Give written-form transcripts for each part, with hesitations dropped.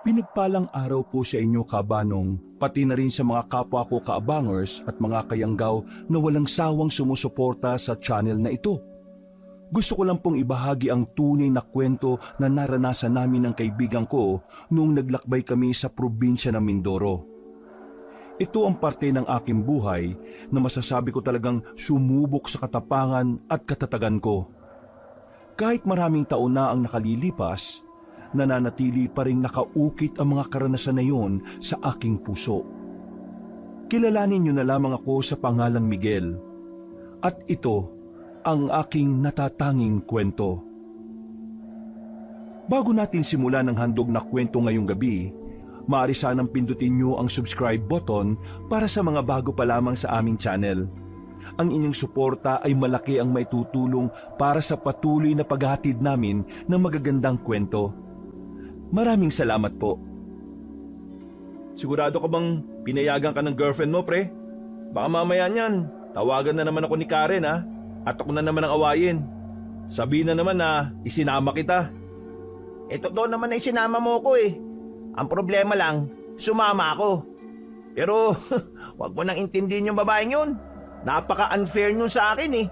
Pinagpalang araw po sa inyo, kabanong, pati na rin sa mga kapwa ko kaabangers at mga kayanggaw na walang sawang sumusuporta sa channel na ito. Gusto ko lang pong ibahagi ang tunay na kwento na naranasan namin ng kaibigan ko noong naglakbay kami sa probinsya ng Mindoro. Ito ang parte ng aking buhay na masasabi ko talagang sumubok sa katapangan at katatagan ko. Kahit maraming taon na ang nakalilipas, nananatili pa rin nakaukit ang mga karanasan na yon sa aking puso. Kilalanin niyo na lamang ako sa pangalang Miguel. At ito ang aking natatanging kwento. Bago natin simulan ang handog na kwento ngayong gabi, maaari sanang pindutin niyo ang subscribe button para sa mga bago pa lamang sa aming channel. Ang inyong suporta ay malaki ang maitutulong para sa patuloy na paghahatid namin ng magagandang kwento. Maraming salamat po. Sigurado ka bang pinayagan ka ng girlfriend mo, pre? Baka mamaya niyan, tawagan na naman ako ni Karen, ha? At ako na naman ang awayin. Sabihin na naman na isinama kita. Totoo naman na isinama mo ko eh. Ang problema lang, sumama ako. Pero wag mo nang intindihin yung babaeng yun. Napaka-unfair nun sa akin eh.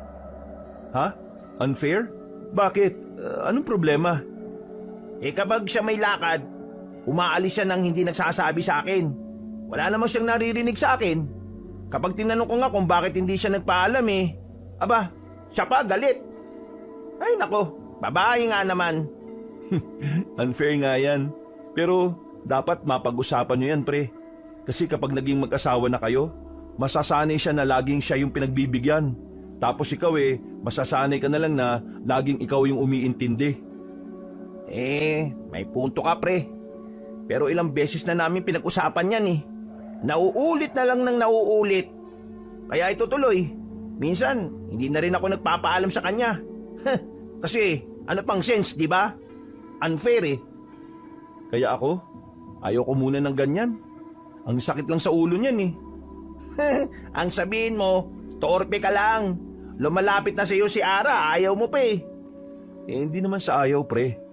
Ha? Unfair? Bakit? Anong problema? Kapag siya may lakad, umaalis siya nang hindi nagsasabi sa akin. Wala naman siyang naririnig sa akin. Kapag tinanong ko nga kung bakit hindi siya nagpaalam aba, siya pa galit. Ay nako, babae nga naman. Unfair nga yan. Pero dapat mapag-usapan nyo yan, pre. Kasi kapag naging mag-asawa na kayo, masasanay siya na laging siya yung pinagbibigyan. Tapos ikaw masasanay ka na lang na laging ikaw yung umiintindi. May punto ka, pre. Pero ilang beses na namin pinag-usapan yan eh. Nauulit na lang ng nauulit. Kaya ito tuloy. Minsan, hindi na rin ako nagpapaalam sa kanya. Kasi, ano pang sense, di ba? Unfair eh. Kaya ako, ayoko muna ng ganyan. Ang sakit lang sa ulo niyan eh. Ang sabihin mo, torpe ka lang. Lumalapit na sa iyo si Ara, ayaw mo pa eh. Hindi naman sa ayaw, pre.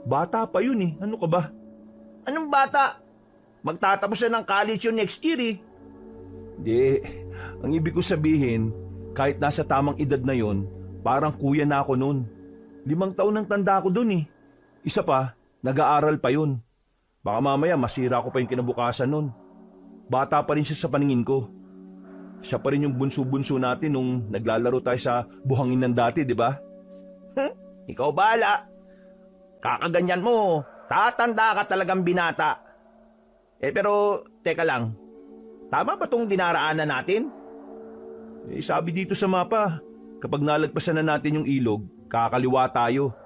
Bata pa yun eh. Ano ka ba? Anong bata? Magtatapos na ng college yun next year eh. Hindi. Ang ibig ko sabihin, kahit nasa tamang edad na yon, parang kuya na ako noon. 5 taon nang tanda ko dun eh. Isa pa, nag-aaral pa yun. Baka mamaya masira ko pa yung kinabukasan nun. Bata pa rin siya sa paningin ko. Siya pa rin yung bunso-bunso natin nung naglalaro tayo sa buhangin ng dati, di ba? Ikaw bahala. Kakaganyan mo, tatanda ka talagang binata. Pero, teka lang. Tama ba tong dinaraanan natin? Sabi dito sa mapa, kapag nalagpasan na natin yung ilog, kakaliwa tayo.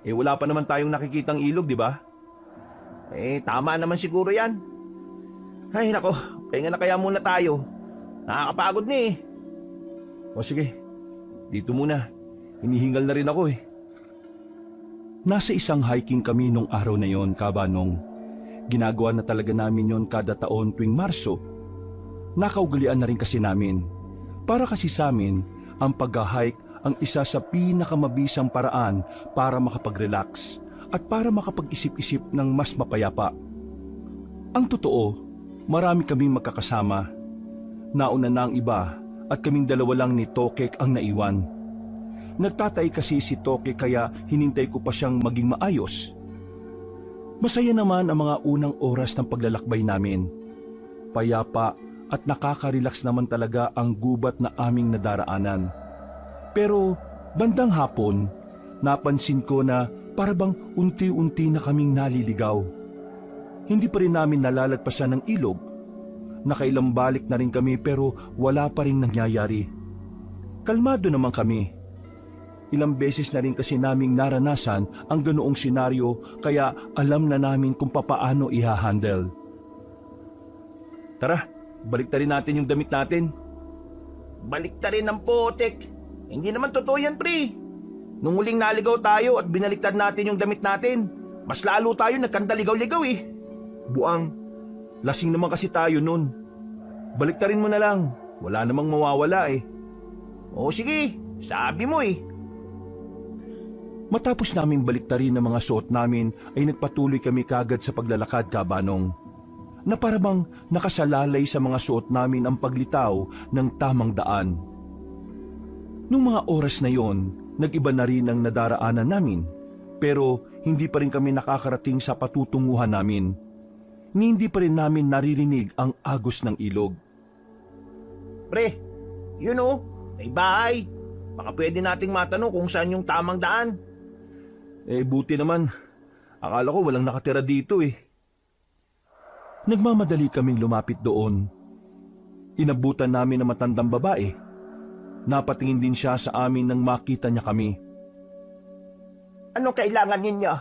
Wala pa naman tayong nakikitang ilog, di ba? Tama naman siguro yan. Ay, nako, pahinga na kaya muna tayo. Nakakapagod na eh. O sige, dito muna. Hinihingal na rin ako eh. Nasa isang hiking kami nung araw na yon, kabanong. Ginagawa na talaga namin yon kada taon tuwing Marso. Nakaugalian na rin kasi namin. Para kasi sa amin, ang pag-hike ang isa sa pinakamabisang paraan para makapag-relax at para makapag-isip-isip ng mas mapayapa. Ang totoo, marami kaming magkakasama. Nauna na ang iba at kaming dalawa lang ni Tokek ang naiwan. Nagtatay kasi si Toke kaya hinintay ko pa siyang maging maayos. Masaya naman ang mga unang oras ng paglalakbay namin. Payapa at nakaka-relax naman talaga ang gubat na aming nadaraanan. Pero bandang hapon, napansin ko na parabang unti-unti na kaming naliligaw. Hindi pa rin namin nalalagpasan ng ilog. Nakailang balik na rin kami pero wala pa rin nangyayari. Kalmado naman kami. Ilang beses na rin kasi naming naranasan ang ganoong senaryo kaya alam na namin kung papaano ihahandle. Tara, baliktarin natin yung damit natin. Baliktarin ang putik. Hindi naman totoo yan, pre. Nung huling naligaw tayo at binaliktad natin yung damit natin, mas lalo tayo nagkandaligaw-ligaw eh. Buang, lasing naman kasi tayo nun. Baliktarin mo na lang, wala namang mawawala eh. O sige, sabi mo eh. Matapos naming baliktarin ang mga suot namin ay nagpatuloy kami kagad sa paglalakad, Kabanong, na parabang nakasalalay sa mga suot namin ang paglitaw ng tamang daan. Nung mga oras na yon, nag-iba na rin ang nadaraanan namin, pero hindi pa rin kami nakakarating sa patutunguhan namin. Ni hindi pa rin namin naririnig ang agos ng ilog. Pre, yun o, may bahay. Baka pwede nating matanong kung saan yung tamang daan. Buti naman. Akala ko walang nakatira dito eh. Nagmamadali kaming lumapit doon. Inabutan namin ang matandang babae. Napatingin din siya sa amin nang makita niya kami. Anong kailangan ninyo?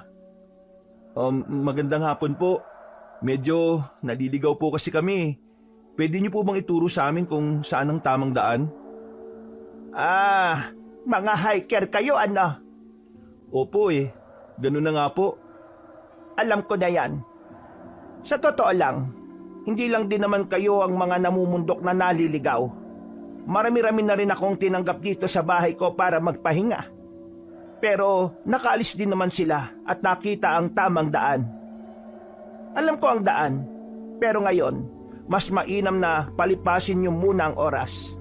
Magandang hapon po. Medyo naliligaw po kasi kami. Pwede niyo po bang ituro sa amin kung saan ang tamang daan? Mga hiker kayo, ano? Opo ganun na nga po. Alam ko na yan. Sa totoo lang, hindi lang din naman kayo ang mga namumundok na naliligaw. Marami-rami na rin akong tinanggap dito sa bahay ko para magpahinga. Pero nakaalis din naman sila at nakita ang tamang daan. Alam ko ang daan, pero ngayon, mas mainam na palipasin niyo muna ang oras.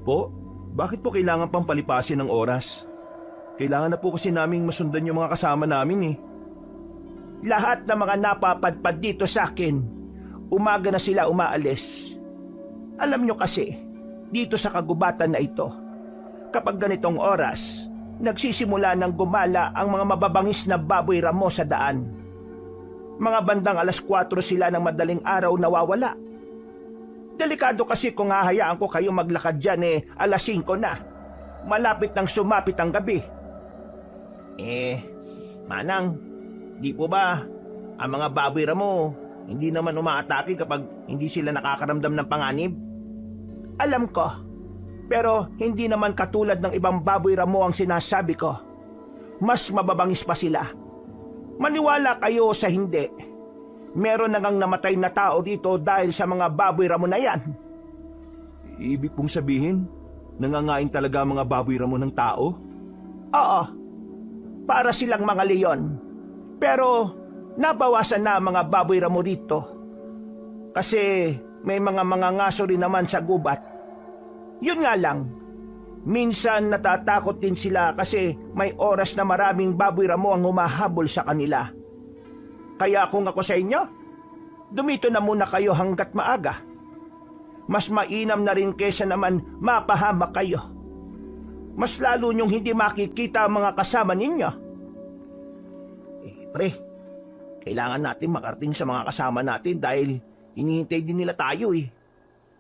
Po? Bakit po kailangan pang palipasin ang oras? Kailangan na po kasi naming masundan yung mga kasama namin eh. Lahat ng mga napapadpad dito sa akin, umaga na sila umaalis. Alam nyo kasi, dito sa kagubatan na ito, kapag ganitong oras, nagsisimula ng gumala ang mga mababangis na baboy ramo sa daan. Mga bandang 4:00 sila ng madaling araw nawawala. Delikado kasi kung hahayaan ko kayo maglakad dyan 5:00 na. Malapit nang sumapit ang gabi. Manang, di po ba ang mga baboy ramo hindi naman umaatake kapag hindi sila nakakaramdam ng panganib? Alam ko, pero hindi naman katulad ng ibang baboy ramo ang sinasabi ko. Mas mababangis pa sila. Maniwala kayo sa hindi. Meron na ngang namatay na tao dito dahil sa mga baboy ramo na yan. Ibig pong sabihin, nangangain talaga ang mga baboy ramo ng tao? Oo, para silang mga leon. Pero nabawasan na ang mga baboy ramo dito. Kasi may mga ngaso rin naman sa gubat. Yun nga lang, minsan natatakot din sila kasi may oras na maraming baboy ramo ang humahabol sa kanila. Kaya kung ako sa inyo, dumito na muna kayo hanggat maaga. Mas mainam na rin kesa naman mapahamak kayo. Mas lalo niyong hindi makikita ang mga kasama ninyo. Pre, kailangan natin makarating sa mga kasama natin dahil hinihintay din nila tayo eh.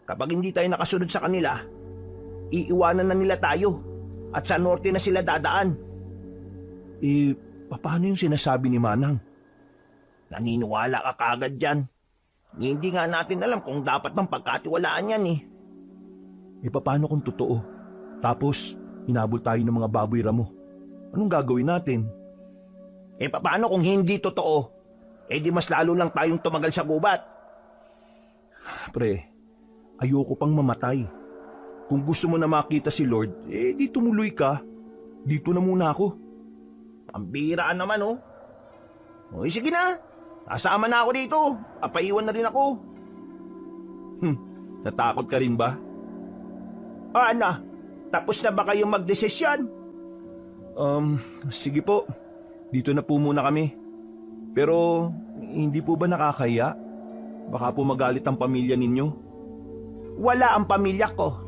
Kapag hindi tayo nakasunod sa kanila, iiwanan na nila tayo at sa norte na sila dadaan. Paano yung sinasabi ni Manang? Naniniwala ka kagad dyan. Hindi nga natin alam kung dapat ng pagkatiwalaan yan eh. Paano kung totoo? Tapos, hinabol tayo ng mga baboy ramo. Anong gagawin natin? Paano kung hindi totoo? Di mas lalo lang tayong tumagal sa gubat. Pre, ayoko pang mamatay. Kung gusto mo na makita si Lord, di tumuloy ka. Dito na muna ako. Pambiraan naman sige na. Kasama na ako dito. Papaiwan na rin ako. Natakot ka rin ba? Ano? Tapos na ba kayong magdesisyon? Sige po. Dito na po muna kami. Pero, hindi po ba nakakaya? Baka po magalit ang pamilya ninyo. Wala ang pamilya ko.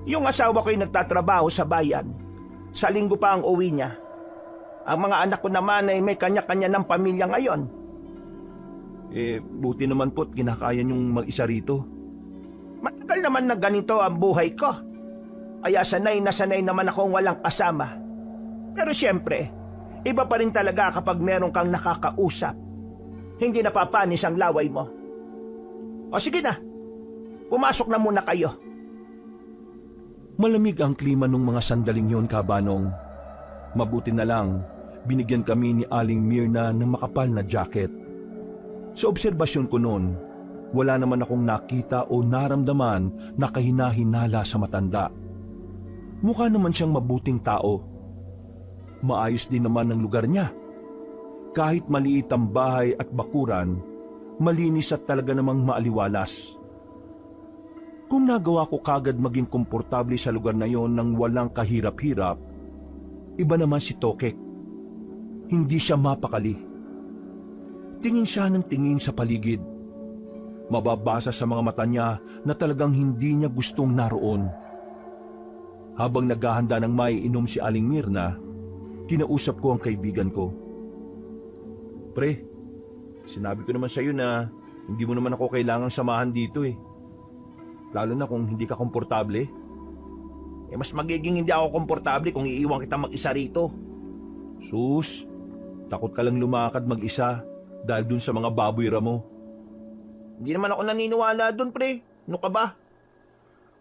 Yung asawa ko'y nagtatrabaho sa bayan. Sa linggo pa ang uwi niya. Ang mga anak ko naman ay may kanya-kanya ng pamilya ngayon. Buti naman po't kinakaya niyong mag-isa rito. Matagal naman na ganito ang buhay ko. Kaya sanay na sanay naman akong walang kasama. Pero siyempre, iba pa rin talaga kapag meron kang nakakausap. Hindi napapanis ang laway mo. O sige na, pumasok na muna kayo. Malamig ang klima nung mga sandaling yon, Kabanong. Mabuti na lang, binigyan kami ni Aling Mirna ng makapal na jacket. Sa obserbasyon ko noon, wala naman akong nakita o naramdaman na kahinahinala sa matanda. Mukha naman siyang mabuting tao. maayos din naman ang lugar niya. Kahit maliit ang bahay at bakuran, malinis at talaga namang maaliwalas. Kung nagawa ko kagad maging komportable sa lugar na yon nang walang kahirap-hirap, iba naman si Tokek. Hindi siya mapakali. Tingin siya ng tingin sa paligid. Mababasa sa mga mata niya na talagang hindi niya gustong naroon. Habang naghahanda ng maiinom si Aling Mirna, kinausap ko ang kaibigan ko. Pre, sinabi ko naman sa iyo na hindi mo naman ako kailangang samahan dito eh. Lalo na kung hindi ka komportable. Mas magiging hindi ako komportable kung iiwan kita mag-isa rito. Sus, takot ka lang lumakad mag-isa dahil dun sa mga baboy mo. Hindi naman ako naniniwala dun, pre. Ano ka ba?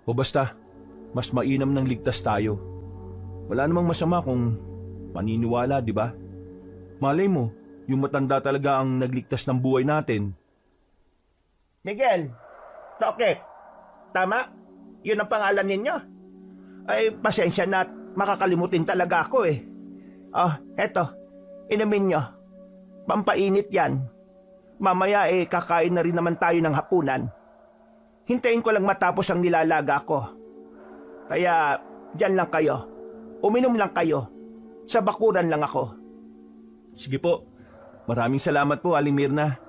O basta, mas mainam ng ligtas tayo. Wala namang masama kung maniniwala, di ba? Malay mo, yung matanda talaga ang nagligtas ng buhay natin. Miguel, Tokek, tama? Yun ang pangalan ninyo? Ay, pasensya na at makakalimutin talaga ako eh. Eto, inumin nyo. Pampainit yan. Mamaya kakain na rin naman tayo ng hapunan. Hintayin ko lang matapos ang nilalaga ko. Kaya, dyan lang kayo. Uminom lang kayo. Sa bakuran lang ako. Sige po, maraming salamat po, Aling Mirna.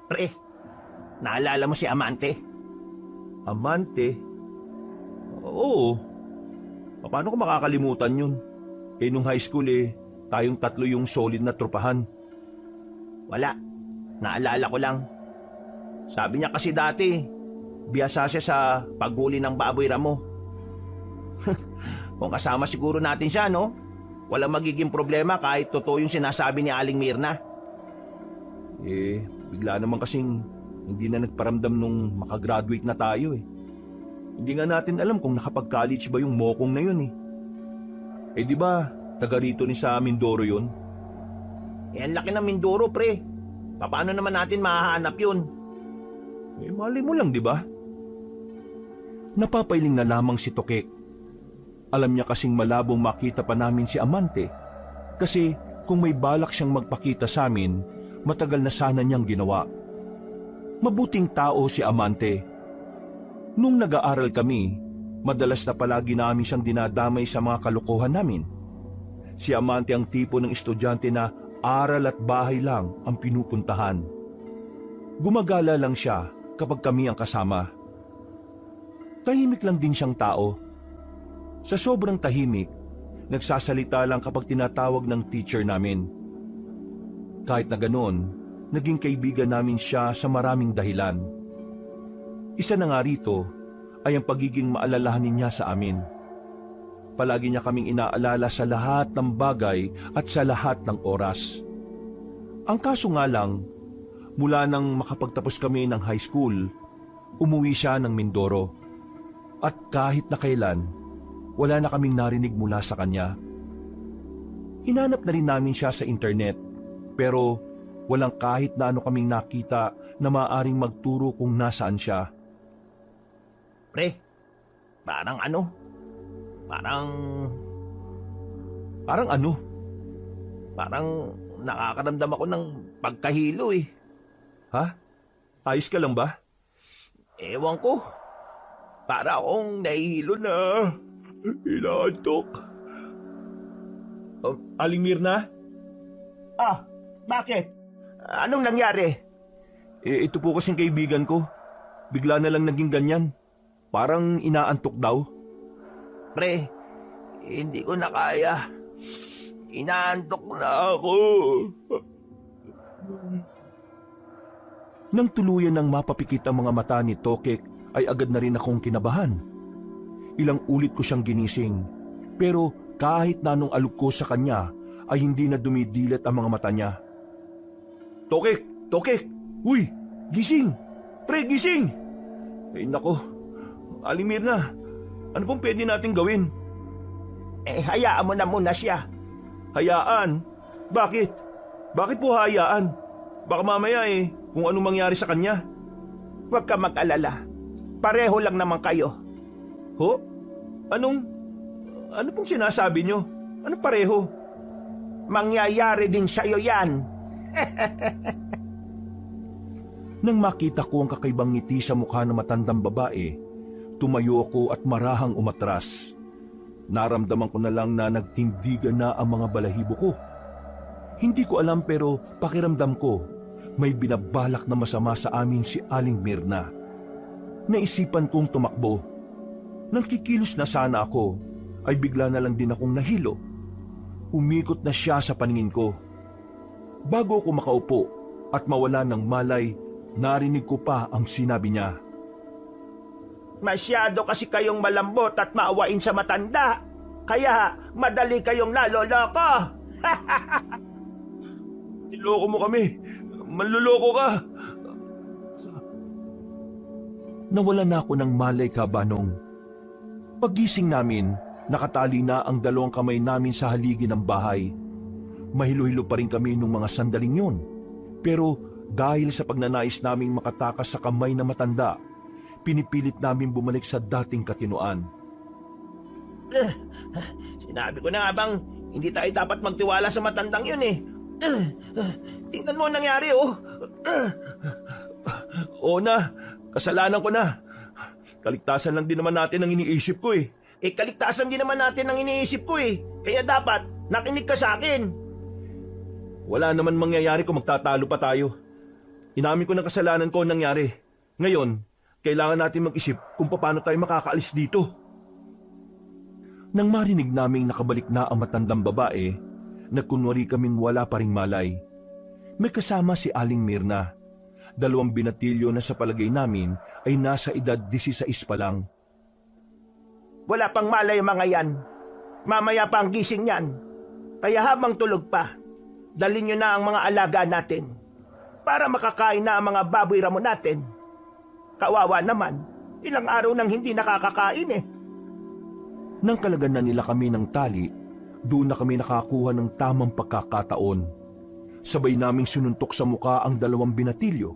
Pre, naalala mo si Amante? Amante? Oo. Paano ko makakalimutan yun? Nung high school tayong tatlo yung solid na tropahan. Wala. Naalala ko lang. Sabi niya kasi dati, biyasa siya sa paghuli ng baboy ramo. Kung kasama siguro natin siya, no? Walang magiging problema kahit totoo yung sinasabi ni Aling Mirna. Bigla naman kasing hindi na nagparamdam nung makagraduate na tayo eh. Hindi nga natin alam kung nakapag-college ba yung mokong na yun eh. Di ba, taga rito ni sa Mindoro yun? Ang laki ng Mindoro, pre. Paano naman natin mahahanap yun? Mali mo lang, di ba? Napapailing na lamang si Tokek. Alam niya kasing malabong makita pa namin si Amante. Kasi kung may balak siyang magpakita sa amin, matagal na sana niyang ginawa. Mabuting tao si Amante. Nung nag-aaral kami, madalas na palagi namin siyang dinadamay sa mga kalokohan namin. Si Amante ang tipo ng estudyante na aral at bahay lang ang pinupuntahan. Gumagala lang siya kapag kami ang kasama. Tahimik lang din siyang tao. Sa sobrang tahimik, nagsasalita lang kapag tinatawag ng teacher namin. Kahit na ganoon, naging kaibigan namin siya sa maraming dahilan. Isa na nga rito ay ang pagiging maalalahanin niya sa amin. Palagi niya kaming inaalala sa lahat ng bagay at sa lahat ng oras. Ang kaso nga lang, mula nang makapagtapos kami ng high school, umuwi siya ng Mindoro. At kahit na kailan, wala na kaming narinig mula sa kanya. Hinanap na rin namin siya sa internet, pero walang kahit na ano kaming nakita na maaaring magturo kung nasaan siya. Pre, parang ano? Parang ano? Parang nakakaramdam ako ng pagkahilo eh. Ha? Ayos ka lang ba? Ewan ko. Para akong nahihilo na. Inaantok. Aling Mirna? Bakit? Anong nangyari? Ito po kasing kaibigan ko. Bigla na lang naging ganyan. Parang inaantok daw. Pre, hindi ko na kaya. Inaantok na ako. Nang tuluyan ng mapapikit ang mga mata ni Tokek, ay agad na rin akong kinabahan. Ilang ulit ko siyang ginising, pero kahit na anong alok ko sa kanya, ay hindi na dumidilat ang mga mata niya. Tokek! Tokek! Uy! Gising! Pre, gising! Ay nako, Aling Mirna, ano pong pwede natin gawin? Hayaan mo na muna siya. Hayaan? Bakit? Bakit po hayaan? Baka mamaya kung anong mangyari sa kanya. Huwag ka mag-alala. Pareho lang naman kayo. Ho? Ano pong sinasabi nyo? Anong pareho? mangyayari din sa'yo yan. Nang makita ko ang kakaibang ngiti sa mukha ng matandang babae, tumayo ako at marahang umatras. Naramdaman ko na lang na nagtindigan na ang mga balahibo ko. Hindi ko alam pero pakiramdam ko, may binabalak na masama sa amin si Aling Mirna. Naisipan kong tumakbo. Nang kikilos na sana ako, ay bigla na lang din akong nahilo. Umikot na siya sa paningin ko. Bago ako makaupo at mawala ng malay, narinig ko pa ang sinabi niya. Masyado kasi kayong malambot at maawain sa matanda. Kaya madali kayong naloloko. Niloko mo kami. Manluloko ka. Nawala na ako ng malay, Kabanong. Paggising namin, nakatali na ang dalawang kamay namin sa haligi ng bahay. Mahilo-hilo pa rin kami nung mga sandaling yun. Pero dahil sa pagnanais naming makatakas sa kamay na matanda, pinipilit namin bumalik sa dating katinoan. Sinabi ko na nga bang hindi tayo dapat magtiwala sa matandang yun eh. Tingnan mo ang nangyari oh. Oo na, kasalanan ko na. Kaligtasan lang din naman natin ang iniisip ko eh. Kaligtasan din naman natin ang iniisip ko eh. Kaya dapat nakinig ka sa akin. Wala naman mangyayari kung magtatalo pa tayo. Inamin ko ng kasalanan ko ang nangyari. Ngayon, kailangan natin mag-isip kung paano tayo makakaalis dito. Nang marinig naming nakabalik na ang matandang babae, nagkunwari kaming wala pa ring malay. May kasama si Aling Mirna. 2 binatilyo na sa palagay namin ay nasa edad 16 pa lang. Wala pang malay mga yan. Mamaya pa ang gising yan. Kaya habang tulog pa, dalhin nyo na ang mga alaga natin para makakain na ang mga baboy ramo natin. Kawawa naman, ilang araw nang hindi nakakakain eh. Nang kalaganan nila kami ng tali, doon na kami nakakuha ng tamang pagkakataon. Sabay naming sinuntok sa muka ang 2 binatilyo.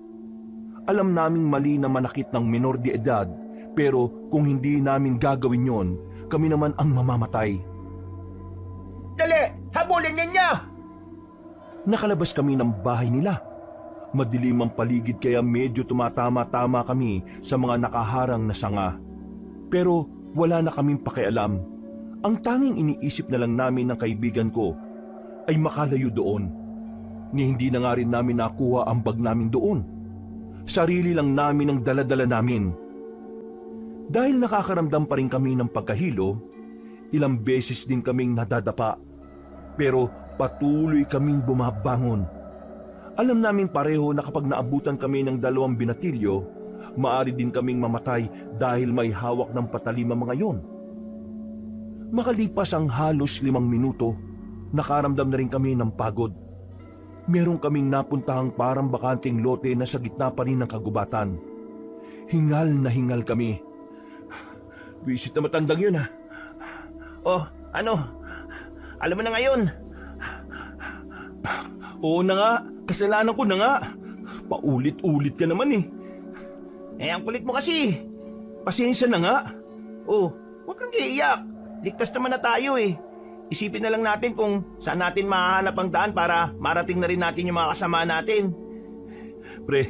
Alam naming mali na manakit ng menor de edad, pero kung hindi namin gagawin yon, kami naman ang mamamatay. Dali, habulin ninyo! Nakalabas kami ng bahay nila. Madilim ang paligid kaya medyo tumatama-tama kami sa mga nakaharang na sanga. Pero wala na kaming pakialam. Ang tanging iniisip na lang namin ng kaibigan ko ay makalayo doon. Ni hindi na nga rin namin nakuha ang bag namin doon. Sarili lang namin ang dala-dala namin. Dahil nakakaramdam pa rin kami ng pagkahilo, ilang beses din kaming nadadapa. Pero patuloy kaming bumabangon. Alam namin pareho na kapag naabutan kami ng 2 binatilyo, maaari din kaming mamatay dahil may hawak ng patalim ang mga yon. Makalipas ang halos 5 minuto, nakaramdam na rin kami ng pagod. Meron kaming napuntahang parang bakanting lote na sa gitna pa rin ng kagubatan. Hingal na hingal kami. Visit na matandang yun ha. Oh, ano? Alam mo na ngayon. Oo na nga, kasalanan ko na nga. Paulit-ulit ka naman eh. Ang kulit mo kasi. Pasensya na nga. Oh, huwag kang iiyak. Ligtas naman na tayo eh. Isipin na lang natin kung saan natin mahahanap ang daan para marating na rin natin yung mga kasama natin. Pre,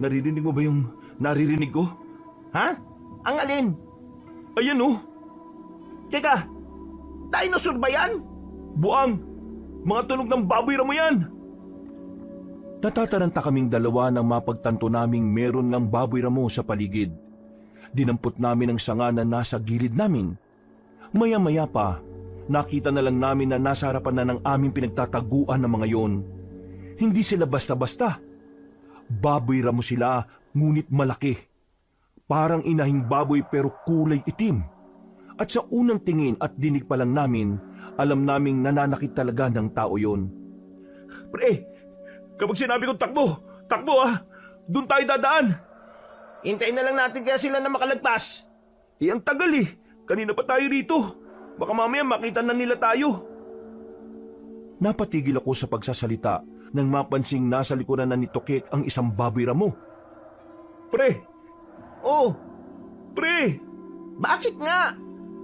naririnig mo ba yung naririnig ko? Ha? Ang alin? Ayan oh. Teka, dinosaur ba yan? Buang! Mga tunog ng baboy ramo yan! Natataranta kaming 2 nang mapagtanto naming meron ng baboy ramo sa paligid. Dinampot namin ang sanga na nasa gilid namin. Maya-maya pa, nakita na lang namin na nasa harapan na ng aming pinagtataguan ng mga yon. Hindi sila basta-basta. Baboy ramo sila, ngunit malaki. Parang inahing baboy pero kulay itim. At sa unang tingin at dinig pa lang namin, alam naming nananakit talaga ng tao yon. Pre, kapag sinabi kong takbo ah, doon tayo dadaan. Hintayin na lang natin kaya sila na makalagpas. Ang tagal eh, kanina pa tayo rito. Baka mamaya makita na nila tayo. Napatigil ako sa pagsasalita nang mapansing nasa likuran na ni Tokek ang isang baboy ramo. Pre! Oh, Pre! bakit nga?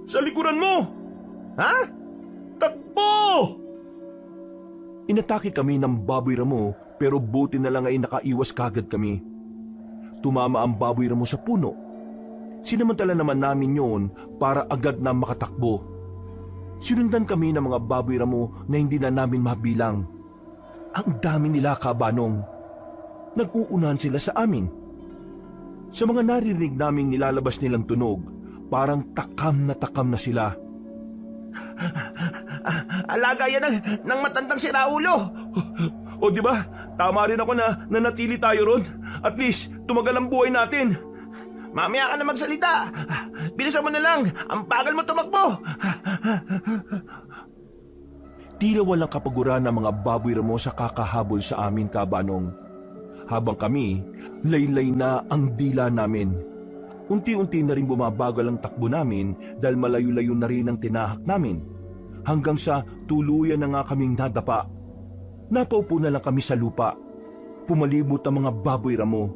Sa likuran mo! Ha? Takbo! Inatake kami ng baboy ramo pero buti na lang ay nakaiwas kagad kami. Tumama ang baboy ramo sa puno. Sinamantala naman namin yon para agad na makatakbo. Sinundan kami ng mga baboy ramo na hindi na namin mabilang. Ang dami nila, Kabanong. Nag-uunahan sila sa amin. Sa mga naririnig naming nilalabas nilang tunog, parang takam na sila. Alaga yan ng matandang si Raulo. O di ba? Tama rin ako na nanatili tayo ron. At least tumagal ang buhay natin. Mamaya ka na magsalita. Bilisan mo na lang. Ang bagal mo tumakbo. Tila walang kapaguran ng mga baboy ramo sa kakahabol sa amin, Kabanong. Habang kami, laylay na ang dila namin. Unti-unti na rin bumabagal ang takbo namin dahil malayo-layo na rin ang tinahak namin. Hanggang sa tuluyan na nga kaming nadapa. Napaupo na lang kami sa lupa. Pumalibot ang mga baboy ramo.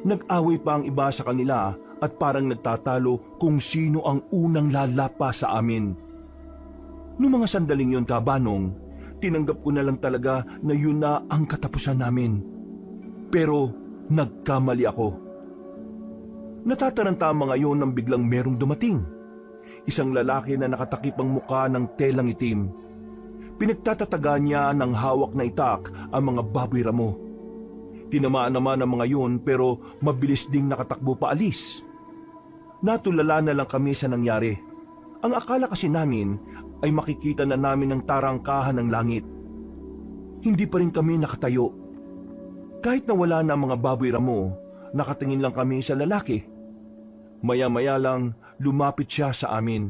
Nag-away pa ang iba sa kanila at parang nagtatalo kung sino ang unang lalapa sa amin. Noong mga sandaling yon, Kabanong, tinanggap ko na lang talaga na yun na ang katapusan namin. Pero nagkamali ako. Natataranta ang mga yon nang biglang merong dumating. Isang lalaki na nakatakip ang muka ng telang itim. Pinagtatataga niya ng hawak na itak ang mga baboy ramo. Tinamaan naman ang mga yun pero mabilis ding nakatakbo pa alis. Natulala na lang kami sa nangyari. Ang akala kasi namin ay makikita na namin ang tarangkahan ng langit. Hindi pa rin kami nakatayo. Kahit nawala na ang mga baboy ramo, nakatingin lang kami sa lalaki. Maya-maya lang lumapit siya sa amin.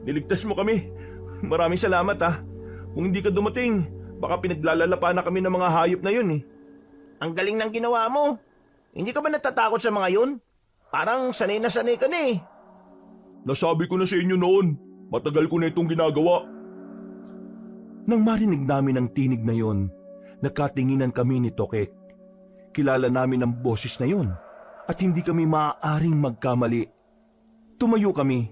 Niligtas mo kami. Maraming salamat ha. Kung hindi ka dumating, baka pinaglalalapan na kami ng mga hayop na yun eh. Ang galing ng ginawa mo. Hindi ka ba natatakot sa mga yun? Parang sanay na sanay ka na eh. Nasabi ko na sa inyo noon, matagal ko na itong ginagawa. Nang marinig namin ang tinig na yon, nakatinginan kami ni Tokek. Kilala namin ang boses na yon at hindi kami maaaring magkamali. Tumayo kami.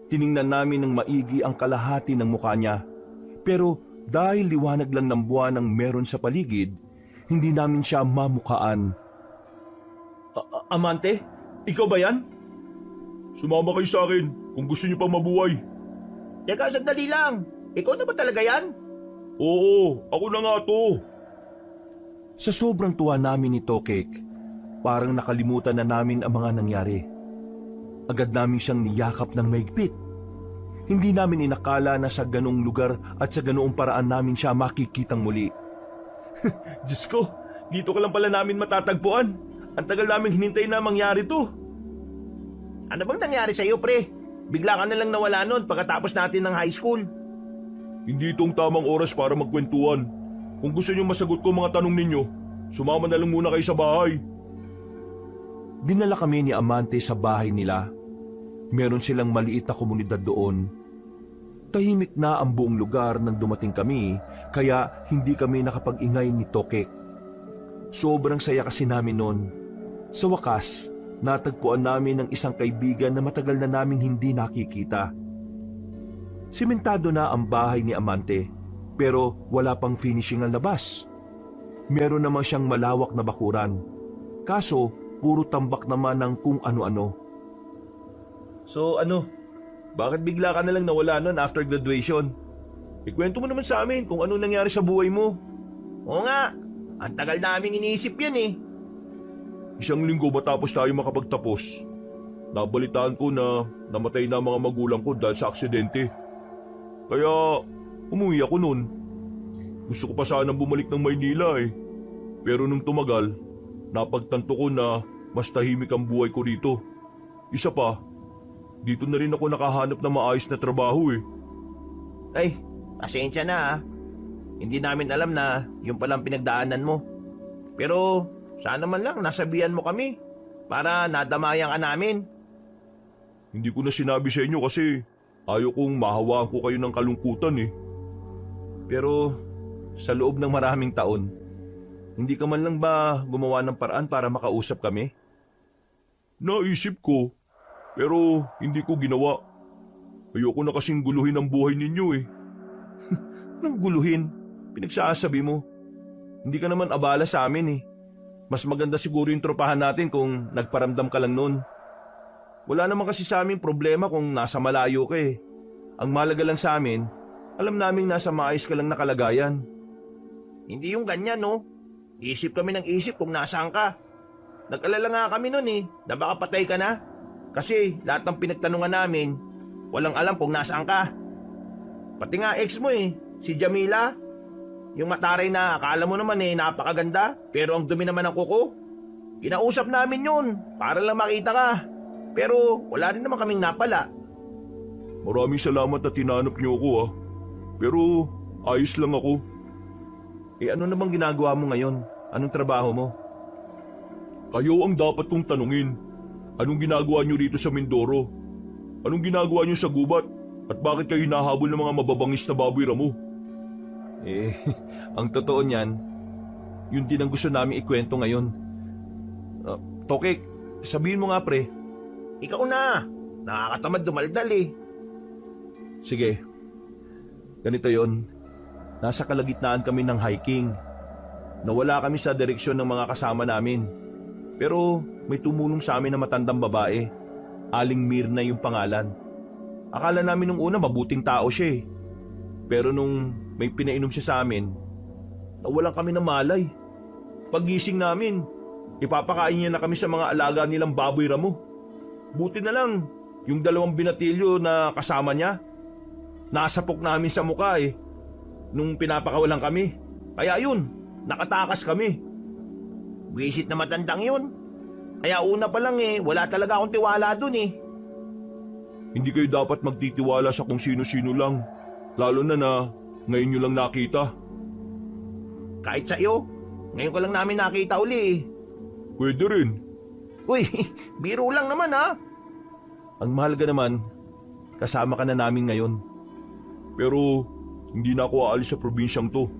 Tiningnan namin ng maigi ang kalahati ng mukha niya. Pero dahil liwanag lang ng buwan ang meron sa paligid, hindi namin siya mamukaan. Amante, ikaw ba yan? Sumama kayo sa akin kung gusto niyo pang mabuhay. Teka, sandali lang. Ikaw na ba talaga yan? Oo, ako na nga to. Sa sobrang tuwa namin ni Tokek, parang nakalimutan na namin ang mga nangyari. Agad namin siyang niyakap ng mahigpit. Hindi namin inakala na sa ganong lugar at sa ganoong paraan namin siya makikitang muli. Diyos ko, dito ka lang pala namin matatagpuan. Ang tagal namin hinintay na mangyari to. Ano bang nangyari sa'yo, pre? Bigla ka na lang nawala nun pagkatapos natin ng high school. Hindi itong tamang oras para magkwentuhan. Kung gusto niyo masagot ko mga tanong ninyo, sumama na lang muna kayo sa bahay. Dinala kami ni Amante sa bahay nila. Meron silang maliit na komunidad doon. Tahimik na ang buong lugar nang dumating kami, kaya hindi kami nakapag-ingay ni Tokek. Sobrang saya kasi namin noon. Sa wakas, natagpuan namin ng isang kaibigan na matagal na naming hindi nakikita. Simentado na ang bahay ni Amante, pero wala pang finishing ang labas. Meron naman siyang malawak na bakuran. Kaso, puro tambak naman ng kung ano-ano. So bakit bigla ka na lang nawala nun after graduation? Ikwento mo naman sa amin kung ano nangyari sa buhay mo. Oo nga, ang tagal naming iniisip yan eh. Isang linggo matapos tayo makapagtapos, nabalitaan ko na namatay na ang mga magulang ko dahil sa aksidente. Kaya umuwi ako nun. Gusto ko pa sanang bumalik ng Maynila eh. Pero nung tumagal, napagtanto ko na mas tahimik ang buhay ko dito. Isa pa, dito na rin ako nakahanap ng maayos na trabaho eh. Ay, pasensya na ha. Hindi namin alam na yung palang pinagdaanan mo. Pero sana man lang nasabihan mo kami para nadamayan ka namin. Hindi ko na sinabi sa inyo kasi ayaw kong mahawaan ko kayo ng kalungkutan eh. Pero sa loob ng maraming taon, hindi ka man lang ba gumawa ng paraan para makausap kami? Naisip ko, pero hindi ko ginawa. Ayoko na kasing guluhin ang buhay ninyo eh. Anong guluhin? Pinagsasabi mo. Hindi ka naman abala sa amin eh. Mas maganda siguro yung tropahan natin kung nagparamdam ka lang nun. Wala naman kasi sa amin problema kung nasa malayo ka eh. Ang mahalaga lang sa amin, alam naming nasa maayos ka lang na kalagayan. Hindi yung ganyan, no? Isip kami ng isip kung nasaan ka. Nag-alala nga kami nun eh, na baka patay ka na. Kasi lahat ng pinagtanungan namin, walang alam kung nasaan ka. Pati nga ex mo eh, si Jamila. Yung mataray na akala mo naman eh napakaganda, pero ang dumi naman ng kuko. Kinausap namin yun, para lang makita ka. Pero wala rin naman kaming napala. Maraming salamat na tinanap niyo ako ah. Pero ayos lang ako. Eh ano namang ginagawa mo ngayon? Anong trabaho mo? Kayo ang dapat kong tanungin. Anong ginagawa niyo rito sa Mindoro? Anong ginagawa niyo sa gubat? At bakit kayo hinahabol ng mga mababangis na baboy ramo? Eh, ang totoo niyan, yun din ang gusto namin ikwento ngayon. Tokek, sabihin mo nga pre. Ikaw na, nakakatamad dumaldal eh. Sige, ganito yon. Nasa kalagitnaan kami ng hiking. Nawala kami sa direksyon ng mga kasama namin. Pero may tumulong sa amin na matandang babae. Aling Mirna yung pangalan. Akala namin nung una mabuting tao siya eh. Pero nung may pinainom siya sa amin, nawalan kami ng malay. Paggising namin, ipapakain niya na kami sa mga alaga nilang baboy ramo. Buti na lang, yung 2 binatilyo na kasama niya, nasapok namin sa mukha eh, nung pinapakawalan kami. Kaya yun, nakatakas kami. Wisit na matandang yun. Kaya una pa lang eh, wala talaga akong tiwala dun eh. Hindi kayo dapat magtitiwala sa kung sino-sino lang, lalo na ngayon nyo lang nakita. Kahit sa'yo, ngayon ko lang namin nakita uli eh. Pwede rin. Uy, biro lang naman ha. Ang mahalaga naman, kasama ka na namin ngayon. Pero hindi na ako aalis sa probinsyang to.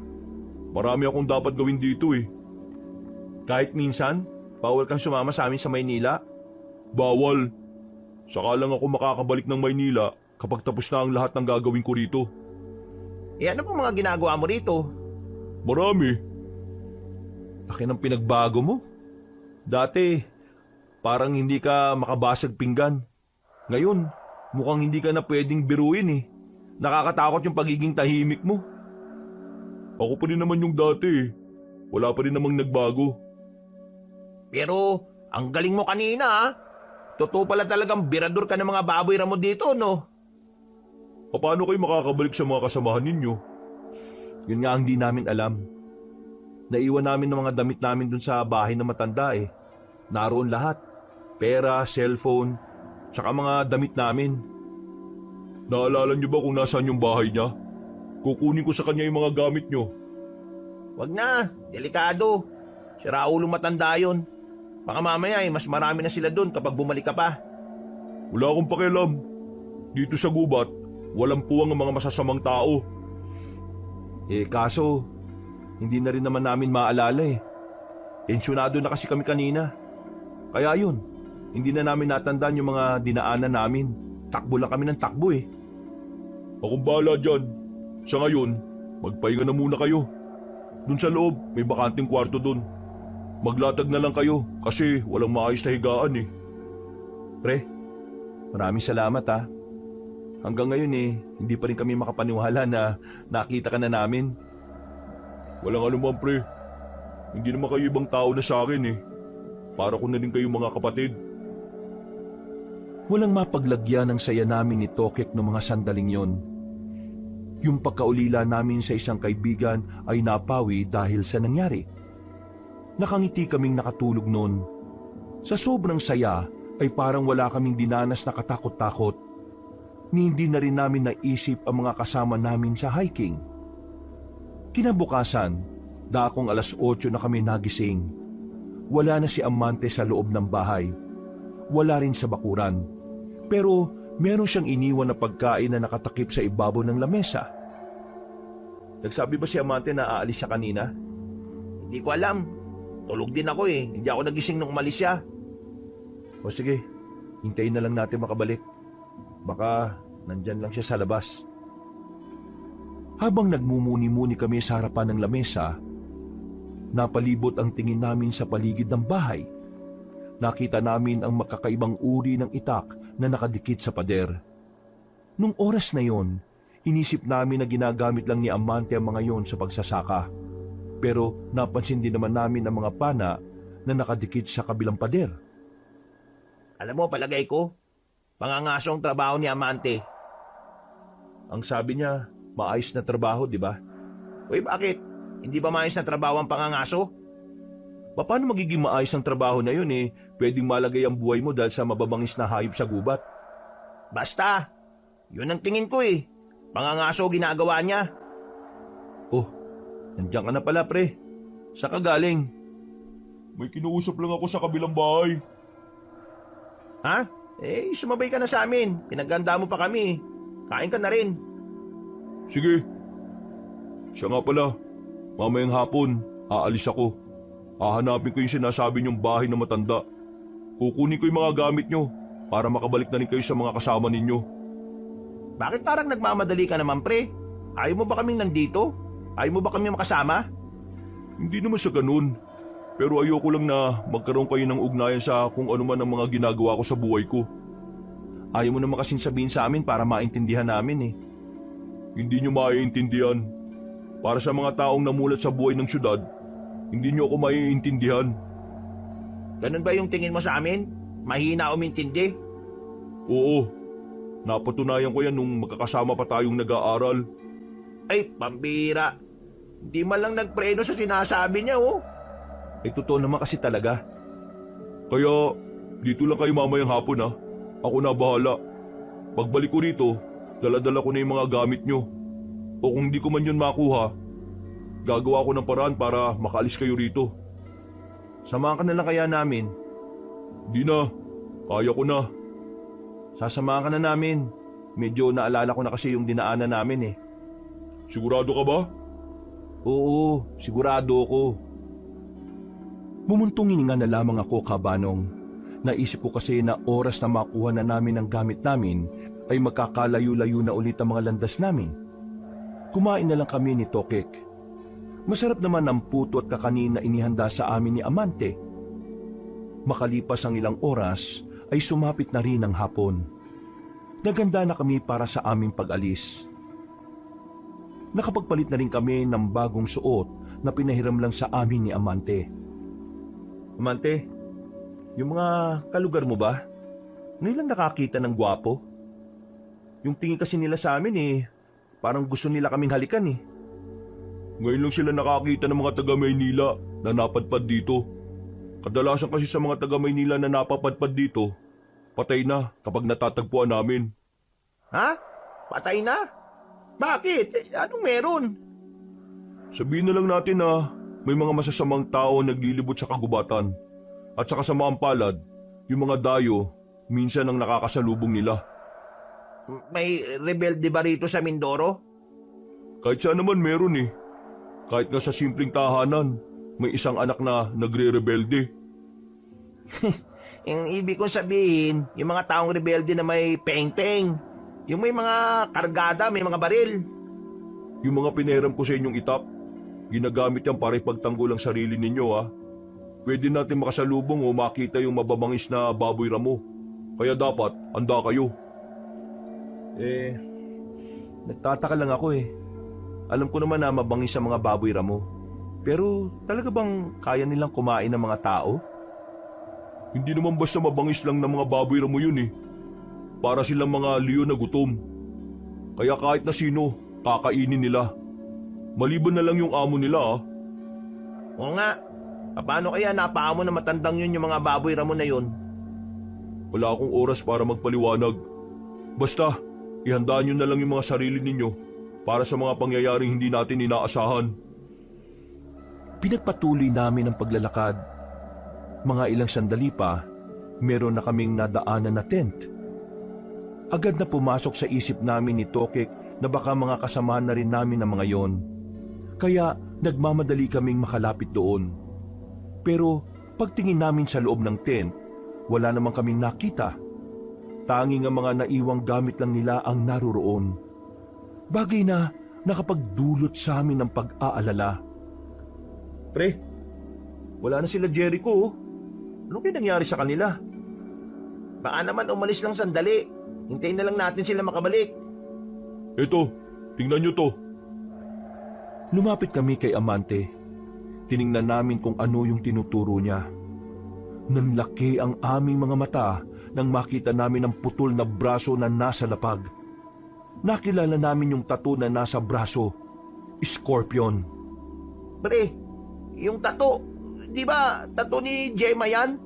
Marami akong dapat gawin dito eh. Kahit minsan, bawal kang sumama sa amin sa Maynila. Bawal. Saka lang ako makakabalik ng Maynila kapag tapos na ang lahat ng gagawin ko rito. Eh ano pong mga ginagawa mo rito? Marami. Laki ng pinagbago mo. Dati, parang hindi ka makabasag pinggan. Ngayon, mukhang hindi ka na pwedeng biruin eh. Nakakatakot yung pagiging tahimik mo. Ako pa rin naman yung dati eh. Wala pa rin namang nagbago. Pero, ang galing mo kanina ha. Totoo pala talagang birador ka ng mga baboy ramo dito, no? Paano kayo makakabalik sa mga kasamahan ninyo? Yun nga ang di namin alam. Naiwan namin ng mga damit namin dun sa bahay na matanda eh. Naroon lahat. Pera, cellphone, tsaka mga damit namin. Naalala niyo ba kung nasaan yung bahay niya? Kukunin ko sa kanya yung mga gamit niyo. Wag na, delikado. Si Raulong matanda yun. Baka mamaya eh, mas marami na sila dun kapag bumalik ka pa. Wala akong pakialam. Dito sa gubat, walang puwang ang mga masasamang tao. Eh kaso, hindi na rin naman namin maalala eh. Pensyonado na kasi kami kanina. Kaya yun, hindi na namin natandaan yung mga dinaanan namin. Takbo lang kami ng takbo eh. Akong bahala dyan. Sa ngayon, magpahinga na muna kayo. Dun sa loob, may bakanting kwarto dun. Maglatag na lang kayo kasi walang maayos na higaan eh. Pre, maraming salamat ha. Hanggang ngayon eh, hindi pa rin kami makapaniwala na nakita ka na namin. Walang anuman pre. Hindi naman kayo ibang tao na sa akin eh. Para ko na rin kayo mga kapatid. Walang mapaglagyan ng saya namin ni Tokek noong mga sandaling yon. Yung pagkaulila namin sa isang kaibigan ay napawi dahil sa nangyari. Nakangiti kaming nakatulog noon. Sa sobrang saya ay parang wala kaming dinanas na katakot-takot. Ni hindi na rin namin naisip ang mga kasama namin sa hiking. Kinabukasan, dakong 8:00 na kami nagising. Wala na si Amante sa loob ng bahay. Wala rin sa bakuran. Pero meron siyang iniwan na pagkain na nakatakip sa ibabaw ng lamesa. Nagsabi ba si Amante na aalis siya kanina? Hindi ko alam. Tulog din ako eh. Hindi ako nagising nung umalis siya. O sige, hintayin na lang natin makabalik. Baka nandyan lang siya sa labas. Habang nagmumuni-muni kami sa harapan ng lamesa, napalibot ang tingin namin sa paligid ng bahay. Nakita namin ang makakaibang uri ng itak na nakadikit sa pader. Nung oras na yon, inisip namin na ginagamit lang ni Amante ang mga yon sa pagsasaka. Pero napansin din naman namin ang mga pana na nakadikit sa kabilang pader. Alam mo, palagay ko, pangangasong trabaho ni Amante. Ang sabi niya, maayos na trabaho, di ba? Uy, bakit? Hindi ba maayos na trabaho ang pangangaso? Paano magiging maayos ang trabaho na yun pwedeng malagay ang buhay mo dahil sa mababangis na hayop sa gubat? Basta, yun ang tingin ko eh. Pangangaso ginagawa niya. Oh, nandiyan ka na pala pre. Saan ka galing? May kinuusap lang ako sa kabilang bahay. Ha? Sumabay ka na sa amin. Pinaganda mo pa kami. Kain ka na rin. Sige. Siya nga pala, mamayang hapon, aalis ako. Hahanapin ko yung sinasabi niyong bahay na matanda. Kukunin ko yung mga gamit niyo para makabalik na rin kayo sa mga kasama ninyo. Bakit parang nagmamadali ka naman, pre? Ayaw mo ba kaming nandito? Ayaw mo ba kami makasama? Hindi naman sa ganun. Pero ayoko lang na magkaroon kayo ng ugnayan sa kung ano man ang mga ginagawa ko sa buhay ko. Ayaw mo naman kasing sabihin sa amin para maintindihan namin. Hindi nyo maiintindihan. Para sa mga taong namulat sa buhay ng syudad, hindi nyo ako maiintindihan. Ganun ba yung tingin mo sa amin? Mahina umintindi? Oo. Napatunayan ko yan nung magkakasama pa tayong nag-aaral. Ay, pambira. Hindi man lang nagpreno sa sinasabi niya, oh. Totoo naman kasi talaga. Kaya, dito lang kayo mamayang hapon ha. Ako na bahala. Pagbalik ko rito, dala-dala ko na yung mga gamit nyo. O kung hindi ko man yun makuha, gagawa ko ng paraan para makaalis kayo rito. Samahan ka na lang kaya namin. Di na, kaya ko na. Sasamahan ka na namin. Medyo naalala ko na kasi yung dinaanan namin. Sigurado ka ba? Oo, sigurado ako. Bumuntong hininga na lamang ako, Kabanong. Naisip ko kasi na oras na makuha na namin ang gamit namin ay magkakalayo-layo na ulit ang mga landas namin. Kumain na lang kami ni Tokek. Masarap naman ang puto at kakanin na inihanda sa amin ni Amante. Makalipas ang ilang oras ay sumapit na rin ang hapon. Naganda na kami para sa aming pag-alis. Nakapagpalit na rin kami ng bagong suot na pinahiram lang sa amin ni Amante. Amante, yung mga kalugar mo ba? Ngayon lang nakakita ng gwapo. Yung tingin kasi nila sa amin parang gusto nila kaming halikan. Ngayon lang sila nakakita ng mga taga Maynila na napadpad dito. Kadalasan kasi sa mga taga Maynila na napapadpad dito, patay na kapag natatagpuan namin. Ha? Patay na? Bakit? Anong meron? Sabihin na lang natin na may mga masasamang tao naglilibot sa kagubatan. At sa kasamaang palad, yung mga dayo, minsan ang nakakasalubong nila. May rebelde ba rito sa Mindoro? Kahit saan naman meron. Kahit nga sa simpleng tahanan, may isang anak na nagre-rebelde. Yung ibig kong sabihin, yung mga taong rebelde na may peng-peng. Yung may mga kargada, may mga baril. Yung mga pinahiram ko sa inyong itak, ginagamit yan para ipagtanggol ang sarili ninyo Pwede natin makasalubong o makita yung mababangis na baboy ramo. Kaya dapat, handa kayo. Nagtataka lang ako Alam ko naman na mabangis ang mga baboy ramo. Pero talaga bang kaya nilang kumain ng mga tao? Hindi naman basta mabangis lang ng mga baboy ramo yun Para silang mga leon na gutom. Kaya kahit na sino, kakainin nila. Maliban na lang yung amo nila Oo nga. Paano kaya napaamo na matandang yun yung mga baboy ramo na yun? Wala akong oras para magpaliwanag. Basta, ihandaan nyo na lang yung mga sarili ninyo para sa mga pangyayaring hindi natin inaasahan. Pinagpatuloy namin ang paglalakad. Mga ilang sandali pa, meron na kaming nadaanan na tent. Agad na pumasok sa isip namin ni Tokek na baka mga kasamahan na rin namin ang mga yon. Kaya nagmamadali kaming makalapit doon. Pero pagtingin namin sa loob ng tent, wala namang kaming nakita. Tanging ang mga naiwang gamit lang nila ang naroroon. Bagay na nakapagdulot sa amin ng pag-aalala. Pre, wala na sila Jericho. Oh. Ano kaya nangyari sa kanila? Baka naman umalis lang sandali. Hintayin na lang natin sila makabalik. Eto, tingnan nyo to. Lumapit kami kay Amante. Tiningnan namin kung ano yung tinuturo niya. Nanlaki ang aming mga mata nang makita namin ang putol na braso na nasa lapag. Nakilala namin yung tattoo na nasa braso. Scorpion. Pre, yung tato, di ba tato ni Gemma yan?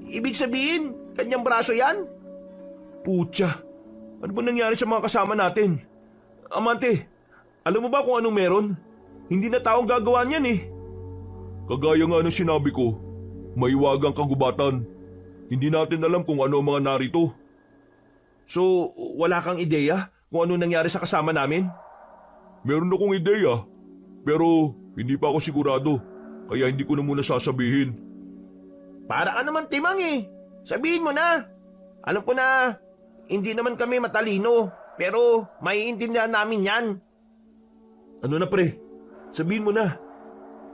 Ibig sabihin, kanyang braso yan? Putya, ano ba nangyari sa mga kasama natin? Amante, alam mo ba kung anong meron? Hindi na taong gagawa niyan eh. Kagaya nga ng sinabi ko, may wagang kagubatan. Hindi natin alam kung ano ang mga narito. So, wala kang ideya kung ano nangyari sa kasama namin? Meron akong ideya, pero hindi pa ako sigurado, kaya hindi ko na muna sasabihin. Para ka naman timang eh. Sabihin mo na. Alam ko na, hindi naman kami matalino, pero maiintindihan namin yan. Ano na pre, sabihin mo na.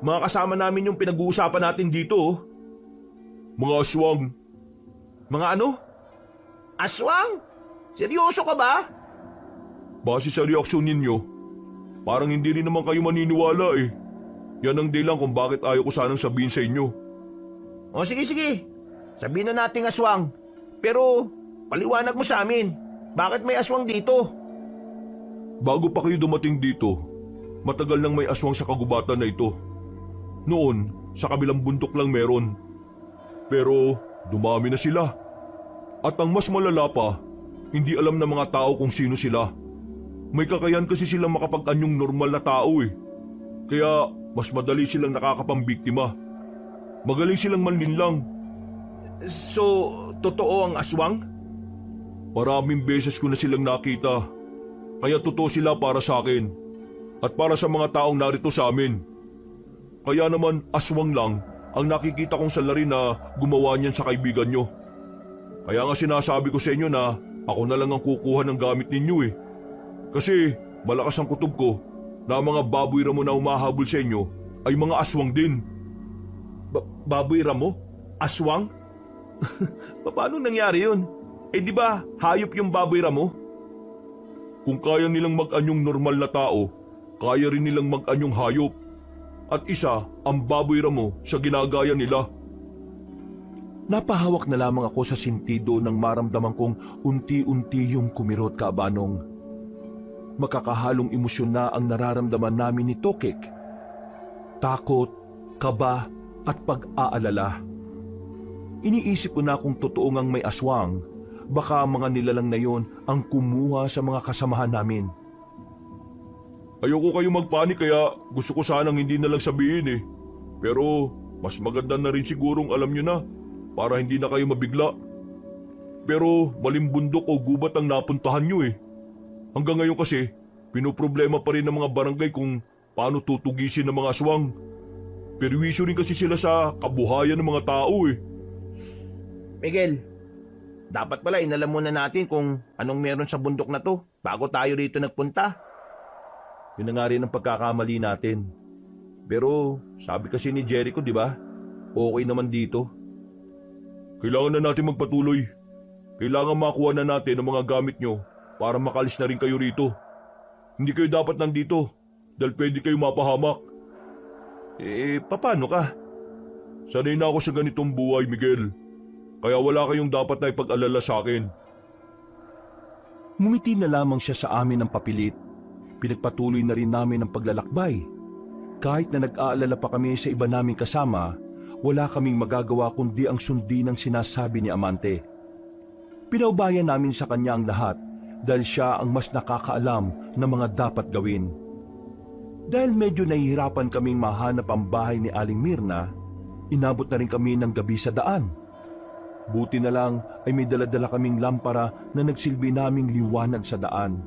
Mga kasama namin yung pinag-uusapan natin dito. Oh. Mga aswang. Mga ano? Aswang? Seryoso ka ba? Base sa reaksyon ninyo, parang hindi rin naman kayo maniniwala eh. Yan ang dahilan kung bakit ayaw ko sanang sabihin sa inyo. O sige. Sabihin na nating aswang. Pero paliwanag mo sa amin. Bakit may aswang dito? Bago pa kayo dumating dito, matagal nang may aswang sa kagubatan na ito. Noon, sa kabilang bundok lang meron. Pero dumami na sila. At ang mas malala pa, hindi alam ng mga tao kung sino sila. May kakayan kasi silang makapag-anyong normal na tao eh. Kaya mas madali silang nakakapambiktima. Magaling silang manlinlang. So, totoo ang aswang? Maraming beses ko na silang nakita. Kaya totoo sila para sa akin. At para sa mga taong narito sa amin. Kaya naman aswang lang ang nakikita kong salarin na gumawa niyan sa kaibigan nyo. Kaya nga sinasabi ko sa inyo na ako na lang ang kukuha ng gamit ninyo eh. Kasi malakas ang kutob ko na ang mga baboy ramo na umahabol sa inyo ay mga aswang din. Baboy ramo? Aswang? Paano nangyari yun? Eh di ba hayop yung baboy ramo? Kung kaya nilang mag-anyong normal na tao, kaya rin nilang mag-anyong hayop. At isa ang baboy ramo sa ginagaya nila. Napahawak na lamang ako sa sentido nang maramdaman kong unti-unti yung kumirot kaabanong. Makakahalong emosyon na ang nararamdaman namin ni Tokik. Takot, kaba at pag-aalala. Iniisip ko na kung totoo ngang may aswang, baka mga nilalang na yon ang kumuha sa mga kasamahan namin. Ayoko kayo magpanik kaya gusto ko sanang hindi na lang sabihin eh. Pero mas maganda na rin sigurong alam nyo na para hindi na kayo mabigla. Pero malimbundok o gubat ang napuntahan nyo eh. Hanggang ngayon kasi, pinoproblema pa rin ng mga barangay kung paano tutugisin ng mga aswang. Perwisyo rin kasi sila sa kabuhayan ng mga tao eh. Miguel, dapat pala inalam muna natin kung anong meron sa bundok na to bago tayo rito nagpunta. Yun na nga rin ang pagkakamali natin. Pero sabi kasi ni Jericho, di ba? Okay naman dito. Kailangan na natin magpatuloy. Kailangan makuha na natin ang mga gamit nyo para makalis na rin kayo rito. Hindi kayo dapat nandito dahil pwede kayo mapahamak. Paano ka? Sanay na ako sa ganitong buhay, Miguel. Kaya wala kayong dapat na ipag-alala sa akin. Ngumiti na lamang siya sa amin ng papilit. Pinagpatuloy na rin namin ang paglalakbay. Kahit na nag-aalala pa kami sa iba naming kasama, wala kaming magagawa kundi ang sundin ang sinasabi ni Amante. Pinaubayan namin sa kanya ang lahat dahil siya ang mas nakakaalam ng mga dapat gawin. Dahil medyo nahihirapan kaming mahanap ang bahay ni Aling Mirna, inabot na rin kami ng gabi sa daan. Buti na lang ay may dala-dala kaming lampara na nagsilbi naming liwanag sa daan.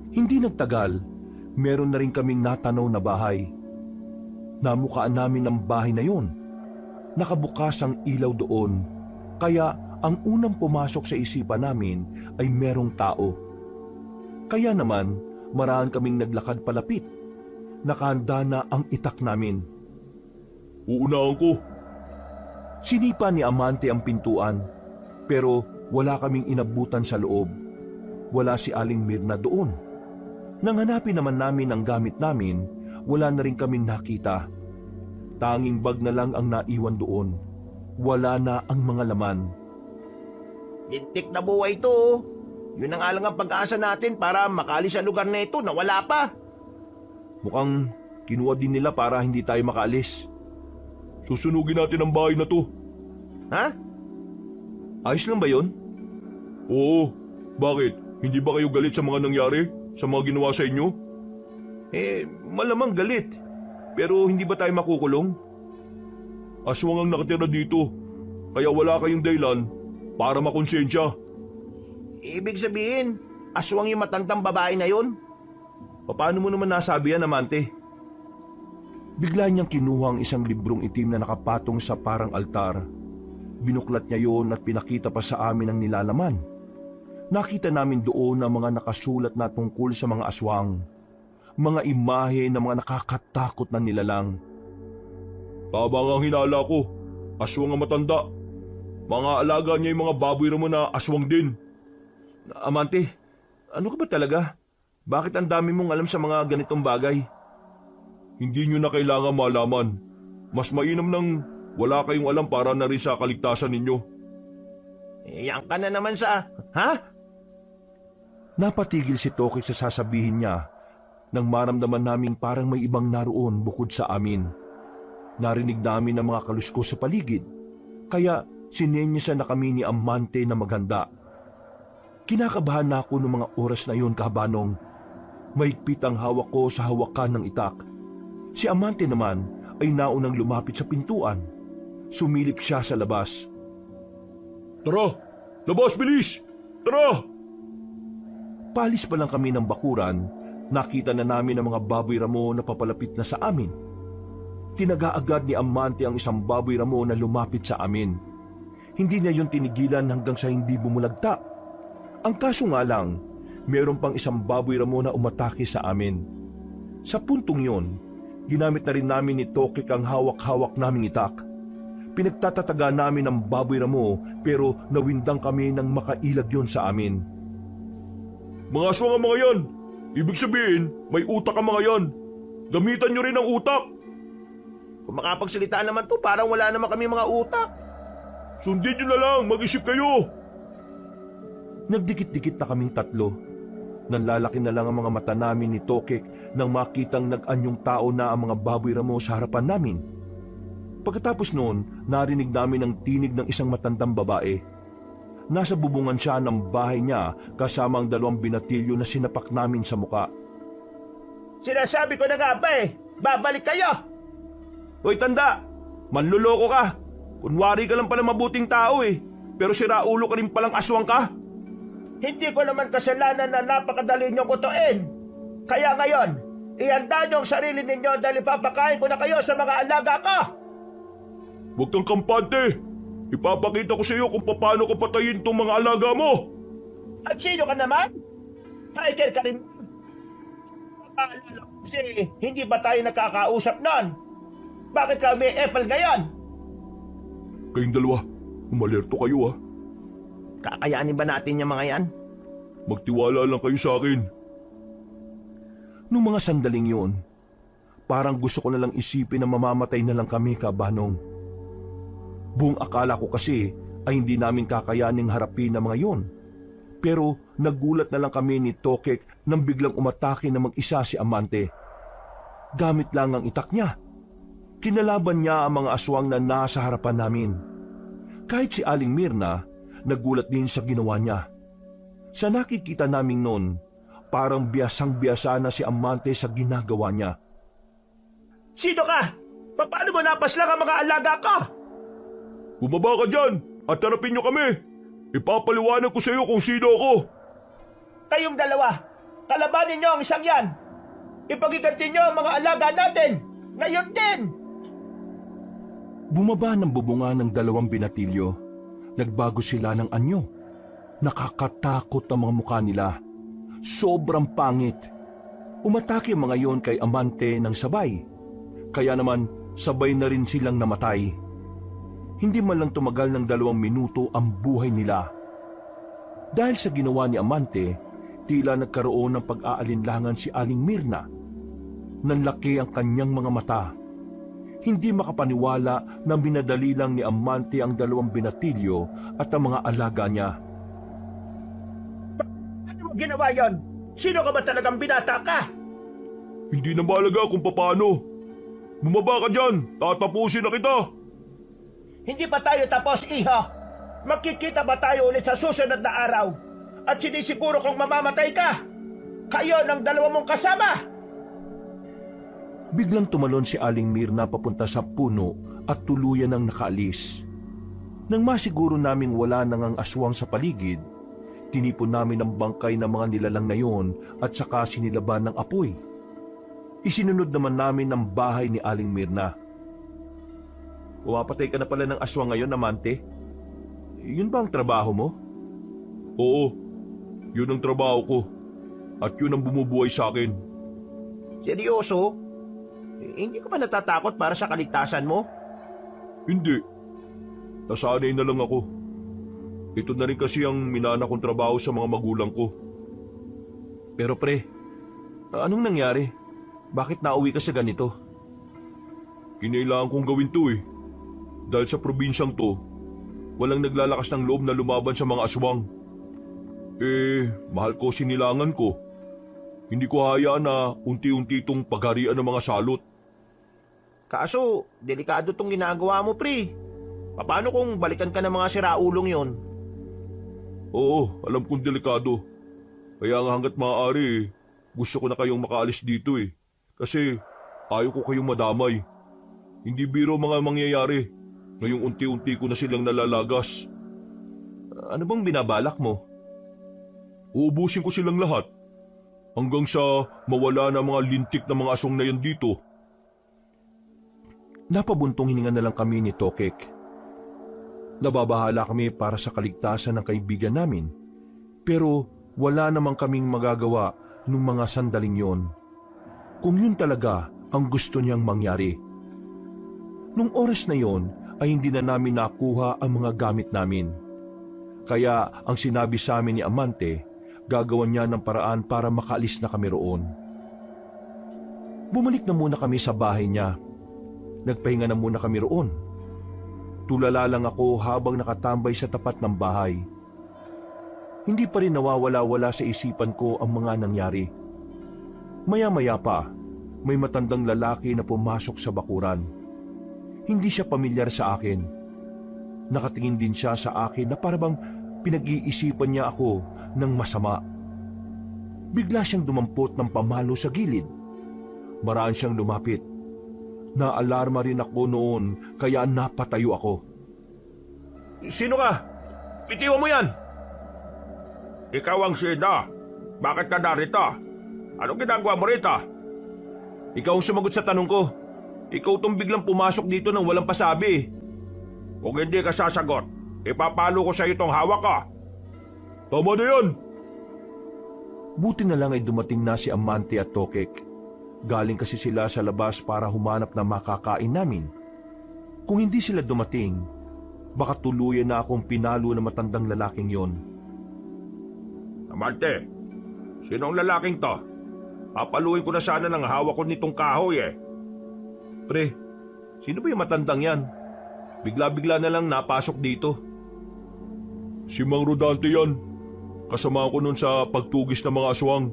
Hindi nagtagal, meron na rin kaming natanaw na bahay. Namukaan namin ang bahay na yon. Nakabukas ang ilaw doon, kaya ang unang pumasok sa isipan namin ay merong tao. Kaya naman, maraan kaming naglakad palapit. Nakahanda na ang itak namin. Uunahan ko. Sinipa ni Amante ang pintuan, pero wala kaming inabutan sa loob. Wala si Aling Mirna doon. Nang hanapin naman namin ang gamit namin, wala na rin kaming nakita. Tanging bag na lang ang naiwan doon. Wala na ang mga laman. Lintik na buhay ito. Oh. Yun ang alang ang pag-asa natin para makalis sa lugar na ito na wala pa. Mukhang kinuha din nila para hindi tayo makaalis. Susunugin natin ang bahay na to. Ha? Ayos lang ba yun? Oo. Bakit? Hindi ba kayo galit sa mga nangyari? Sa mga ginawa sa inyo? Malamang galit. Pero hindi ba tayo makukulong? Aswang ang nakatira dito. Kaya wala kayong dahilan para makonsensya. Ibig sabihin, aswang yung matandang babae na yun? Paano mo naman nasabi yan, Amante? Bigla niyang kinuha ang isang librong itim na nakapatong sa parang altar. Binuklat niya yon at pinakita pa sa amin ang nilalaman. Nakita namin doon ang mga nakasulat na tungkol sa mga aswang. Mga imahe ng mga nakakatakot na nilalang. Tama ang hinala ko. Aswang ang matanda. Mga alaga niya yung mga baboy mo na aswang din. Amante, ano ka ba talaga? Bakit ang dami mong alam sa mga ganitong bagay? Hindi nyo na kailangan malaman. Mas mainam nang wala kayong alam para na rin sa kaligtasan ninyo. Yan ka na naman sa... Ha? Napatigil si Toki sa sasabihin niya nang maramdaman naming parang may ibang naroon bukod sa amin. Narinig namin ang mga kaluskos sa paligid, kaya sinenyasan na kami ni Amante na maghanda. Kinakabahan na ako noong mga oras na iyon, Kabanong. Mahigpit ang hawak ko sa hawakan ng itak. Si Amante naman ay naunang lumapit sa pintuan. Sumilip siya sa labas. Tara! Labas, bilis! Tara! Palis pa lang kami ng bakuran, nakita na namin ang mga baboy ramo na papalapit na sa amin. Tinaga agad ni Amante ang isang baboy ramo na lumapit sa amin. Hindi niya yun tinigilan hanggang sa hindi bumulagta. Ang kaso nga lang, meron pang isang baboy ramo na umatake sa amin. Sa puntong yun, ginamit na rin namin ni Tokik ang hawak-hawak naming itak. Pinagtatataga namin ang baboy ramo pero nawindang kami nang makailag yon sa amin. Mga aswang ang mga yan! Ibig sabihin, may utak ang mga yan! Gamitan nyo rin ang utak! Kung makapagsalita naman to, parang wala naman kami mga utak. Sundin nyo na lang, mag-isip kayo! Nagdikit-dikit na kaming tatlo. Nanlalaki na lang ang mga mata namin ni Tokik nang makitang nag-anyong tao na ang mga baboy ramo sa harapan namin. Pagkatapos noon, narinig namin ang tinig ng isang matandang babae. Nasa bubungan siya ng bahay niya kasama ang 2 binatilyo na sinapak namin sa muka. Sinasabi ko na nga ba babalik kayo! Hoy tanda, manluloko ka. Kunwari ka lang pala mabuting tao pero siraulo ka rin palang aswang ka. Hindi ko naman kasalanan na napakadali niyong kutuin. Kaya ngayon, ihanda niyo ang sarili ninyo dahil ipapakain ko na kayo sa mga alaga ko. Huwag kang kampante. Ipapakita ko sa iyo kung paano ko patayin tong mga alaga mo. At sino ka naman? Hiker ka rin. Paalala ko kasi hindi ba tayo nagkakausap nun? Bakit ka may apple ngayon? Kayong dalawa, umalerto kayo Kakayanin ba natin yung mga yan? Magtiwala lang kayo sa akin. Noong mga sandaling yun, parang gusto ko na lang isipin na mamamatay na lang kami, Kabanong. Buong akala ko kasi ay hindi namin kakayaning harapin ang mga yon. Pero nagulat na lang kami ni Tokek nang biglang umatake na mag-isa si Amante. Gamit lang ang itak niya. Kinalaban niya ang mga aswang na nasa harapan namin. Kahit si Aling Mirna, nagulat din sa ginawa niya. Sa nakikita naming noon, parang biyasang-biyasa na si Amante sa ginagawa niya. Sino ka? Paano mo napaslang ang mga alaga ko? Bumaba ka dyan at harapin niyo kami. Ipapaliwanag ko sa iyo kung sino ako. Kayong dalawa, kalabanin niyo ang isang yan. Ipagiganti niyo ang mga alaga natin. Ngayon din! Bumaba ng bubunga ng 2 binatilyo. Nagbago sila ng anyo. Nakakatakot ang mga mukha nila. Sobrang pangit. Umatake ang mga yon kay Amante ng sabay. Kaya naman sabay na rin silang namatay. Hindi man lang tumagal ng 2 minuto ang buhay nila. Dahil sa ginawa ni Amante, tila nagkaroon ng pag-aalinlangan si Aling Mirna. Nanlaki ang kanyang mga mata. Hindi makapaniwala na minadali lang ni Amante ang 2 binatilyo at ang mga alaga niya. Ano mo ginawa yon? Sino ka ba talagang binata ka? Hindi na mahalaga kung paano. Bumaba ka dyan, tatapusin na kita. Hindi pa tayo tapos, iho. Makikita ba tayo ulit sa susunod na araw? At sinisiguro kong mamamatay ka? Kayo ng 2 mong kasama! Biglang tumalon si Aling Mirna papunta sa puno at tuluyan ng nakaalis. Nang masiguro naming wala nang ang aswang sa paligid, tinipon namin ang bangkay ng mga nilalang na yon at saka sinilaban ng apoy. Isinunod naman namin ang bahay ni Aling Mirna. Pumapatay ka na pala ng aswang ngayon, Amante? Yun ba ang trabaho mo? Oo, yun ang trabaho ko. At yun ang bumubuhay sa akin. Seryoso? Hindi ka ba natatakot para sa kaligtasan mo? Hindi. Nasanay na lang ako. Ito na rin kasi ang minana kong trabaho sa mga magulang ko. Pero pre, anong nangyari? Bakit nauwi ka sa ganito? Kinailangan kong gawin to eh. Dahil sa probinsyang to, walang naglalakas ng loob na lumaban sa mga aswang. Mahal ko sinilangan ko. Hindi ko hayaan na unti-unti itong pagharian ng mga salot. Kaso, delikado tong ginagawa mo, pre. Paano kung balikan ka ng mga siraulong yon? Oo, alam kong delikado. Kaya nga hanggat maaari, gusto ko na kayong makaalis dito eh. Kasi ayaw ko kayong madamay. Hindi biro mga mangyayari. Ngayong unti-unti ko na silang nalalagas. Ano bang binabalak mo? Uubusin ko silang lahat. Hanggang sa mawala na mga lintik na mga aswang na yan dito. Napabuntong hininga na lang kami ni Tokek. Nababahala kami para sa kaligtasan ng kaibigan namin. Pero wala namang kaming magagawa nung mga sandaling yon. Kung yun talaga ang gusto niyang mangyari. Nung oras na yon ay hindi na namin nakuha ang mga gamit namin. Kaya ang sinabi sa amin ni Amante, gagawan niya ng paraan para makaalis na kami roon. Bumalik na muna kami sa bahay niya. Nagpahinga na muna kami roon. Tulala lang ako habang nakatambay sa tapat ng bahay. Hindi pa rin nawawala-wala sa isipan ko ang mga nangyari. Maya-maya pa, may matandang lalaki na pumasok sa bakuran. Hindi siya pamilyar sa akin. Nakatingin din siya sa akin na parabang pinag-iisipan niya ako ng masama. Bigla siyang dumampot ng pamalo sa gilid. Maraan siyang lumapit. Naalarma rin ako noon kaya napatayo ako. Sino ka? Bitiwan mo yan! Ikaw ang Sida. Bakit ka narito? Anong ginagawa mo rito? Ikaw ang sumagot sa tanong ko. Ikaw tong biglang pumasok dito nang walang pasabi. Kung hindi ka sasagot, ipapalo ko sa itong hawak ka. Tama na yan! Buti na lang ay dumating na si Amante at Tokek. Galing kasi sila sa labas para humanap ng makakain namin. Kung hindi sila dumating, baka tuluyan na akong pinalo ng matandang lalaking yon. Amante, sinong lalaking to? Papaluin ko na sana ng hawak ko nitong kahoy eh. Pre, sino ba yung matandang yan? Bigla-bigla na lang napasok dito. Si Mang Rodante yan. Kasama ko nun sa pagtugis ng mga aswang.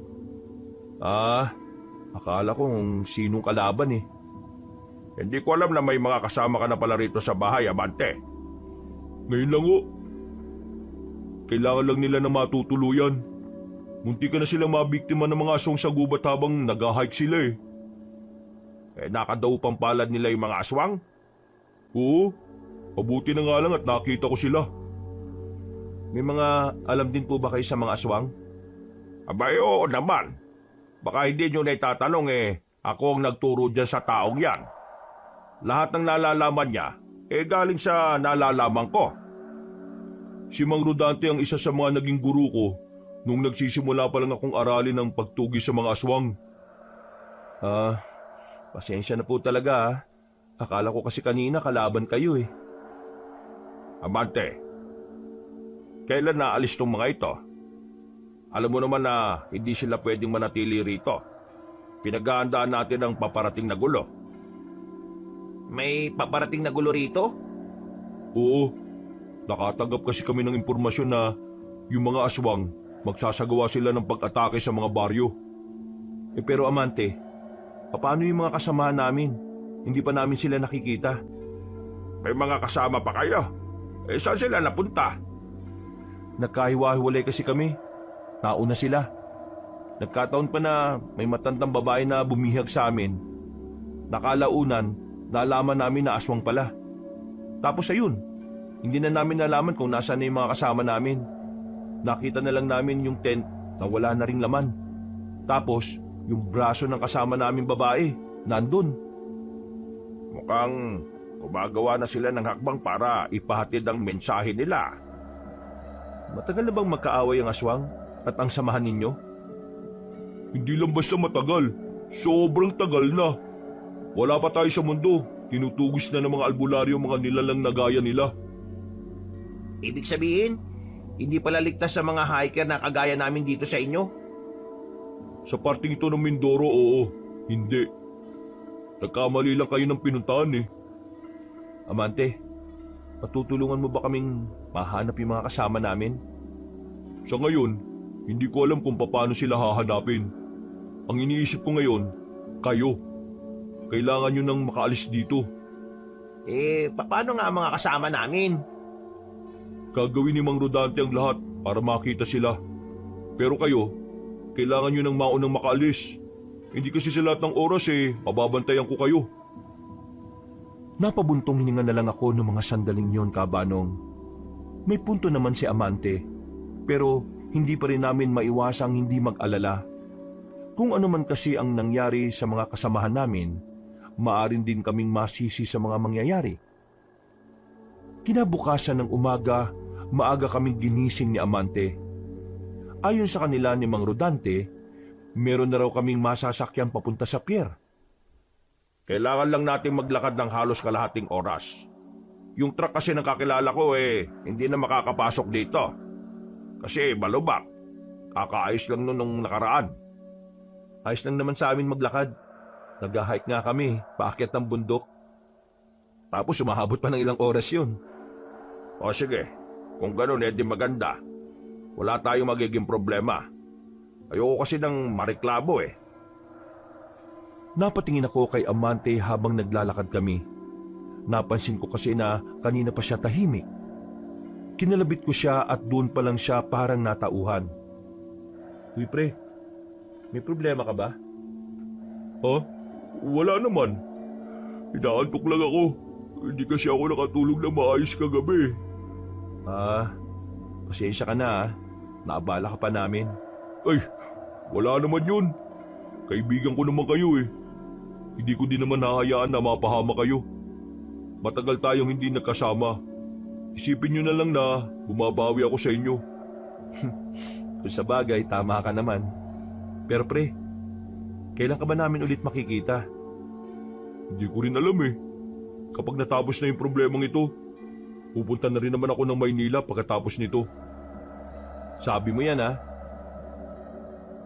Akala ko kung sinong kalaban eh. Hindi ko alam na may mga kasama ka na pala rito sa bahay, Amante. Ngayon lang o. Kailangan lang nila na matutuluyan. Munti ka na silang mabiktima ng mga aswang sa gubat habang nag-hike sila eh. Nakadaw pang palad nila yung mga aswang? Oo, mabuti na nga lang at nakita ko sila. May mga alam din po ba kayo sa mga aswang? Abay, oo naman. Baka hindi nyo na itatanong ako ang nagturo dyan sa taong yan. Lahat ng nalalaman niya, galing sa nalalaman ko. Si Mang Rodante ang isa sa mga naging guru ko nung nagsisimula pa lang akong aralin ng pagtugis sa mga aswang. Pasensya na po talaga ah. Akala ko kasi kanina kalaban kayo eh. Amante, kailan naalis tong mga ito? Alam mo naman na hindi sila pwedeng manatili rito. Pinaghahandaan natin ang paparating na gulo. May paparating na gulo rito? Oo, nakatanggap kasi kami ng impormasyon na yung mga aswang magsasagawa sila ng pag-atake sa mga baryo. Pero Amante, paano yung mga kasamahan namin? Hindi pa namin sila nakikita. May mga kasama pa kayo? Saan sila napunta? Nagkahiwa-hiwalay kasi kami. Nauna sila. Nagkataon pa na may matandang babae na bumihag sa amin. Nakalaunan, nalaman namin na aswang pala. Tapos ayun, hindi na namin nalaman kung nasaan na yung mga kasama namin. Nakita na lang namin yung tent na wala na ring laman. Tapos, yung braso ng kasama namin babae, nandun. Mukhang gumagawa na sila ng hakbang para ipahatid ang mensahe nila. Matagal na bang magkaaway ang aswang at ang samahan ninyo? Hindi lang basta matagal. Sobrang tagal na. Wala pa tayo sa mundo. Tinutugis na ng mga albularyo mga nilalang na gaya nila. Ibig sabihin, hindi pala ligtas sa mga hiker na kagaya namin dito sa inyo? Sa parting ito ng Mindoro, oo. Hindi. Nagkamali lang kayo ng pinuntahan eh. Amante, patutulungan mo ba kaming mahanap yung mga kasama namin? Sa ngayon, hindi ko alam kung paano sila hahanapin. Ang iniisip ko ngayon, kayo. Kailangan nyo nang makaalis dito. Paano nga ang mga kasama namin? Gagawin ni Mang Rodante ang lahat para makita sila. Pero kayo, kailangan nyo nang maunang makaalis. Hindi kasi sa lahat ng oras mababantayan ko kayo. Napabuntong hininga na lang ako ng mga sandaling yon, Kabanong. May punto naman si Amante, pero hindi pa rin namin maiwasang hindi mag-alala. Kung ano man kasi ang nangyari sa mga kasamahan namin, maarin din kaming masisi sa mga mangyayari. Kinabukasan ng umaga, maaga kaming ginising ni Amante. Ayon sa kanila ni Mang Rodante, meron na raw kaming masasakyan papunta sa pier. Kailangan lang nating maglakad ng halos kalahating oras. Yung truck kasi ng kakilala ko hindi na makakapasok dito. Kasi balubak. Kakaayos lang nun nung nakaraan. Ayos lang naman sa amin maglakad. Nag-hike nga kami, paakyat ng bundok. Tapos umahabot pa ng ilang oras yun. O sige, kung ganun di maganda. Wala tayong magiging problema. Ayoko kasi ng mareklamo Napatingin ako kay Amante habang naglalakad kami. Napansin ko kasi na kanina pa siya tahimik. Kinalabit ko siya at doon pa lang siya parang natauhan. Uy pre, may problema ka ba? Wala naman. Inaantok lang ako. Hindi kasi ako nakatulog na maayos kagabi. Pasensya ka na Naabala ka pa namin. Ay, wala naman yun. Kaibigan ko naman kayo Hindi ko din naman hahayaan na mapahama kayo. Matagal tayong hindi nagkasama. Isipin nyo na lang na bumabawi ako sa inyo. Kung sa bagay, tama ka naman. Pero pre, kailan ka ba namin ulit makikita? Hindi ko rin alam Kapag natapos na yung problemang ito, pupunta na rin naman ako ng Maynila pagkatapos nito. Sabi mo yan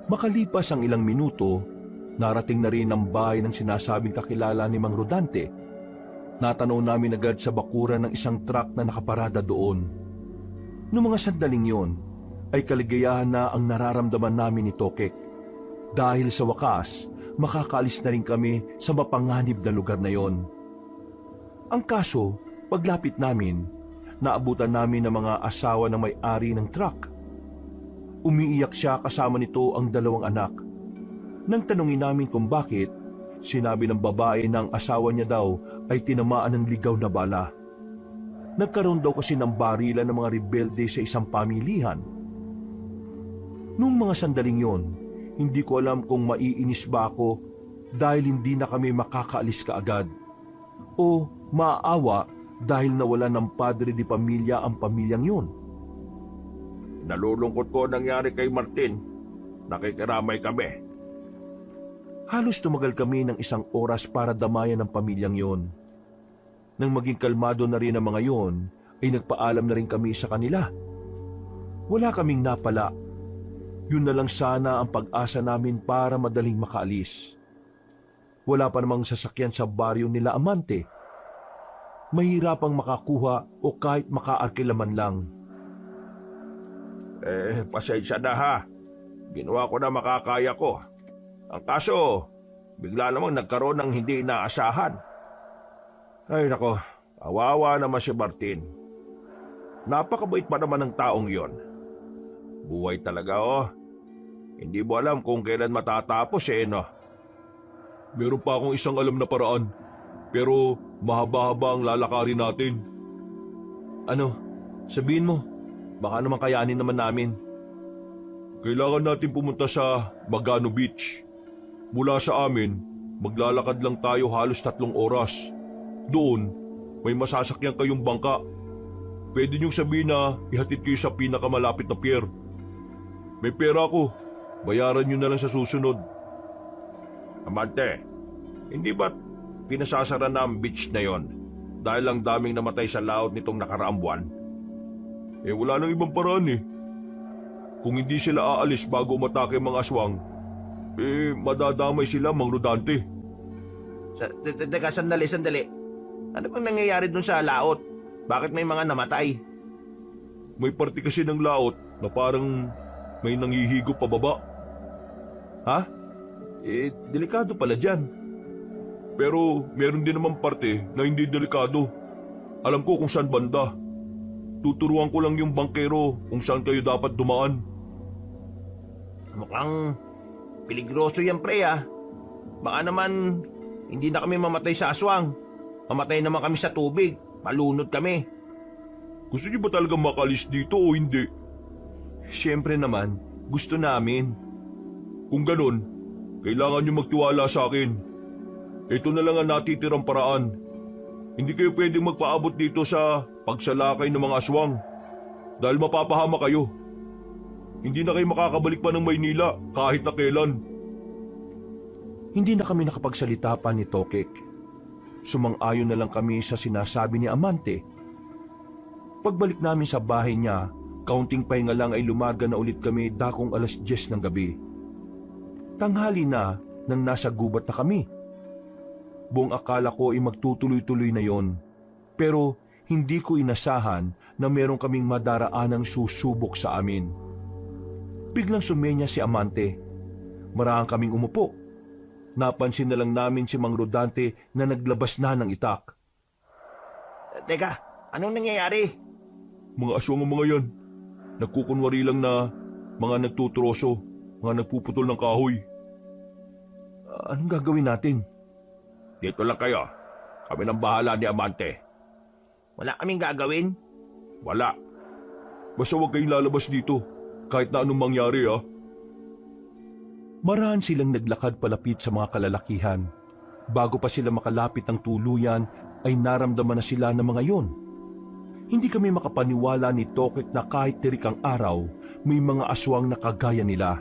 Makalipas ang ilang minuto, narating na rin ang bahay ng sinasabing kakilala ni Mang Rodante. Natanaw namin agad sa bakuran ng isang truck na nakaparada doon. Noong mga sandaling yon, ay kaligayahan na ang nararamdaman namin ni Tokek. Dahil sa wakas, makakaalis na rin kami sa mapanganib na lugar na yon. Ang kaso, paglapit namin, naabutan namin ng mga asawa ng may-ari ng truck. Umiiyak siya kasama nito ang dalawang anak. Nang tanungin namin kung bakit, sinabi ng babae na ang asawa niya daw ay tinamaan ng ligaw na bala. Nagkaroon daw kasi ng barilan ng mga rebelde sa isang pamilihan. Noong mga sandaling yon, hindi ko alam kung maiinis ba ako dahil hindi na kami makakaalis kaagad o maaawa dahil nawala ng padre di pamilya ang pamilyang yon. Nalulungkot ko nangyari kay Martin. Nakikiramay kami. Halos tumagal kami ng 1 oras para damayan ng pamilyang yon. Nang maging kalmado na rin ang mga yon, ay nagpaalam na rin kami sa kanila. Wala kaming napala. Yun na lang sana ang pag-asa namin para madaling makaalis. Wala pa namang sasakyan sa baryo nila Amante. Mahirapang makakuha o kahit makaarkilaman lang. Pasensya na ha. Ginawa ko na makakaya ko. Ang kaso, bigla namang nagkaroon ng hindi inaasahan. Ay nako, awawa naman si Martin. Napakabait pa naman ng taong yon. Buhay talaga oh. Hindi mo alam kung kailan matatapos no. Meron pa akong isang alam na paraan, pero mahaba-haba ang lalakarin natin. Ano? Sabihin mo, baka naman kayanin naman namin. Kailangan natin pumunta sa Magano Beach. Mula sa amin, maglalakad lang tayo halos 3 oras. Doon, may masasakyan kayong bangka. Pwede niyong sabihin na ihatid kayo sa pinakamalapit na pier. May pera ako. Bayaran niyo na lang sa susunod. Amante, hindi ba't pinasasara na ang beach na yon dahil lang daming namatay sa laot nitong nakaraang buwan? Wala nang ibang paraan Kung hindi sila aalis bago umatake ang mga aswang, madadamay sila, Mang Rodante. Teka, sandali. Ano bang nangyayari dun sa laot? Bakit may mga namatay? May parte kasi ng laot na parang may nanghihigo pababa. Ha? Delikado pala dyan. Pero meron din naman parte na hindi delikado. Alam ko kung saan banda. Tuturuan ko lang yung bangkero kung saan kayo dapat dumaan. Mukhang peligroso yan, pre, Baka naman hindi na kami mamatay sa aswang. Mamatay naman kami sa tubig. Malunod kami. Gusto niyo ba talagang makalis dito o hindi? Siyempre naman, gusto namin. Kung ganun, kailangan niyo magtiwala sa akin. Ito na lang ang natitirang paraan. Hindi kayo pwedeng magpaabot dito sa pagsalakay ng mga aswang dahil mapapahama kayo. Hindi na kayo makakabalik pa ng Maynila kahit na kailan. Hindi na kami nakapagsalita pa ni Tokek. Sumang-ayon na lang kami sa sinasabi ni Amante. Pagbalik namin sa bahay niya, kaunting pahinga lang ay lumarga na ulit kami dakong 10:00 ng gabi. Tanghali na nang nasa gubat na kami. Buong akala ko ay magtutuloy-tuloy na yon. Pero hindi ko inasahan na meron kaming madaraanang susubok sa amin. Biglang sumenya si Amante. Marahang kaming umupo. Napansin na lang namin si Mang Rodante na naglabas na ng itak. Teka, anong nangyayari? Mga aswang ang mga yan. Nagkukunwari lang na mga nagtutroso, mga nagpuputol ng kahoy. Anong gagawin natin? Dito lang kayo. Kami nang bahala ni Amante. Wala kaming gagawin? Wala. Basta huwag kayong lalabas dito, kahit na anong mangyari Marahan silang naglakad palapit sa mga kalalakihan. Bago pa sila makalapit ng tuluyan, ay naramdaman na sila ng mga yon. Hindi kami makapaniwala ni Tokek na kahit tirik ang araw, may mga aswang na kagaya nila.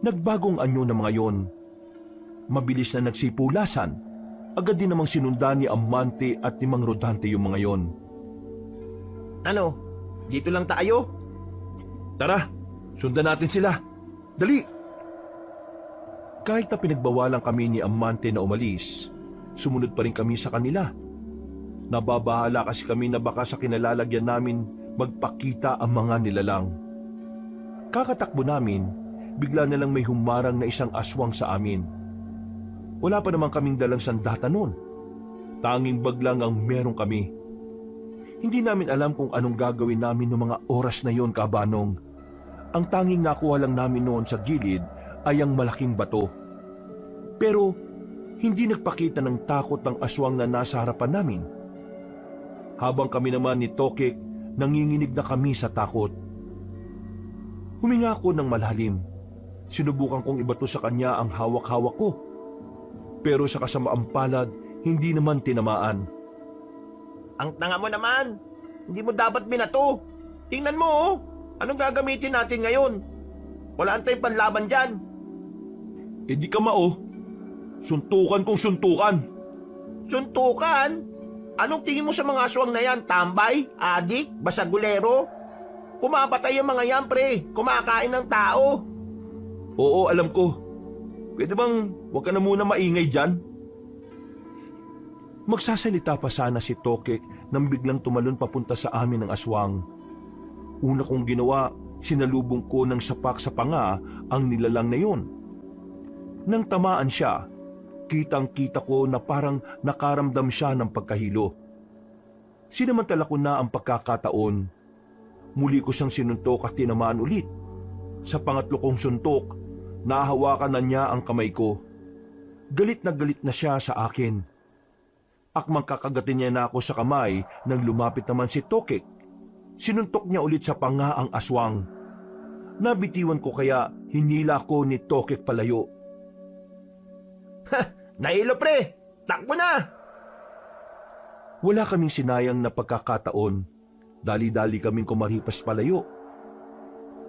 Nagbagong anyo ng mga yon. Mabilis na nagsipulasan. Agad din namang sinundan ni Amante at ni Mang Rodante yung mga yon. Ano? Dito lang tayo? Tara, sundan natin sila. Dali! Kahit na pinagbawalan kami ni Amante na umalis, sumunod pa rin kami sa kanila. Nababahala kasi kami na baka sa kinalalagyan namin magpakita ang mga nilalang. Kakatakbo namin, bigla na lang may humarang na isang aswang sa amin. Wala pa naman kaming dalang sandata noon. Tanging bag lang ang meron kami. Hindi namin alam kung anong gagawin namin noong mga oras na yon, Kabanong. Ang tanging nakuha lang namin noon sa gilid ay ang malaking bato. Pero hindi nagpakita ng takot ang aswang na nasa harapan namin. Habang kami naman ni Tokek, nanginginig na kami sa takot. Huminga ako ng malalim. Sinubukan kong ibato sa kanya ang hawak-hawak ko. Pero sa kasamaang palad, hindi naman tinamaan. Ang tanga mo naman! Hindi mo dapat binato! Tingnan mo Anong gagamitin natin ngayon? Wala tayong panlaban dyan. Eh di ka mao. Suntukan kong suntukan. Suntukan? Anong tingin mo sa mga aswang na yan? Tambay? Adik? Basagulero? Pumapatay yung mga yan, pre. Kumakain ng tao. Oo, alam ko. Pwede bang huwag ka na muna maingay dyan? Magsasalita pa sana si Tokek nang biglang tumalon papunta sa amin ng aswang. Una kong ginawa, sinalubong ko ng sapak sa panga ang nilalang na yun. Nang tamaan siya, kitang-kita ko na parang nakaramdam siya ng pagkahilo. Sinamantala ko na ang pagkakataon. Muli ko siyang sinuntok at tinamaan ulit. Sa pangatlo kong suntok, nahawakan na niya ang kamay ko. Galit na siya sa akin. Akmang kakagatin niya na ako sa kamay nang lumapit naman si Tokek. Sinuntok niya ulit sa panga ang aswang. Nabitiwan ko kaya hinila ko ni Tokek palayo. Nahilo, pre! Takbo na! Wala kaming sinayang na pagkakataon. Dali-dali kaming kumaripas palayo.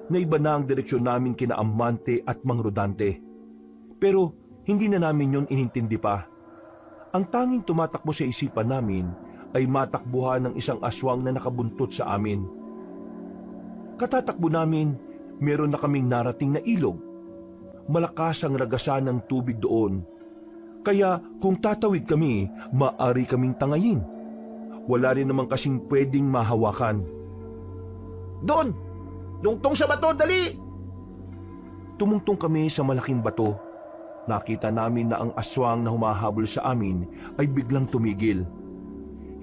Naiba na ang direksyon namin kina Amante at Mang Rodante. Pero hindi na namin yon inintindi pa. Ang tanging tumatakbo sa isipan namin ay matakbuhan ng isang aswang na nakabuntot sa amin. Katatakbo namin, meron na kaming narating na ilog. Malakas ang ragasan ng tubig doon. Kaya kung tatawid kami, maaari kaming tangayin. Wala rin naman kasing pwedeng mahawakan. Doon! Dungtong sa bato, dali! Tumungtong kami sa malaking bato. Nakita namin na ang aswang na humahabol sa amin ay biglang tumigil.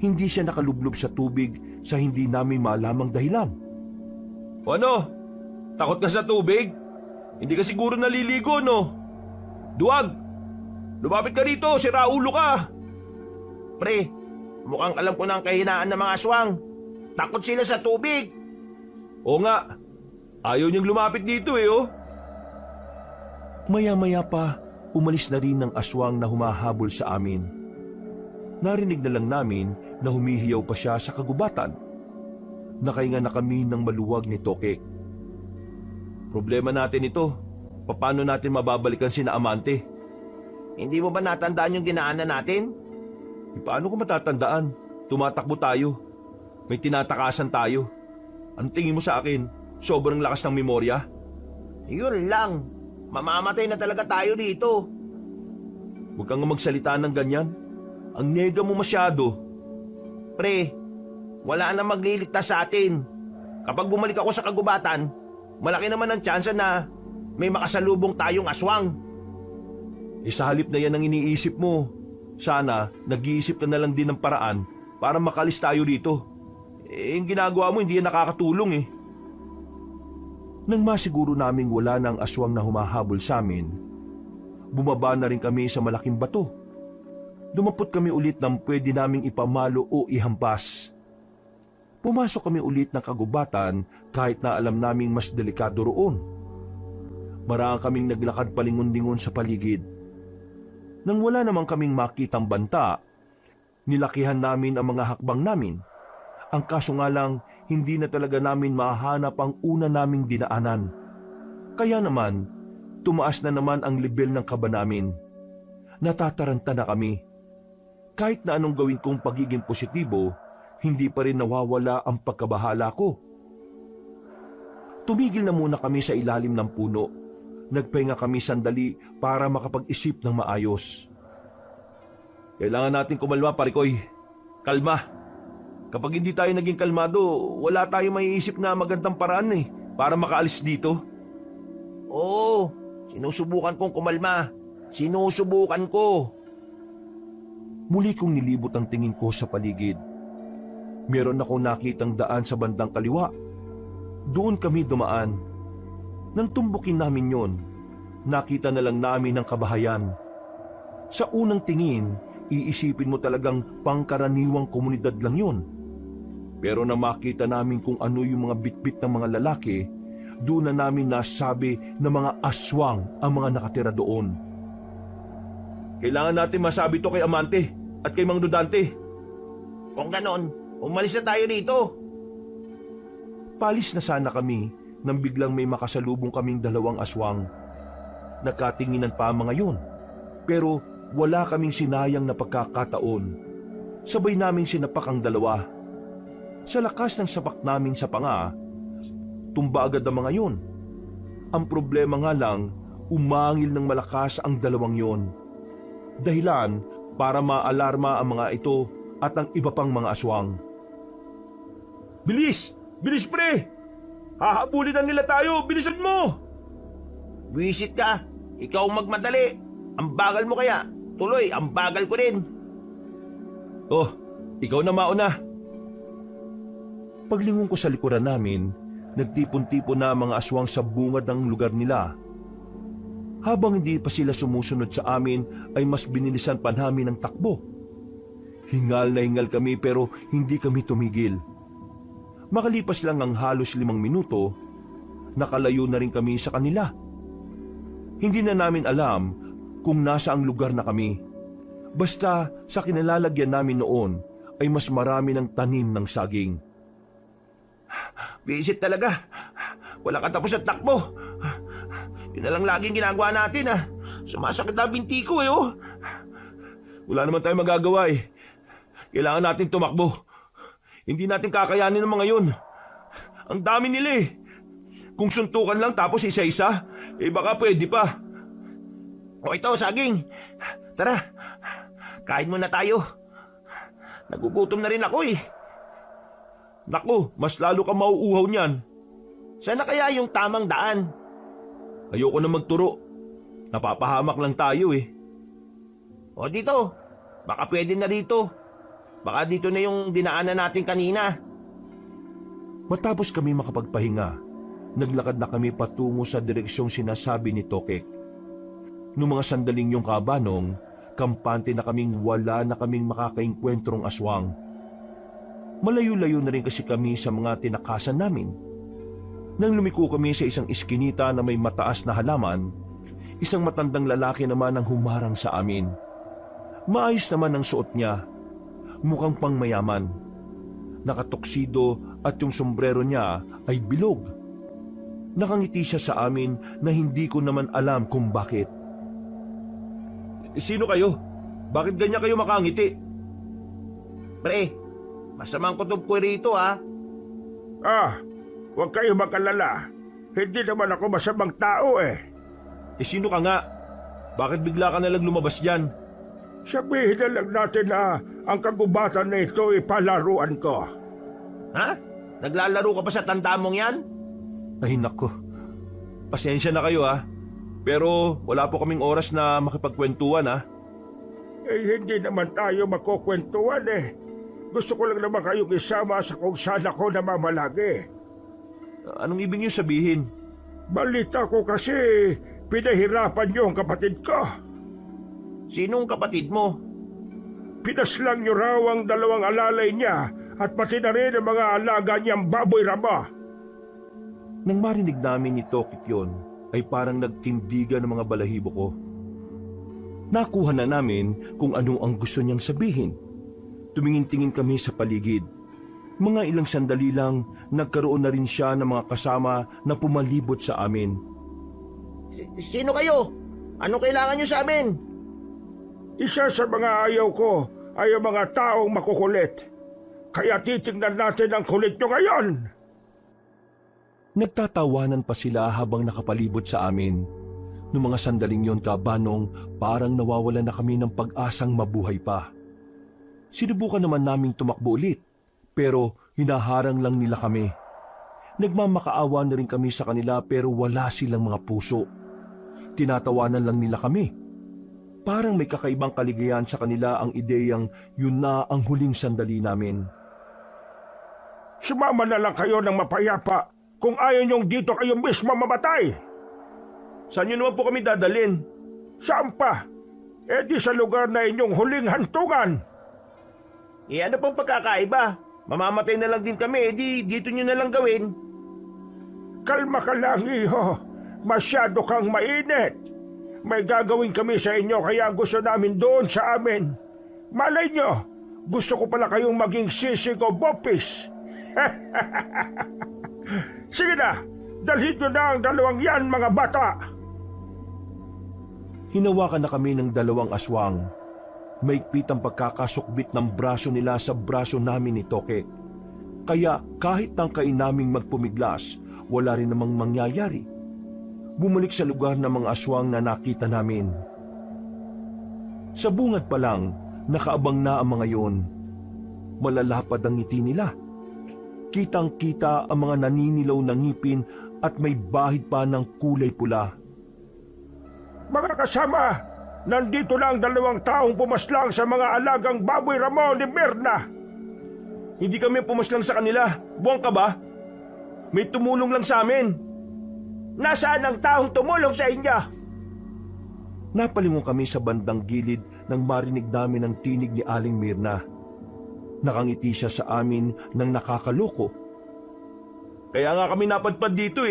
Hindi siya nakalublob sa tubig sa hindi namin malamang dahilan. Ano? Takot ka sa tubig? Hindi ka siguro naliligo, no? Duwag! Lumapit ka rito, sira ulo ka! Pre, mukhang alam ko na ang kahinaan ng mga aswang. Takot sila sa tubig. Oo nga, ayaw niyang lumapit dito oh. Maya-maya pa, umalis na rin ang aswang na humahabol sa amin. Narinig na lang namin na humihiyaw pa siya sa kagubatan. Nakahinga na kami ng maluwag ni Tokek. Problema natin ito. Paano natin mababalikan sina Amante? Hindi mo ba natandaan yung ginaanan natin? Paano ko matatandaan? Tumatakbo tayo. May tinatakasan tayo. Anong tingin mo sa akin? Sobrang lakas ng memorya? Yun lang. Mamamatay na talaga tayo dito. Huwag kang magsalita ng ganyan. Ang nega mo masyado. Pre, wala na magliligtas sa atin. Kapag bumalik ako sa kagubatan, malaki naman ang tsansa na may makasalubong tayong aswang. Sa halip na yan ang iniisip mo. Sana nag-iisip ka na lang din ng paraan para makalis tayo dito. Yung ginagawa mo hindi yan nakakatulong Nang masiguro naming wala na ang aswang na humahabol sa amin, bumaba na rin kami sa malaking bato. Dumapot kami ulit ng pwede naming ipamalo o ihampas. Pumasok kami ulit ng kagubatan kahit na alam naming mas delikado roon. Marami kaming naglakad palingon-lingon sa paligid. Nang wala naman kaming makitang banta, nilakihan namin ang mga hakbang namin. Ang kaso nga lang, hindi na talaga namin mahanap ang una naming dinaanan. Kaya naman, tumaas na naman ang level ng kaba namin. Natataranta na kami. Kahit na anong gawin kong pagiging positibo, hindi pa rin nawawala ang pagkabahala ko. Tumigil na muna kami sa ilalim ng puno. Nagpahinga kami sandali para makapag-isip ng maayos. Kailangan natin kumalma, Parikoy. Kalma. Kapag hindi tayo naging kalmado, wala tayong maiisip na magandang paraan para makaalis dito. Oo, sinusubukan kong kumalma. Sinusubukan ko. Muli kong nilibot ang tingin ko sa paligid. Meron akong nakitang daan sa bandang kaliwa. Doon kami dumaan. Nang tumbukin namin yon, nakita na lang namin ang kabahayan. Sa unang tingin, iisipin mo talagang pangkaraniwang komunidad lang yon. Pero na makita namin kung ano yung mga bitbit ng mga lalaki, doon na namin nasabi na mga aswang ang mga nakatira doon. Kailangan natin masabi to kay Amante at kay Mang Rodante. Kung ganon, umalis na tayo dito. Palis na sana kami nang biglang may makasalubong kaming dalawang aswang. nagkatinginan pa ang mga yun. Pero wala kaming sinayang na pagkakataon. Sabay naming sinapak ang dalawa. Sa lakas ng sapak namin sa panga, tumba agad ang mga yun. Ang problema nga lang, umangil ng malakas ang dalawang yon. Dahilan para maalarma ang mga ito at ang iba pang mga aswang. Bilis! Bilis pre! Hahabulin na nila tayo! Bilisan mo! Buwisit ka! Ikaw magmadali! Ang bagal mo kaya! Tuloy, ang bagal ko rin! Oh, ikaw na mauna! Paglingon ko sa likuran namin, nagtipon-tipon na ang mga aswang sa bungad ng lugar nila. Habang hindi pa sila sumusunod sa amin, ay mas binilisan pa namin ang takbo. Hingal na hingal kami pero hindi kami tumigil. Makalipas lang ang halos 5 minuto, nakalayo na rin kami sa kanila. Hindi na namin alam kung nasa ang lugar na kami. Basta sa kinalalagyan namin noon ay mas marami ng tanim ng saging. Visit talaga! Wala katapos at takbo! Yun na lang laging ginagawa natin Sumasakit na binti ko Wala naman tayong magagawa eh. Kailangan natin tumakbo. Hindi natin kakayanin ng mga yun. Ang dami nila eh. Kung suntukan lang tapos isa-isa, baka pwede pa. O ito, saging. Tara, kain muna tayo. Nagugutom na rin ako eh. Naku, mas lalo ka mauuhaw niyan. Saan na kaya yung tamang daan? Ayoko na magturo. Napapahamak lang tayo eh. O dito, baka pwede na dito. Baka dito na yung dinaanan natin kanina. Matapos kami makapagpahinga, naglakad na kami patungo sa direksyong sinasabi ni Tokek. Noong mga sandaling yung kabanong, kampante na kaming wala na kaming makakaengkwentrong aswang. Malayo-layo na rin kasi kami sa mga tinakasan namin. Nang lumiko kami sa isang iskinita na may mataas na halaman, isang matandang lalaki naman ang humarang sa amin. Maayos naman ang suot niya, mukhang pangmayaman. Nakatoksido at yung sombrero niya ay bilog. Nakangiti siya sa amin na hindi ko naman alam kung bakit. Sino kayo? Bakit ganyan kayo makangiti? Pre, masamang kutob ko rito Huwag kayo mag-alala. Hindi naman ako masamang tao eh. Sino ka nga? Bakit bigla ka nalang lumabas dyan? Sabihin na lang natin na ang kagubatan na ito ay palaruan ko. Ha? Naglalaro ka pa sa tanda mong yan? Ay nako, pasensya na kayo pero wala po kaming oras na makipagkwentuhan Hindi naman tayo magkukwentuhan eh. Gusto ko lang naman kayong isama sa kung saan ako namamalagi. Anong ibig niyo sabihin? Balita ko kasi pinahirapan niyo ang kapatid ko. Sinong kapatid mo? Pinaslang niyo raw ang 2 alalay niya at pati na rin ang mga alaga niyang baboy rama. Nang marinig namin ni Tokik yun, ay parang nagtindigan ng mga balahibo ko. Nakuha na namin kung ano ang gusto niyang sabihin. Tumingin-tingin kami sa paligid. Mga ilang sandali lang, nagkaroon na rin siya ng mga kasama na pumalibot sa amin. Sino kayo? Anong kailangan niyo sa amin? Isa sa mga ayaw ko ay ang mga taong makukulit. Kaya titingnan natin ang kulit nyo ngayon. Nagtatawanan pa sila habang nakapalibot sa amin. Noong mga sandaling yon kabanong, parang nawawalan na kami ng pag-asang mabuhay pa. Sinubukan naman naming tumakbo ulit, pero hinaharang lang nila kami. Nagmamakaawa na rin kami sa kanila pero wala silang mga puso. Tinatawanan lang nila kami. Parang may kakaibang kaligayahan sa kanila ang ideyang yun na ang huling sandali namin. Sumama na lang kayo ng mapayapa kung ayaw niyong dito kayo mismo mamatay. Saan niyo naman po kami dadalhin? Saan pa? Di sa lugar na inyong huling hantungan. Ano pang pagkakaiba? Mamamatay na lang din kami, dito nyo na lang gawin. Kalma ka lang, iho. Masyado kang mainit. May gagawin kami sa inyo kaya gusto namin doon sa amin. Malay nyo, gusto ko pala kayong maging sisig o bopis. Sige na, dalhin nyo na ang 2 yan mga bata. Hinawakan na kami ng dalawang aswang. Maigpit ang pagkakasukbit ng braso nila sa braso namin ni Tokek. Kaya kahit tangkain naming magpumiglas, wala rin namang mangyayari. Bumalik sa lugar ng mga aswang na nakita namin. Sa bungad pa lang, nakaabang na ang mga yon. Malalapad ang ngiti nila. Kitang-kita ang mga naninilaw na ngipin at may bahid pa ng kulay pula. Mga kasama, nandito na ang 2 taong pumaslang sa mga alagang baboy ramo ni Mirna. Hindi kami pumaslang sa kanila. Buwang ka ba? May tumulong lang sa amin. Nasaan ang taong tumulong sa inyo? Napalingon kami sa bandang gilid nang marinig namin ang tinig ni Aling Mirna. Nakangiti siya sa amin ng nakakaloko. Kaya nga kami napadpad dito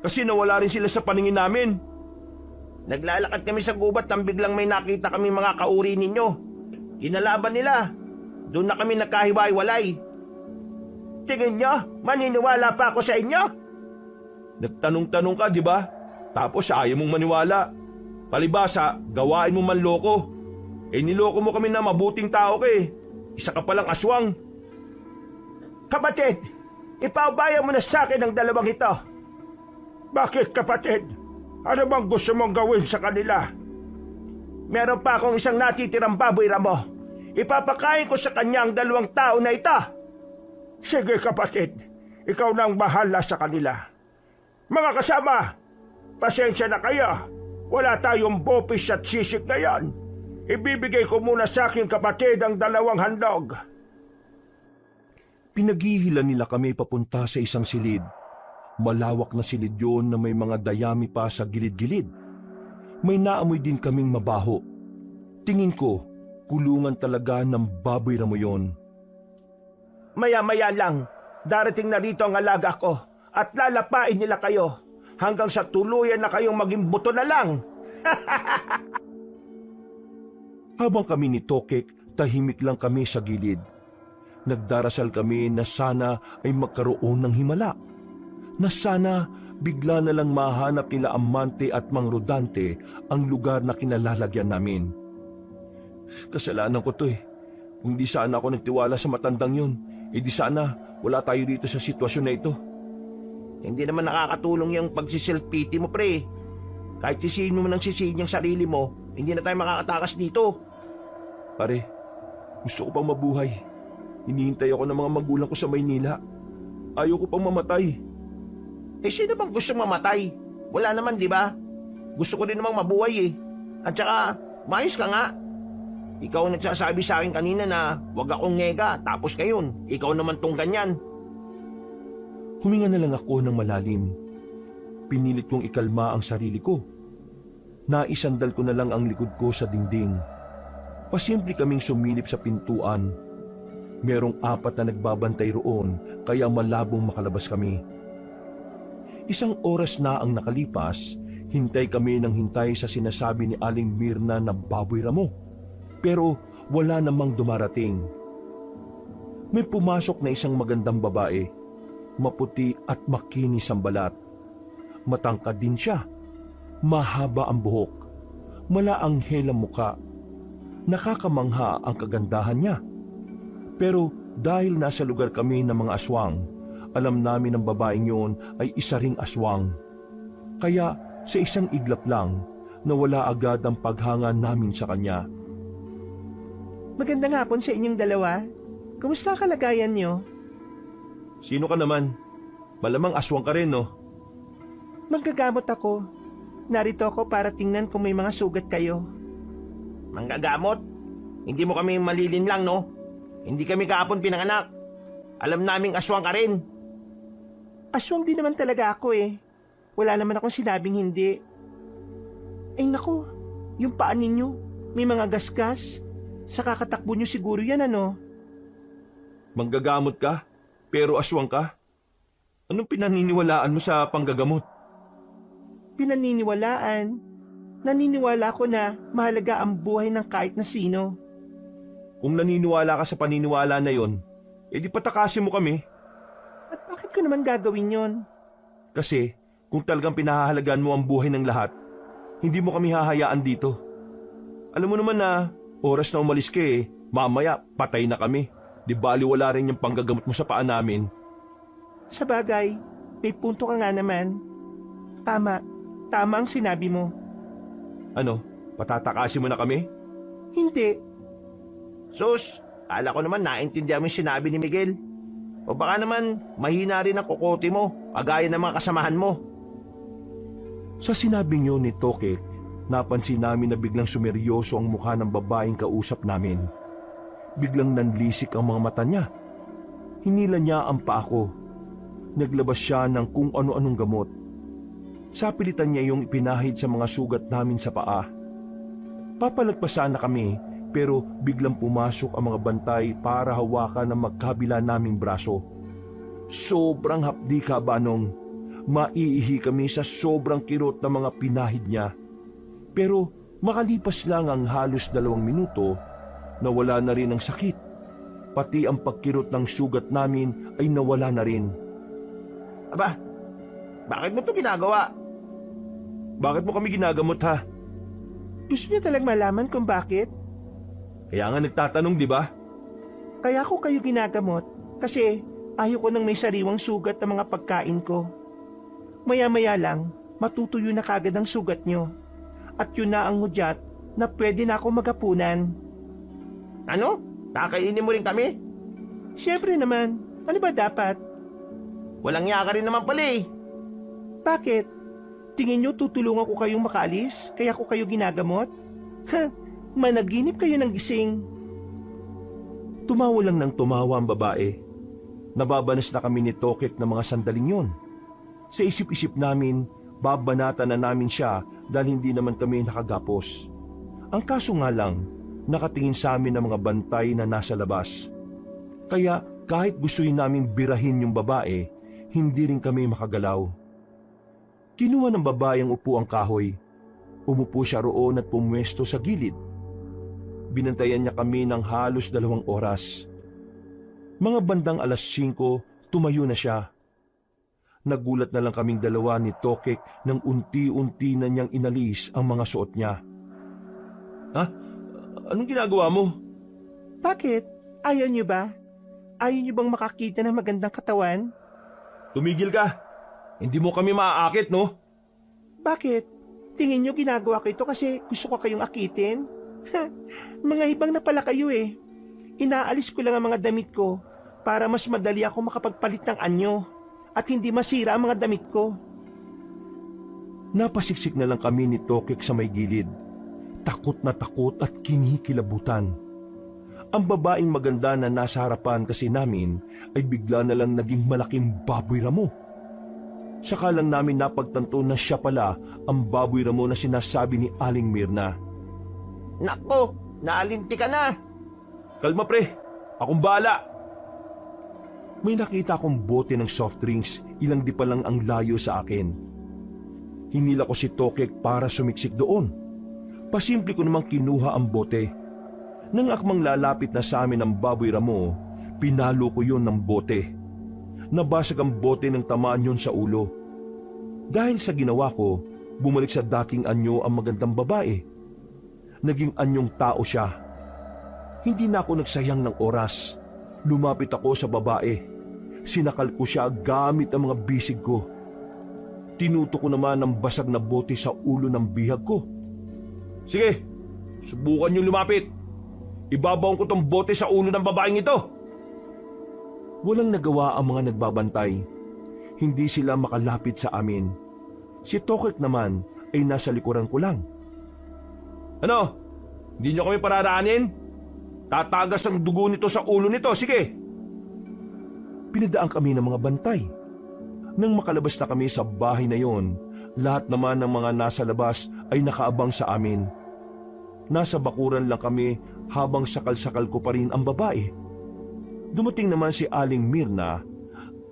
kasi nawala rin sila sa paningin namin. Naglalakad kami sa gubat nang biglang may nakita kami mga kauri ninyo. Kinalaban nila. Doon na kami nagkahiwa-hiwalay. Tingin nyo, maniniwala pa ako sa inyo? Nagtanong-tanong ka, di ba? Tapos ayaw mong maniwala. Palibasa, gawain mo manloko. Niloko mo kami na mabuting tao ka Isa ka palang aswang. Kapatid, ipaubayan mo na sa akin ang 2 ito. Bakit, kapatid? Ano bang gusto mong gawin sa kanila? Meron pa akong isang natitirang baboy ramo. Ipapakain ko sa kanya ang 2 tao na ito. Sige, kapatid. Ikaw na ang bahala sa kanila. Mga kasama, pasensya na kayo. Wala tayong bopis at sisig ngayon. Ibibigay ko muna sa aking kapatid ang 2 handog. Pinaghihilan nila kami papunta sa isang silid. Malawak na silid yun na may mga dayami pa sa gilid-gilid. May naamoy din kaming mabaho. Tingin ko, kulungan talaga ng baboy ramo yun. Maya-maya lang, darating na rito ang alaga ko at lalapain nila kayo hanggang sa tuluyan na kayong maging buto na lang. Habang kami ni Tokek, tahimik lang kami sa gilid. Nagdarasal kami na sana ay magkaroon ng himala. Na sana bigla na lang mahanap nila Amante at Mang Rodante ang lugar na kinalalagyan namin. Kasalanan ko to Kung di sana ako nagtiwala sa matandang yun, di sana wala tayo dito sa sitwasyon na ito. Hindi naman nakakatulong yung pagsiself-pity mo, pre. Kahit sisihin mo nang sisihin yung sarili mo, hindi na tayo makakatakas dito. Pare, gusto ko pang mabuhay. Hinihintay ako ng mga magulang ko sa Maynila. Ayaw ko pang mamatay. Sino bang gusto mamatay? Wala naman, di ba? Gusto ko din namang mabuhay At saka, mayos ka nga. Ikaw ang nagsasabi sa akin kanina na wag akong ngega, tapos ngayon, ikaw naman tong ganyan. Huminga na lang ako ng malalim. Pinilit kong ikalma ang sarili ko. Naisandal ko na lang ang likod ko sa dingding. Pasimple kaming sumilip sa pintuan. Merong 4 na nagbabantay roon, kaya malabong makalabas kami. 1 oras na ang nakalipas, hintay kami ng hintay sa sinasabi ni Aling Mirna na baboy ramo. Pero wala namang dumarating. May pumasok na isang magandang babae, maputi at makinis ang balat. Matangkad din siya, mahaba ang buhok, malaanghel ang muka. Nakakamangha ang kagandahan niya. Pero dahil nasa lugar kami ng mga aswang, alam namin ang babaeng yun ay isa ring aswang. Kaya sa isang iglap lang, nawala agad ang paghanga namin sa kanya. Magandang hapon sa inyong 2. Kumusta ang kalagayan niyo? Sino ka naman? Malamang aswang ka rin, no? Manggagamot ako. Narito ako para tingnan kung may mga sugat kayo. Manggagamot? Hindi mo kami malilin lang, no? Hindi kami kahapon pinanganak. Alam naming aswang ka rin. Aswang din naman talaga ako Wala naman akong sinabing hindi. Ay naku, yung paa ninyo, may mga gasgas. Sa kakatakbo nyo siguro yan, ano? Manggagamot ka, pero aswang ka? Anong pinaniniwalaan mo sa panggagamot? Pinaniniwalaan. Naniniwala ko na mahalaga ang buhay ng kahit na sino. Kung naniniwala ka sa paniniwala na yon, di patakasin mo kami. At bakit ko naman gagawin yon? Kasi kung talagang pinahahalagaan mo ang buhay ng lahat, hindi mo kami hahayaan dito. Alam mo naman na oras na umalis ka mamaya patay na kami. Di bali wala rin yung panggagamot mo sa paa namin. Sa bagay, may punto ka nga naman. Tama ang sinabi mo. Ano, patatakasin mo na kami? Hindi, Sus, kala ko naman naintindihan mo yung sinabi ni Miguel. O baka naman mahina rin ang kokote mo, kagaya ng mga kasamahan mo. Sa sinabi niyo ni Tokek, napansin namin na biglang sumeryoso ang mukha ng babaeng kausap namin. Biglang nanlisik ang mga mata niya. Hinila niya ang paa ko. Naglabas siya ng kung ano-anong gamot. Sapilitan niya yung ipinahid sa mga sugat namin sa paa. Papalagpasan na kami pero biglang pumasok ang mga bantay para hawakan ang magkabila naming braso. Sobrang hapdi ka, Banong. Maiihi kami sa sobrang kirot na mga pinahid niya. Pero makalipas lang ang halos 2 minuto, nawala na rin ang sakit. Pati ang pagkirot ng sugat namin ay nawala na rin. Aba, bakit mo ito ginagawa? Bakit mo kami ginagamot ha? gusto niyo talang malaman kung bakit? Kaya nga nagtatanong, di ba? Kaya ko kayo ginagamot kasi ayaw ko nang may sariwang sugat ng mga pagkain ko. Maya-maya lang, matutuyo na kagad ang sugat nyo. At yun na ang hudyat na pwede na ako magapunan. Ano? Kakainin mo rin kami? Siyempre naman, ano ba dapat? Walang yaka rin naman pala eh. Bakit? Tingin nyo tutulungan ko kayong makaalis kaya ko kayo ginagamot? Ha, managinip kayo ng gising. Tumawa lang ng tumawa ang babae. Nababanas na kami ni Tokek ng mga sandaling yon. Sa isip-isip namin, babanatan na namin siya dahil hindi naman kami nakagapos. Ang kaso nga lang, nakatingin sa amin ang mga bantay na nasa labas. Kaya kahit gustuin namin birahin yung babae, hindi rin kami makagalaw. Kinuha ng babae ang upuang kahoy. Umupo siya roon at pumwesto sa gilid. Binantayan niya kami ng halos 2 oras. Mga bandang 5:00, tumayo na siya. Nagulat na lang kaming dalawa ni Tokek nang unti-unti na niyang inalis ang mga suot niya. Ha? Anong ginagawa mo? Bakit? Ayaw nyo ba? Ayaw nyo bang makakita ng magandang katawan? Tumigil ka! Hindi mo kami maaakit, no? Bakit? Tingin nyo ginagawa ko ito kasi gusto ko kayong akitin? Mga ibang na pala kayo eh. Inaalis ko lang ang mga damit ko para mas madali ako makapagpalit ng anyo at hindi masira ang mga damit ko. Napasiksik na lang kami ni Tokek sa may gilid. Takot na takot at kinikilabutan. Ang babaeng maganda na nasa harapan kasi namin ay bigla na lang naging malaking baboy ramo. Saka lang namin napagtanto na siya pala ang baboy ramo na sinasabi ni Aling Mirna. Nako, naalinti ka na. Kalma pre, akong bahala. May nakita akong bote ng soft drinks, ilang di pa lang ang layo sa akin. Hinila ko si Tokek para sumiksik doon. Pasimple ko namang kinuha ang bote. Nang akmang lalapit na sa amin ang baboy ramo, pinalo ko yon ng bote. Nabasag ang bote ng tamaan yon sa ulo. Dahil sa ginawa ko, bumalik sa dating anyo ang magandang babae. Naging anyong tao siya. Hindi na ako nagsayang ng oras. Lumapit ako sa babae. Sinakal ko siya gamit ang mga bisig ko. Tinuto ko naman ang basag na bote sa ulo ng bihag ko. Sige, subukan niyong lumapit. Ibabaon ko tong bote sa ulo ng babaeng ito. Walang nagawa ang mga nagbabantay. Hindi sila makalapit sa amin. Si Tokek naman ay nasa likuran ko lang. Ano? Hindi niyo kami pararaanin? Tatagas ang dugo nito sa ulo nito, sige! Pinadaan kami ng mga bantay. Nang makalabas na kami sa bahay na yon, lahat naman ng mga nasa labas ay nakaabang sa amin. Nasa bakuran lang kami habang sakal-sakal ko pa rin ang babae. Dumating naman si Aling Mirna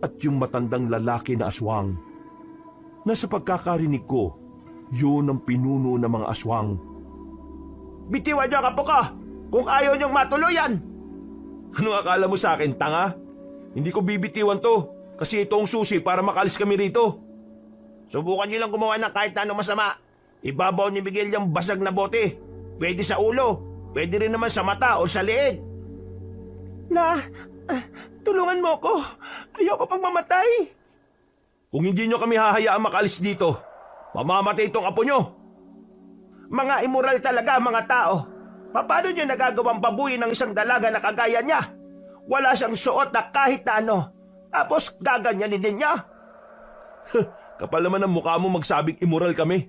at yung matandang lalaki na aswang. Nasa pagkakarinig ko, yun ang pinuno ng mga aswang. Bitiwan niyo ang apo ko kung ayaw niyong matuloyan. Ano akala mo sa akin, tanga? Hindi ko bibitiwan to kasi ito ang susi para makalis kami rito. Subukan niyo lang gumawa ng kahit na anong masama. Ibabaw ni Miguel yung basag na bote. Pwede sa ulo, pwede rin naman sa mata o sa leeg. La, tulungan mo ko. Ayoko pang mamatay. Kung hindi nyo kami hahayaan makalis dito, mamamatay itong apo nyo. Mga immoral talaga mga tao. Paano nyo nagagawang babuyin ng isang dalaga na kagaya niya? Wala siyang suot na kahit na ano. Tapos gaganyanin din niya. Kapal naman ang mukha mo magsabing immoral kami.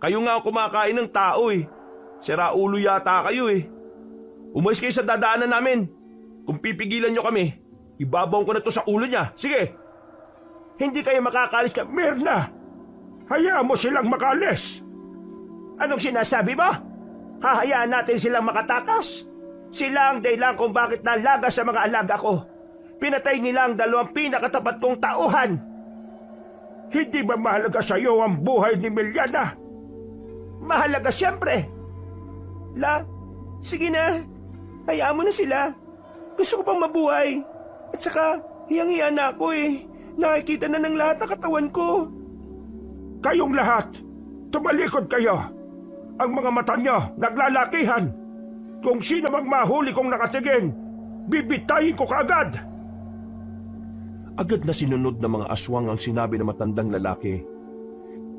Kayo nga ang kumakain ng tao eh. Sira ulo yata kayo eh. Umalis kayo sa dadaanan namin. Kung pipigilan nyo kami, ibabaw ko na to sa ulo niya. Sige! Hindi kayo makakalis ka. Mirna, hayaan mo silang makalis. Anong sinasabi mo? Hahayaan natin silang makatakas? Sila ang dahilan kung bakit nalaga sa mga alaga ko. Pinatay nila ang 2 pinakatapat kong tauhan. Hindi ba mahalaga sa iyo ang buhay ni Meliana? Mahalaga siyempre. La, sige na. Hayaan mo na sila. Gusto ko pang mabuhay. At saka, hiyang-hiya na ako eh. Nakikita na ng lahat ang katawan ko. Kayong lahat, tumalikod kayo. Ang mga mata nyo naglalakihan. Kung sino mang mahuli kong nakatingin, bibitayin ko kaagad. Agad na sinunod ng mga aswang ang sinabi ng matandang lalaki.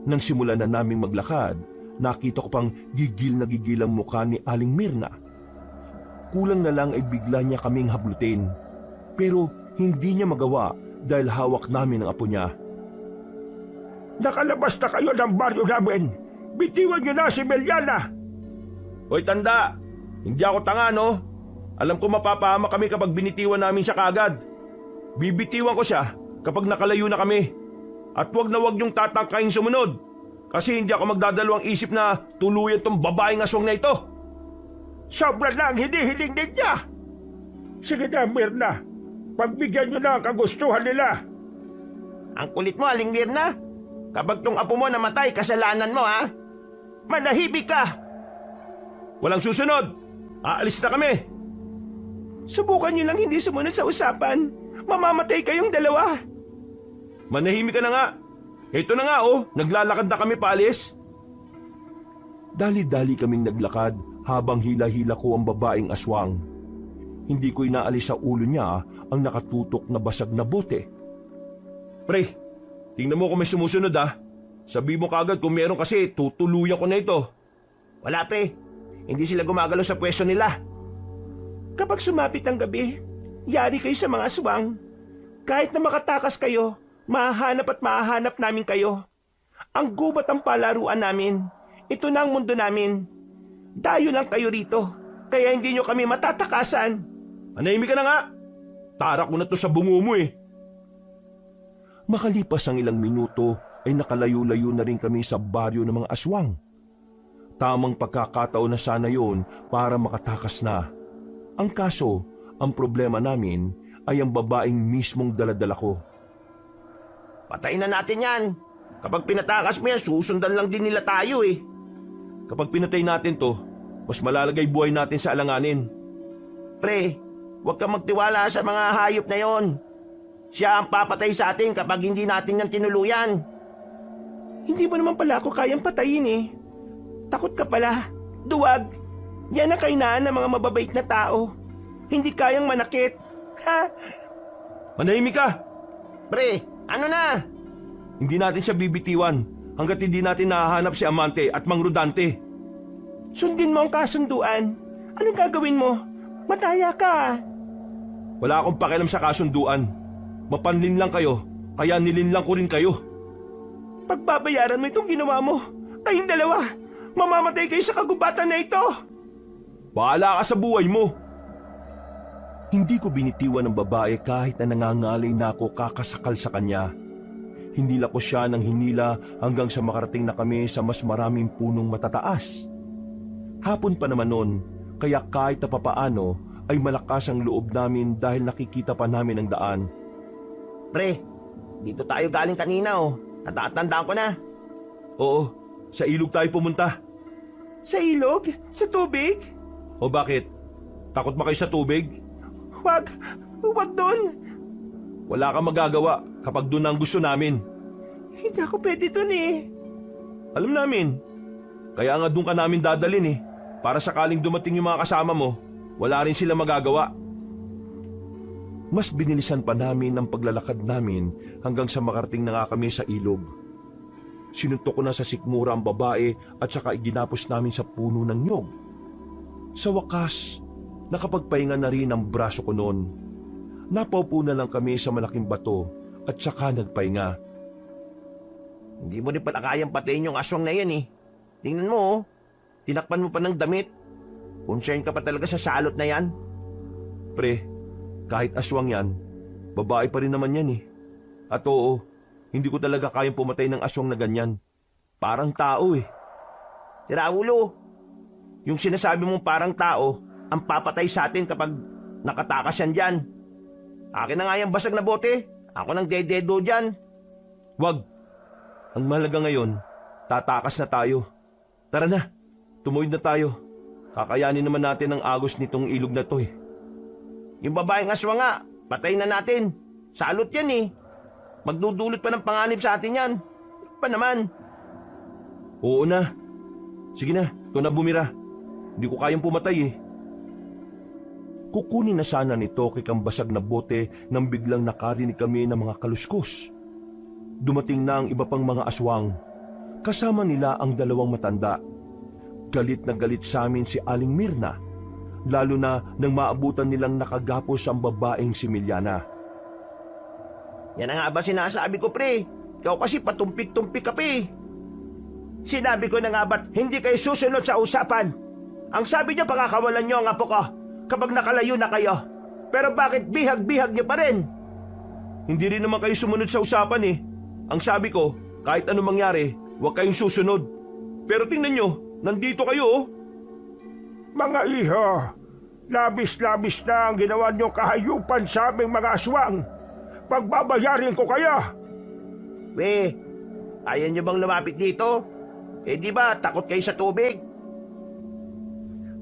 Nang simulan na naming maglakad, nakita ko pang gigil na gigil ang mukha ni Aling Mirna. Kulang na lang ay bigla niya kaming hablutin. Pero hindi niya magawa dahil hawak namin ang apo niya. Nakalabas na kayo ng baryo namin. Bitiwan nyo na si Meliana. Hoy tanda, hindi ako tanga no? Alam ko mapapahama kami kapag binitiwan namin siya kaagad. Bibitiwan ko siya kapag nakalayo na kami. At wag na wag niyong tatangkaing sumunod. Kasi hindi ako magdadalawang isip na tuluyan tong babaeng aswang na ito. Sobra na ang hinihiling ninyo. Sige na, Mirna. Pagbigyan nyo na ang kagustuhan nila. Ang kulit mo, Aling Mirna. Kapag tong apo mo namatay, kasalanan mo ha. Manahimik ka. Walang susunod. Aalis na kami. Subukan niyo lang hindi sumunod sa usapan. Mamamatay kayong dalawa. Manahimik ka na nga. Ito na nga oh, naglalakad na kami paalis. Dali-dali kaming naglakad habang hila-hila ko ang babaeng aswang. Hindi ko inaalis sa ulo niya ang nakatutok na basag na bote. Pre, tingnan mo kung may sumusunod ah. Sabi mo kagad kung meron kasi tutuluyan ko na ito. Wala pre, hindi sila gumagalaw sa pwesto nila. Kapag sumapit ang gabi, yari kayo sa mga aswang. Kahit na makatakas kayo, mahahanap at mahahanap namin kayo. Ang gubat ang palaruan namin. Ito na ang mundo namin. Dayo lang kayo rito, kaya hindi nyo kami matatakasan. Manahimik ka na nga. Tarak ko na to sa bungo mo eh. Makalipas ang ilang minuto ay nakalayo-layo na rin kami sa baryo ng mga aswang. Tamang pagkakataon na sana yon para makatakas na. Ang kaso, ang problema namin ay ang babaeng mismong daladala ko. Patayin na natin yan. Kapag pinatakas mo yan, susundan lang din nila tayo eh. Kapag pinatay natin to, mas malalagay buhay natin sa alanganin. Pre, huwag kang magtiwala sa mga hayop na yon. Siya ang papatay sa atin kapag hindi natin yan tinuluyan. Hindi mo naman pala ako kayang patayin eh. Takot ka pala. Duwag. Yan ang kainaan ng mga mababait na tao. Hindi kayang manakit. Ha? Manahimik ka! Pre, ano na? Hindi natin siya bibitiwan hanggat hindi natin nahahanap si Amante at Mang Rodante. Sundin mo ang kasunduan. Anong gagawin mo? Mataya ka. Wala akong pakialam sa kasunduan. Mapanlin lang kayo, kaya nilinlang ko rin kayo. Pagbabayaran mo itong ginawa mo. Kayong dalawa, mamamatay kayo sa kagubatan na ito. Bahala ka sa buhay mo. Hindi ko binitiwan ng babae kahit na nangangalay na ako kakasakal sa kanya. Hinila ko siya ng hinila hanggang sa makarating na kami sa mas maraming punong matataas. Hapon pa naman noon, kaya kahit na papaano ay malakas ang loob namin dahil nakikita pa namin ang daan. Pre, dito tayo galing kanina oh. Natatandaan ko na. Oo, sa ilog tayo pumunta. Sa ilog? Sa tubig? O bakit? Takot ba kayo sa tubig? Huwag doon. Wala kang magagawa kapag doon ang gusto namin. Hindi ako pwede doon eh. Alam namin, Kaya nga doon ka namin dadalin eh. Para sakaling dumating yung mga kasama mo, wala rin sila magagawa. Mas binilisan pa namin ang paglalakad namin hanggang sa makarating na nga kami sa ilog. Sinuntok ko na sa sikmura ang babae at saka iginapos namin sa puno ng nyog. Sa wakas, nakapagpahinga na rin ang braso ko noon. Napaupo na lang kami sa malaking bato at saka nagpahinga. Hindi mo rin pala kayang patayin yung aswang na yan eh. Tingnan mo oh, tinakpan mo pa ng damit. Concern ka pa talaga sa salot na yan. Pre, kahit aswang yan, babae pa rin naman yan eh. At oo, hindi ko talaga kayang pumatay ng aswang na ganyan. Parang tao eh. Si Raulo, yung sinasabi mong parang tao, ang papatay sa atin kapag nakatakas yan dyan. Akin na nga yung basag na bote. Ako nang dededo dyan. Wag. Ang mahalaga ngayon, tatakas na tayo. Tara na, tumuwid na tayo. Kakayanin naman natin ang agos nitong ilog na to eh. Yung babaeng aswang nga, patay na natin. Salot yan eh. Magdudulot pa ng panganib sa atin yan. Pa naman. Oo na. Sige na, ikaw na bumira. Hindi ko kayang pumatay eh. Kukunin na sana ni Tokik ang basag na bote nang biglang nakarinig kami ng mga kaluskos. Dumating na ang iba pang mga aswang. Kasama nila ang dalawang matanda. Galit na galit sa amin si Aling Mirna, lalo na nang maabutan nilang nakagapos ang babaeng si Miliana. Yan na nga ba sinasabi ko, pre? Ikaw kasi patumpik-tumpik ka pa eh. Sinabi ko na nga ba't hindi kayo susunod sa usapan? Ang sabi niyo pakakawalan niyo ang apo ko kapag nakalayo na kayo. Pero bakit bihag-bihag niyo pa rin? Hindi rin naman kayo sumunod sa usapan eh. Ang sabi ko, kahit anong mangyari, huwag kayong susunod. Pero tingnan nyo, nandito kayo oh. Mga iho, labis-labis na ang ginawa niyong kahayupan sa aming mga aswang. Pagbabayarin ko kayo. We, ayaw niyo bang lumapit dito? Eh di ba takot kayo sa tubig?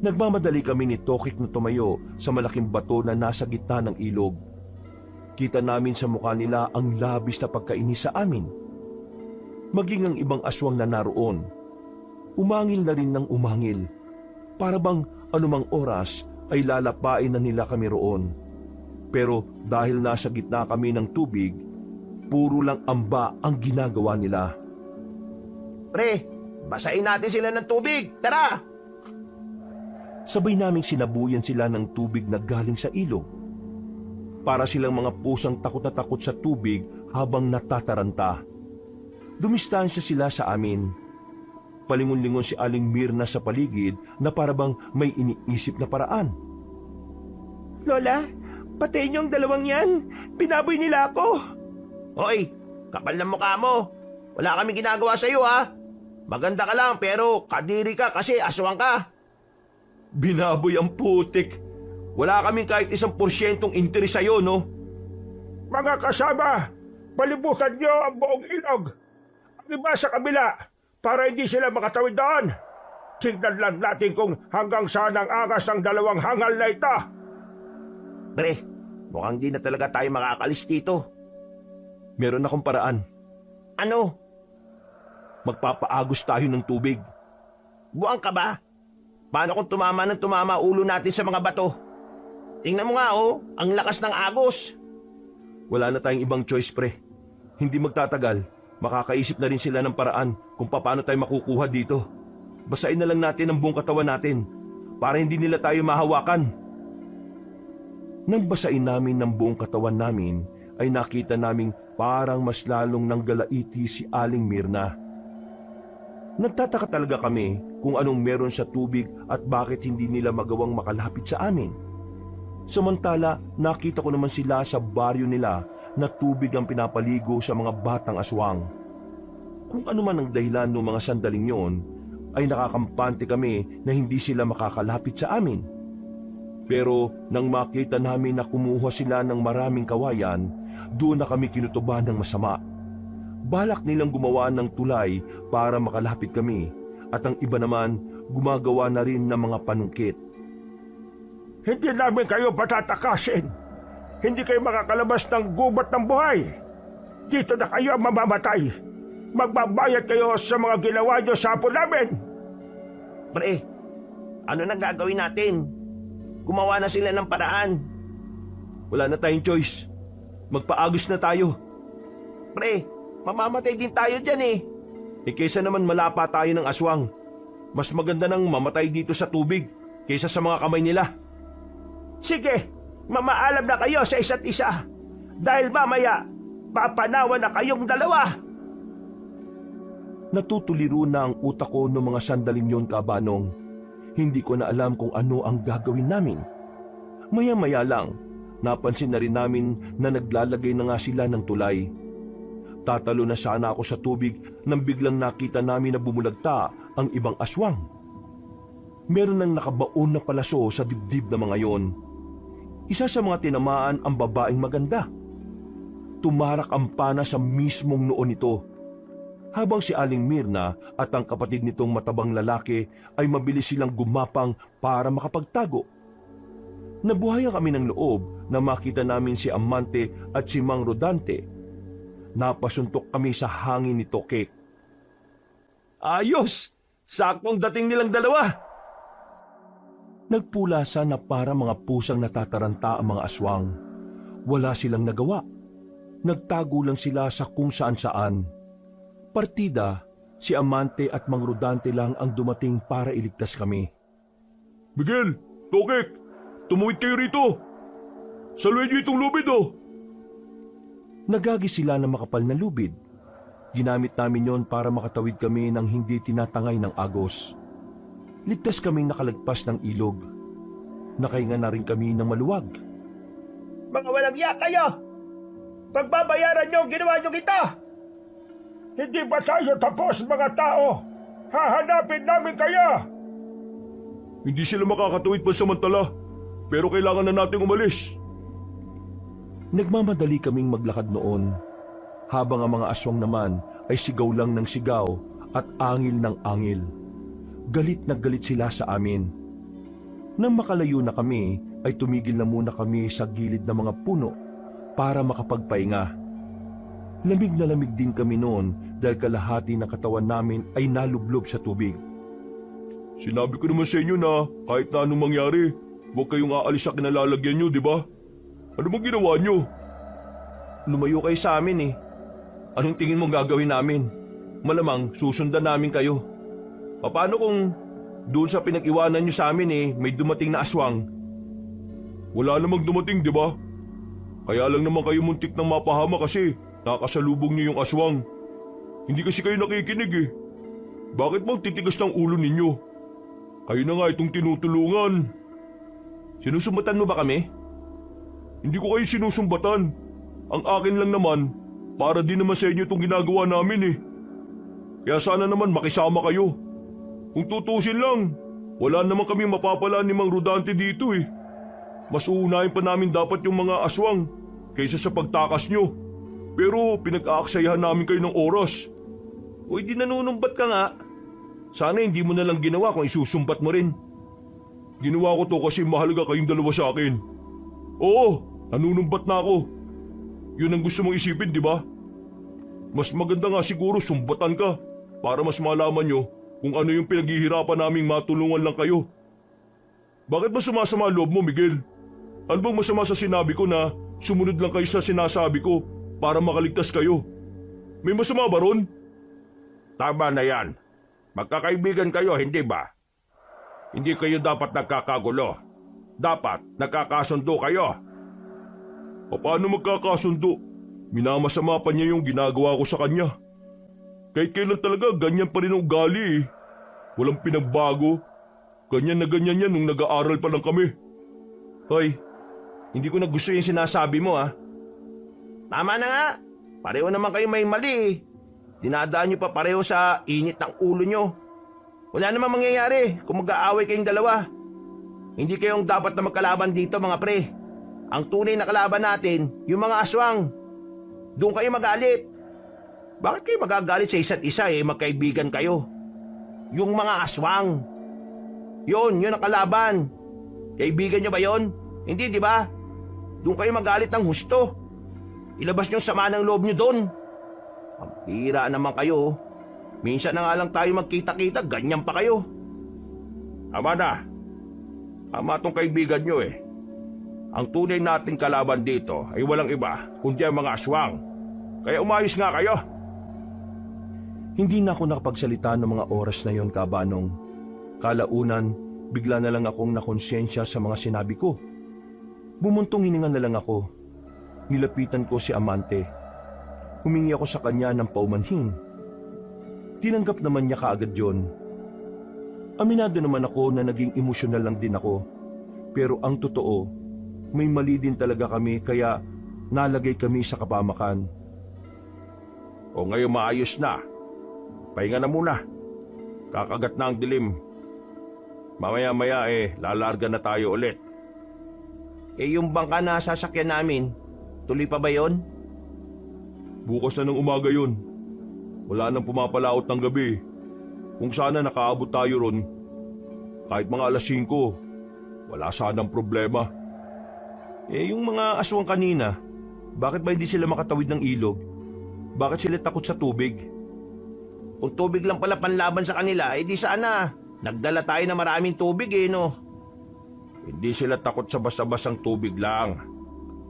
Nagmamadali kami ni Tokik na tumayo sa malaking bato na nasa gitna ng ilog. Kita namin sa mukha nila ang labis na pagkainis sa amin. Maging ang ibang aswang na naroon, umangil na rin ng umangil. Para bang anumang oras ay lalapain na nila kami roon. Pero dahil nasa gitna kami ng tubig, puro lang amba ang ginagawa nila. Pre, basahin natin sila ng tubig. Tara! Sabay naming sinabuyan sila ng tubig na galing sa ilog. Para silang mga pusang takot na takot sa tubig habang natataranta. Dumistansya sila sa amin. Palingon-lingon si Aling Mirna sa paligid na parabang may iniisip na paraan. Lola, patayin niyo ang dalawang yan. Pinaboy nila ako. Hoy, kapal ng mukha mo. Wala kaming ginagawa sa'yo ha. Maganda ka lang pero kadiri ka kasi aswang ka. Binaboy ang putik. Wala kaming kahit 1% interes sa'yo, no? Mga kasama, palibutan niyo ang buong ilog. Ang iba sa kabila para hindi sila makatawid doon. Tignan lang natin kung hanggang saan ang angas ng dalawang hangal na ito. Pre, mukhang di na talaga tayo makakalis dito. Meron akong paraan. Ano? Magpapaagos tayo ng tubig. Buang ka ba? Paano kung tumama ng tumama ulo natin sa mga bato? Tingnan mo nga oh, ang lakas ng agos. Wala na tayong ibang choice, pre. Hindi magtatagal, makakaisip na rin sila ng paraan kung paano tayo makukuha dito. Basain na lang natin ang buong katawan natin para hindi nila tayo mahawakan. Nang basain namin ng buong katawan namin, ay nakita naming parang mas lalong nanggalaiti si Aling Mirna. Nagtataka talaga kami kung anong meron sa tubig at bakit hindi nila magawang makalapit sa amin. Samantala, nakita ko naman sila sa baryo nila na tubig ang pinapaligo sa mga batang aswang. Kung ano man ang dahilan ng mga sandaling yon, ay nakakampante kami na hindi sila makakalapit sa amin. Pero nang makita namin na kumuha sila ng maraming kawayan, doon na kami kinutuban ng masama. Balak nilang gumawa ng tulay para makalapit kami at ang iba naman gumagawa na rin ng mga panungkit. Hindi namin kayo patatakasin. Hindi kayo makakalabas ng gubat ng buhay. Dito na kayo mamamatay. Magbabayad kayo sa mga ginawa nyo sa apo namin. Pre, ano na gagawin natin? Gumawa na sila ng paraan. Wala na tayong choice. Magpaagos na tayo. Pre, mamamatay din tayo dyan eh. Kaysa naman malapa tayo ng aswang. Mas maganda nang mamatay dito sa tubig kaysa sa mga kamay nila. Sige, mamaalam na kayo sa isa't isa. Dahil mamaya, papanawan na kayong dalawa. Natutuliro na ang utak ko noong mga sandaling yon, Kabanong. Hindi ko na alam kung ano ang gagawin namin. Maya-maya lang, napansin na rin namin na naglalagay na nga sila ng tulay. Tatalo na sana ako sa tubig nang biglang nakita namin na bumulagta ang ibang aswang. Meron nang nakabaon na palaso sa dibdib na mga yon. Isa sa mga tinamaan ang babaeng maganda. Tumarak ang pana sa mismong noon nito. Habang si Aling Mirna at ang kapatid nitong matabang lalaki ay mabilis silang gumapang para makapagtago. Nabuhayan kami ng loob na makita namin si Amante at si Mang Rodante. Napasuntok kami sa hangin ni Tokek. Ayos! Saktong dating nilang dalawa. Nagpulasa na para mga pusang natataranta ang mga aswang. Wala silang nagawa. Nagtago lang sila sa kung saan-saan. Partida, si Amante at Mang Rodante lang ang dumating para iligtas kami. Miguel, Tokek, tumuwid kayo rito. Saluhin niyo itong lubid oh. Nagagi sila ng makapal na lubid. Ginamit namin yon para makatawid kami ng hindi tinatangay ng agos. Ligtas kaming nakalagpas ng ilog. Nakahinga na rin kami ng maluwag. Mga walang iya kayo! Pagbabayaran niyo ang ginawa niyo kita! Hindi ba tayo tapos, mga tao? Hahanapin namin kayo! Hindi sila makakatuwid pansamantala, pero kailangan na nating umalis. Nagmamadali kaming maglakad noon, habang ang mga aswang naman ay sigaw lang ng sigaw at angil ng angil. Galit na galit sila sa amin. Nang makalayo na kami, ay tumigil na muna kami sa gilid ng mga puno para makapagpahinga. Lamig na lamig din kami noon dahil kalahati ng katawan namin ay nalublob sa tubig. Sinabi ko naman sa inyo na kahit na anong mangyari, huwag kayong aalis sa kinalalagyan nyo, di ba? Ano bang ginawa nyo? Lumayo kayo sa amin eh. Anong tingin mo gagawin namin? Malamang susundan namin kayo. Paano kung doon sa pinag-iwanan nyo sa amin eh may dumating na aswang? Wala namang dumating, di ba? Kaya lang naman kayo muntik ng mapahama kasi nakasalubong niyo yung aswang. Hindi kasi kayo nakikinig eh. Bakit bang titigas ng ulo ninyo? Kayo na nga itong tinutulungan. Sinusumbatan mo ba kami? Hindi ko kayo sinusumbatan. Ang akin lang naman, para din naman sa inyo itong ginagawa namin eh. Kaya sana naman makisama kayo. Kung tutusin lang, wala naman kami mapapala ni Mang Rodante dito eh. Mas uunahin pa namin dapat yung mga aswang kaysa sa pagtakas nyo. Pero pinag-aaksayahan namin kayo ng oras. O di nanunumbat ka nga. Sana hindi mo na lang ginawa kung isusumbat mo rin. Ginawa ko to kasi mahalaga kayong dalawa sa akin. Oo, nanunumbat na ako. Yun ang gusto mong isipin, di ba? Mas maganda nga siguro sumbatan ka para mas malaman nyo kung ano yung pinaghihirapan naming matulungan lang kayo. Bakit ba sumasama loob mo, Miguel? Ano bang masama sa sinabi ko na sumunod lang kayo sa sinasabi ko para makaligtas kayo? May masama ba ron? Tama na yan. Magkakaibigan kayo, hindi ba? Hindi kayo dapat nagkakagulo. Dapat nagkakasundo kayo. Paano magkakasundo? Minamasama pa niya yung ginagawa ko sa kanya. Kahit kailan talaga ganyan pa rin ang ugali eh. Walang pinagbago. Ganyan na ganyan yan nung nag-aaral pa lang kami. Hoy, hindi ko na gusto yung sinasabi mo ah. Tama na nga. Pareho naman kayo may mali eh. Dinadaan nyo pa pareho sa init ng ulo nyo. Wala namang mangyayari kung mag-aaway kayong dalawa. Hindi kayong dapat na magkalaban dito, mga pre. Ang tunay na kalaban natin, yung mga aswang. Doon kayo magalit. Bakit kayo magagalit sa isa't isa eh, magkaibigan kayo? Yung mga aswang. Yun ang kalaban. Kaibigan nyo ba yon? Hindi, di ba? Doon kayo magalit ng husto. Ilabas nyo sama ng loob nyo doon. Ang hira naman kayo. Minsan na nga lang tayo magkita-kita, ganyan pa kayo. Ama na. Ama tong kaibigan nyo eh. Ang tunay nating kalaban dito ay walang iba kundi ang mga aswang. Kaya umayos nga kayo. Hindi na ako nakapagsalita ng mga oras na yon, Kabanong. Kalaunan, bigla na lang akong nakonsensya sa mga sinabi ko. Bumuntong hininga na lang ako. Nilapitan ko si Amante. Humingi ako sa kanya ng paumanhin. Tinanggap naman niya kaagad yon. Aminado naman ako na naging emosyonal lang din ako. Pero ang totoo, may mali din talaga kami kaya nalagay kami sa kapamakan. O ngayon maayos na. Pahinga na muna. Kakagat na ang dilim. Mamaya-maya lalarga na tayo ulit. Yung bangka na sasakyan namin, tuloy pa ba yon? Bukas na ng umaga yun. Wala nang pumapalaot ng gabi. Kung sana nakaabot tayo ron, kahit mga alas 5, wala sanang problema. Yung mga aswang kanina, bakit ba hindi sila makatawid ng ilog? Bakit sila takot sa tubig? Kung tubig lang pala panlaban sa kanila, di sana nagdala tayo na maraming tubig no? Hindi sila takot sa basta-bastang tubig lang.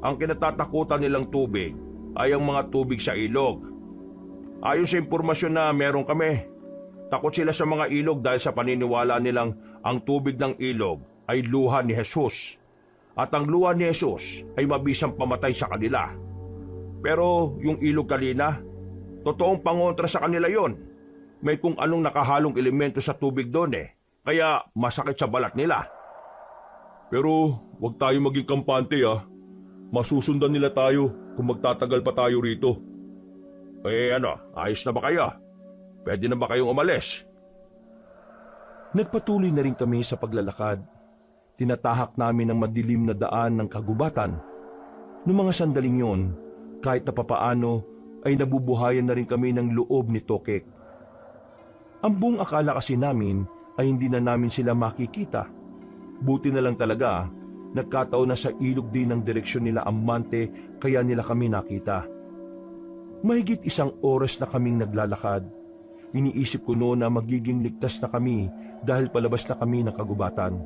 Ang kinatatakutan nilang tubig ay ang mga tubig sa ilog. Ayon sa impormasyon na meron kami, takot sila sa mga ilog dahil sa paniniwala nilang ang tubig ng ilog ay luha ni Jesus. At ang luha ni Jesus ay mabisang pamatay sa kanila. Pero yung ilog kanina, totoong pangontra sa kanila yon. May kung anong nakahalong elemento sa tubig doon kaya masakit sa balat nila. Pero wag tayo maging kampante Masusundan nila tayo kung magtatagal pa tayo rito. Ayos na ba kayo? Pwede na ba kayong umalis? Nagpatuloy na rin kami sa paglalakad. Tinatahak namin ang madilim na daan ng kagubatan. Noong mga sandaling yon, kahit na papaano ay nabubuhayan na rin kami ng loob ni Tokek. Ang buong akala kasi namin ay hindi na namin sila makikita. Buti na lang talaga, nagkataon na sa ilog din ang direksyon nila Amante kaya nila kami nakita. Mahigit 1 oras na kaming naglalakad. Iniisip ko noon na magiging ligtas na kami dahil palabas na kami ng kagubatan.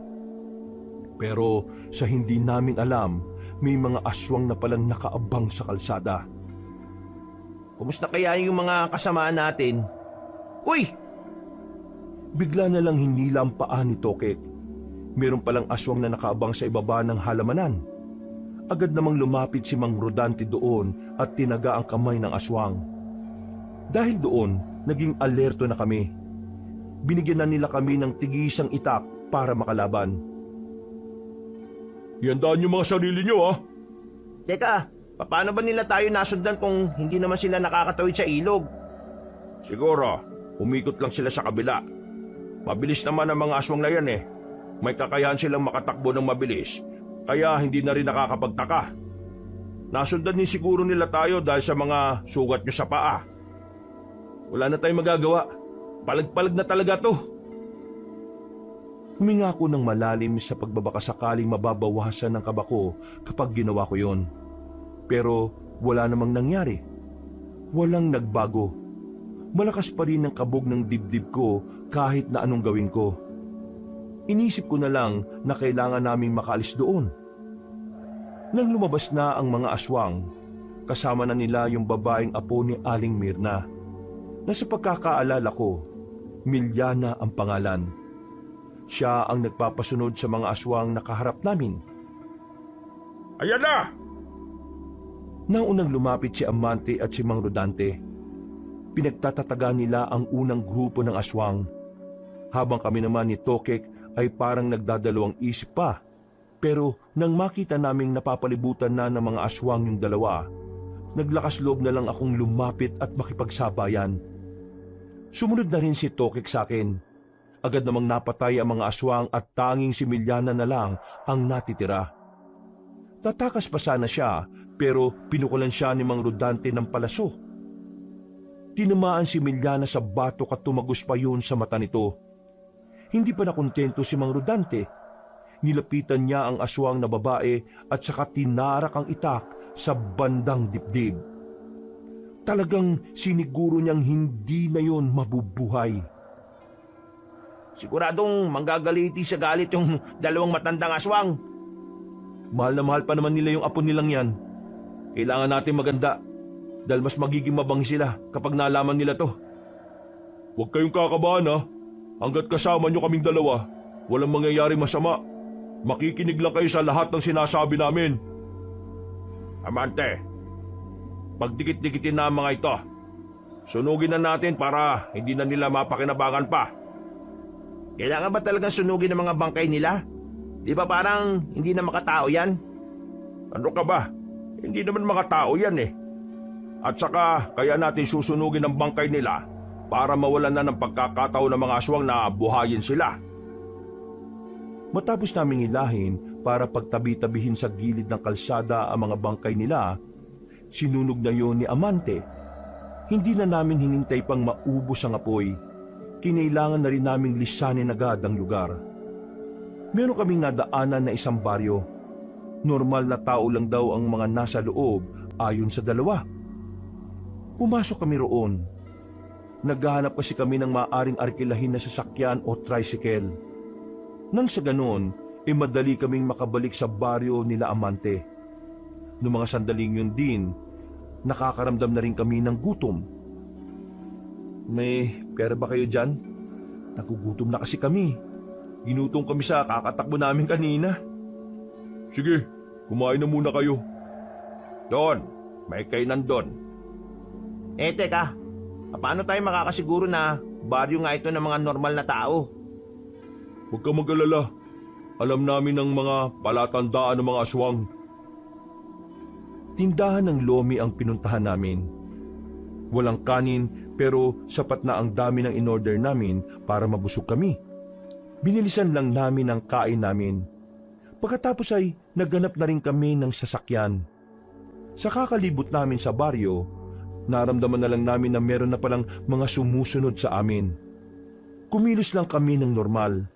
Pero sa hindi namin alam, may mga aswang na palang nakaabang sa kalsada. Kumusta kaya yung mga kasama natin? Uy! Bigla na lang hinila ang paa ni Tokek. Meron palang aswang na nakaabang sa ibaba ng halamanan. Agad namang lumapit si Mang Rodante doon at tinaga ang kamay ng aswang. Dahil doon, naging alerto na kami. Binigyan na nila kami ng tigisang itak para makalaban. Iandaan yung mga sarili nyo Teka, paano ba nila tayo nasundan kung hindi naman sila nakakatawid sa ilog? Siguro, umikot lang sila sa kabila. Mabilis naman ang mga aswang na yan May kakayahan silang makatakbo ng mabilis, kaya hindi na rin nakakapagtaka. Nasundan din siguro nila tayo dahil sa mga sugat nyo sa paa. Wala na tayong magagawa. Palag-palag na talaga to. Huminga ako ng malalim sa pagbabakasakaling mababawasan ng kaba ko kapag ginawa ko yon. Pero wala namang nangyari. Walang nagbago. Malakas pa rin ang kabog ng dibdib ko kahit na anong gawin ko. Inisip ko na lang na kailangan naming makaalis doon. Nang lumabas na ang mga aswang, kasama na nila yung babaeng apo ni Aling Mirna, na sa pagkakaalala ko, Milyana ang pangalan. Siya ang nagpapasunod sa mga aswang na kaharap namin. Ayan na! Nang unang lumapit si Amante at si Mang Rodante, pinagtatataga nila ang unang grupo ng aswang, habang kami naman ni Tokek ay parang nagdadalawang isip pa. Pero nang makita naming napapalibutan na ng mga aswang yung dalawa, naglakas loob na lang akong lumapit at makipagsabayan. Sumunod na rin si Tokek sa akin. Agad namang napatay ang mga aswang at tanging si Milyana na lang ang natitira. Tatakas pa sana siya pero pinukulan siya ni Mang Rodante ng palaso. Tinamaan si Milyana sa batok at tumagos pa yun sa mata nito. Hindi pa nakontento si Mang Rodante. Nilapitan niya ang aswang na babae at saka tinarak ang itak sa bandang dibdib. Talagang siniguro niyang hindi na yon mabubuhay. Siguradong manggagalit sa galit yung dalawang matandang aswang. Mahal na mahal pa naman nila yung apo nilang yan. Kailangan natin maganda dahil mas magiging mabangi sila kapag nalaman nila to. Huwag kayong kakabahan ha. Hanggat kasama nyo kaming dalawa, walang mangyayaring masama. Makikinig lang kayo sa lahat ng sinasabi namin. Amante, pagdikit-dikitin na ang mga ito. Sunugin na natin para hindi na nila mapakinabangan pa. Kailangan ba talagang sunugin ng mga bangkay nila? Di ba parang hindi na makatao yan? Ano ka ba? Hindi naman makatao yan eh. At saka kaya natin susunugin ang bangkay nila para mawalan na ng pagkakataon ng mga aswang na buhayin sila. Matapos naming ilahin para pagtabi-tabihin sa gilid ng kalsada ang mga bangkay nila, sinunog na yon ni Amante. Hindi na namin hinintay pang maubos ang apoy. Kinailangan na rin naming lisanin agad ang lugar. Meron kaming nadaanan na isang baryo. Normal na tao lang daw ang mga nasa loob ayon sa dalawa. Pumasok kami roon. Naghahanap kasi kami ng maaring arkilahin na sasakyan o tricycle. Nang sa ganon, madali kaming makabalik sa baryo nila Amante. Noong mga sandaling yun din, nakakaramdam na rin kami ng gutom. May pera ba kayo dyan? Nagugutom na kasi kami. Ginutom kami sa kakatakbo namin kanina. Sige, kumain na muna kayo. Doon, may kainan doon. Teka, paano tayo makakasiguro na baryo nga ito ng mga normal na tao? Huwag ka mag-alala. Alam namin ang mga palatandaan ng mga aswang. Tindahan ng lomi ang pinuntahan namin. Walang kanin pero sapat na ang dami ng in-order namin para mabusog kami. Binilisan lang namin ang kain namin. Pagkatapos ay naghanap na rin kami ng sasakyan. Sa kakalibot namin sa baryo, naramdaman na lang namin na meron na palang mga sumusunod sa amin. Kumilos lang kami ng normal.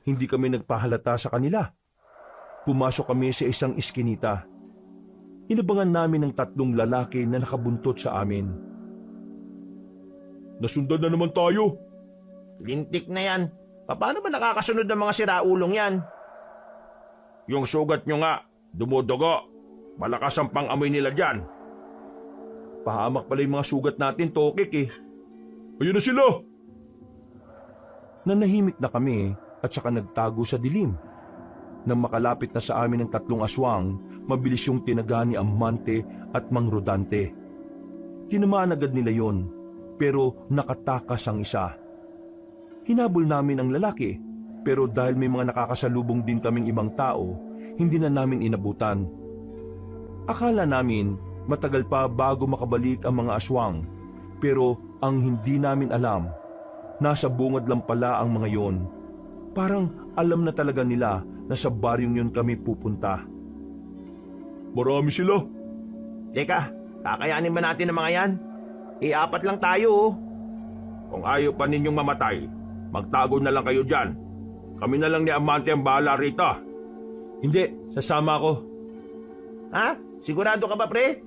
Hindi kami nagpahalata sa kanila. Pumasok kami sa isang iskinita. Inabangan namin ng 3 lalaki na nakabuntot sa amin. Nasundan na naman tayo. Lintik na yan. Paano ba nakakasunod ng mga siraulong yan? Yung sugat nyo nga, dumudugo. Malakas ang pang-amoy nila dyan. Pahamak pala yung mga sugat natin, Tokik eh. Ayun na sila! Nanahimik na kami at saka nagtago sa dilim. Nang makalapit na sa amin ang 3 aswang, mabilis yung tinaga ni Amante at Mang Rodante. Tinamaan agad nila yon, pero nakatakas ang isa. Hinabol namin ang lalaki, pero dahil may mga nakakasalubong din kaming ibang tao, hindi na namin inabutan. Akala namin matagal pa bago makabalik ang mga aswang, pero ang hindi namin alam, nasa bungad lang pala ang mga yon. Parang alam na talaga nila na sa baryong yun kami pupunta. Marami sila. Teka, kakayanin ba natin ang mga yan? 4 lang tayo oh. Kung ayaw pa ninyong mamatay, magtago na lang kayo dyan. Kami na lang ni Amante ang bahala rito. Hindi, sasama ako. Ha? Sigurado ka ba, pre?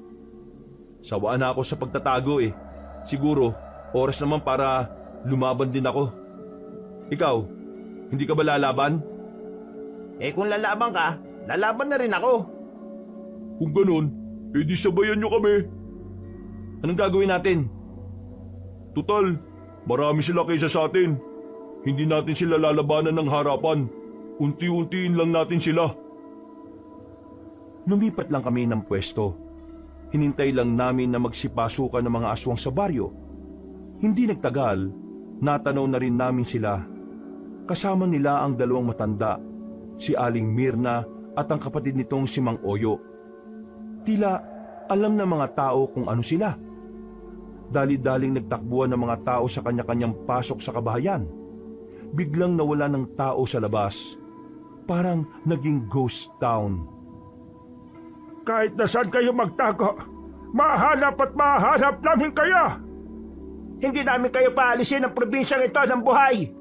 Sawaan na ako sa pagtatago eh. Siguro, oras naman para lumaban din ako. Ikaw, hindi ka ba lalaban? Kung lalaban ka, lalaban na rin ako. Kung ganun, edi sabayan nyo kami. Anong gagawin natin? Tutal, marami sila kaysa sa atin. Hindi natin sila lalabanan ng harapan. Unti-untiin lang natin sila. Lumipat lang kami ng pwesto. Hinintay lang namin na magsipasukan ng mga aswang sa baryo. Hindi nagtagal, natanaw na rin namin sila. Kasama nila ang 2 matanda, si Aling Mirna at ang kapatid nitong si Mang Oyo. Tila alam ng mga tao kung ano sila. Dali-daling nagtakbuhan ng mga tao sa kanya-kanyang pasok sa kabahayan. Biglang nawala ng tao sa labas. Parang naging ghost town. Kahit na saan kayo magtago, mahanap at mahanap namin kayo. Hindi namin kayo paalisin ng probinsyang ito ng buhay.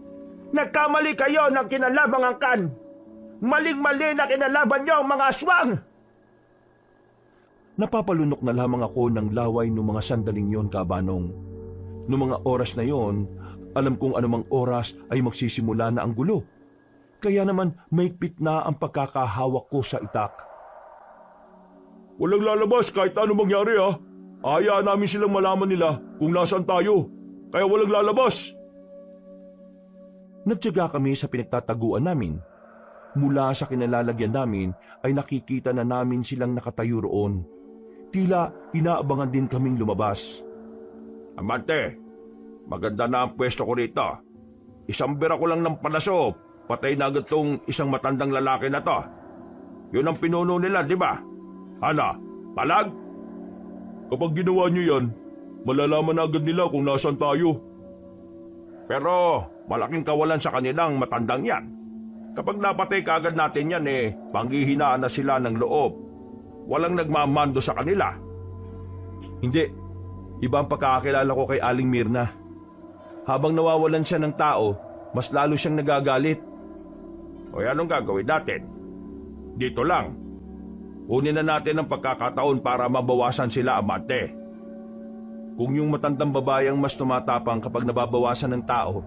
Nagkamali kayo ng kinalabang angkan. Maling-mali na kinalaban niyo ang mga aswang. Napapalunok na lamang ako ng laway ng mga sandaling yon, Kabanong. Noong mga oras na yon, Alam kong anumang oras ay magsisimula na ang gulo. Kaya naman maigpit na ang pagkakahawak ko sa itak. Walang lalabas kahit ano mangyari ha. Hayaan namin silang malaman nila kung nasaan tayo. Kaya walang lalabas. Nagtiyaga kami sa pinagtataguan namin. Mula sa kinalalagyan namin ay nakikita na namin silang nakatayo roon. Tila inaabangan din kaming lumabas. Amante, maganda na ang pwesto ko rito. Isang bira ko lang ng palaso, patay na agad tong isang matandang lalaki na to. Yun ang pinuno nila, di ba? Ana, palag? Kapag ginawa niyo yan, malalaman agad nila kung nasaan tayo. Pero malaking kawalan sa kanilang matandang yan. Kapag napatay kaagad natin yan panghihinaan na sila ng loob. Walang nagmamando sa kanila. Hindi. Iba ang pagkakakilala ko kay Aling Mirna. Habang nawawalan siya ng tao, mas lalo siyang nagagalit. O anong gagawin natin? Dito lang. Kunin na natin ang pagkakataon para mabawasan sila, amante. Kung yung matandang babayang mas tumatapang kapag nababawasan ng tao,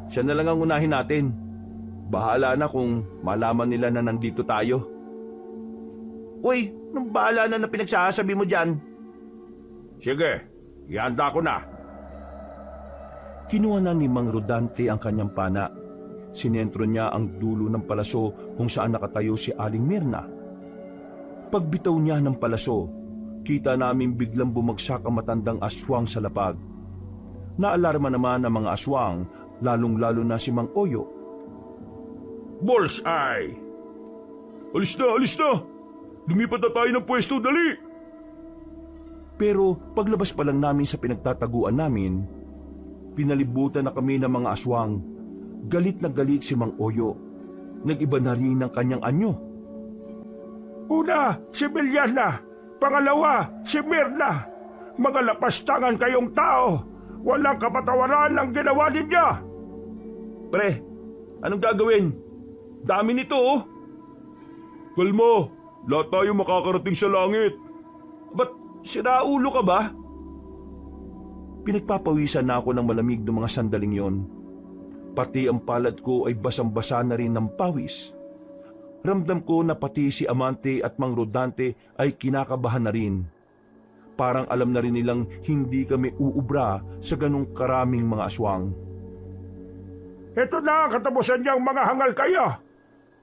siya na lang ang unahin natin. Bahala na kung malaman nila na nandito tayo. Uy, nang bahala na pinagsasabi mo dyan. Sige, ihanda ko na. Kinuha na ni Mang Rodante ang kanyang pana. Sinentro niya ang dulo ng palaso kung saan nakatayo si Aling Mirna. Pagbitaw niya ng palaso, kita namin biglang bumagsak ang matandang aswang sa lapag. Naalarma naman ang mga aswang, lalong-lalo na si Mang Oyo. Bullseye! Alis na, alis na! Lumipat na tayo ng pwesto, dali! Pero paglabas pa lang namin sa pinagtataguan namin, pinalibutan na kami ng mga aswang. Galit na galit si Mang Oyo. Nag-iba na rin ang kanyang anyo. Una, si Bilyana. Pangalawa, si Mirna. Mga lapastangan kayong tao. Walang kapatawaran ang ginawa ninyo. Pre, anong gagawin? Dami nito oh. Kalma, lahat tayo makakarating sa langit. Ba't siraulo ka ba? Pinagpapawisan na ako ng malamig ng mga sandaling yon. Pati ang palad ko ay basang-basa na rin ng pawis. Ramdam ko na pati si Amante at Mang Rodante ay kinakabahan na rin. Parang alam na rin nilang hindi kami uubra sa ganong karaming mga aswang. Ito na ang katapusan niyang mga hangal kayo.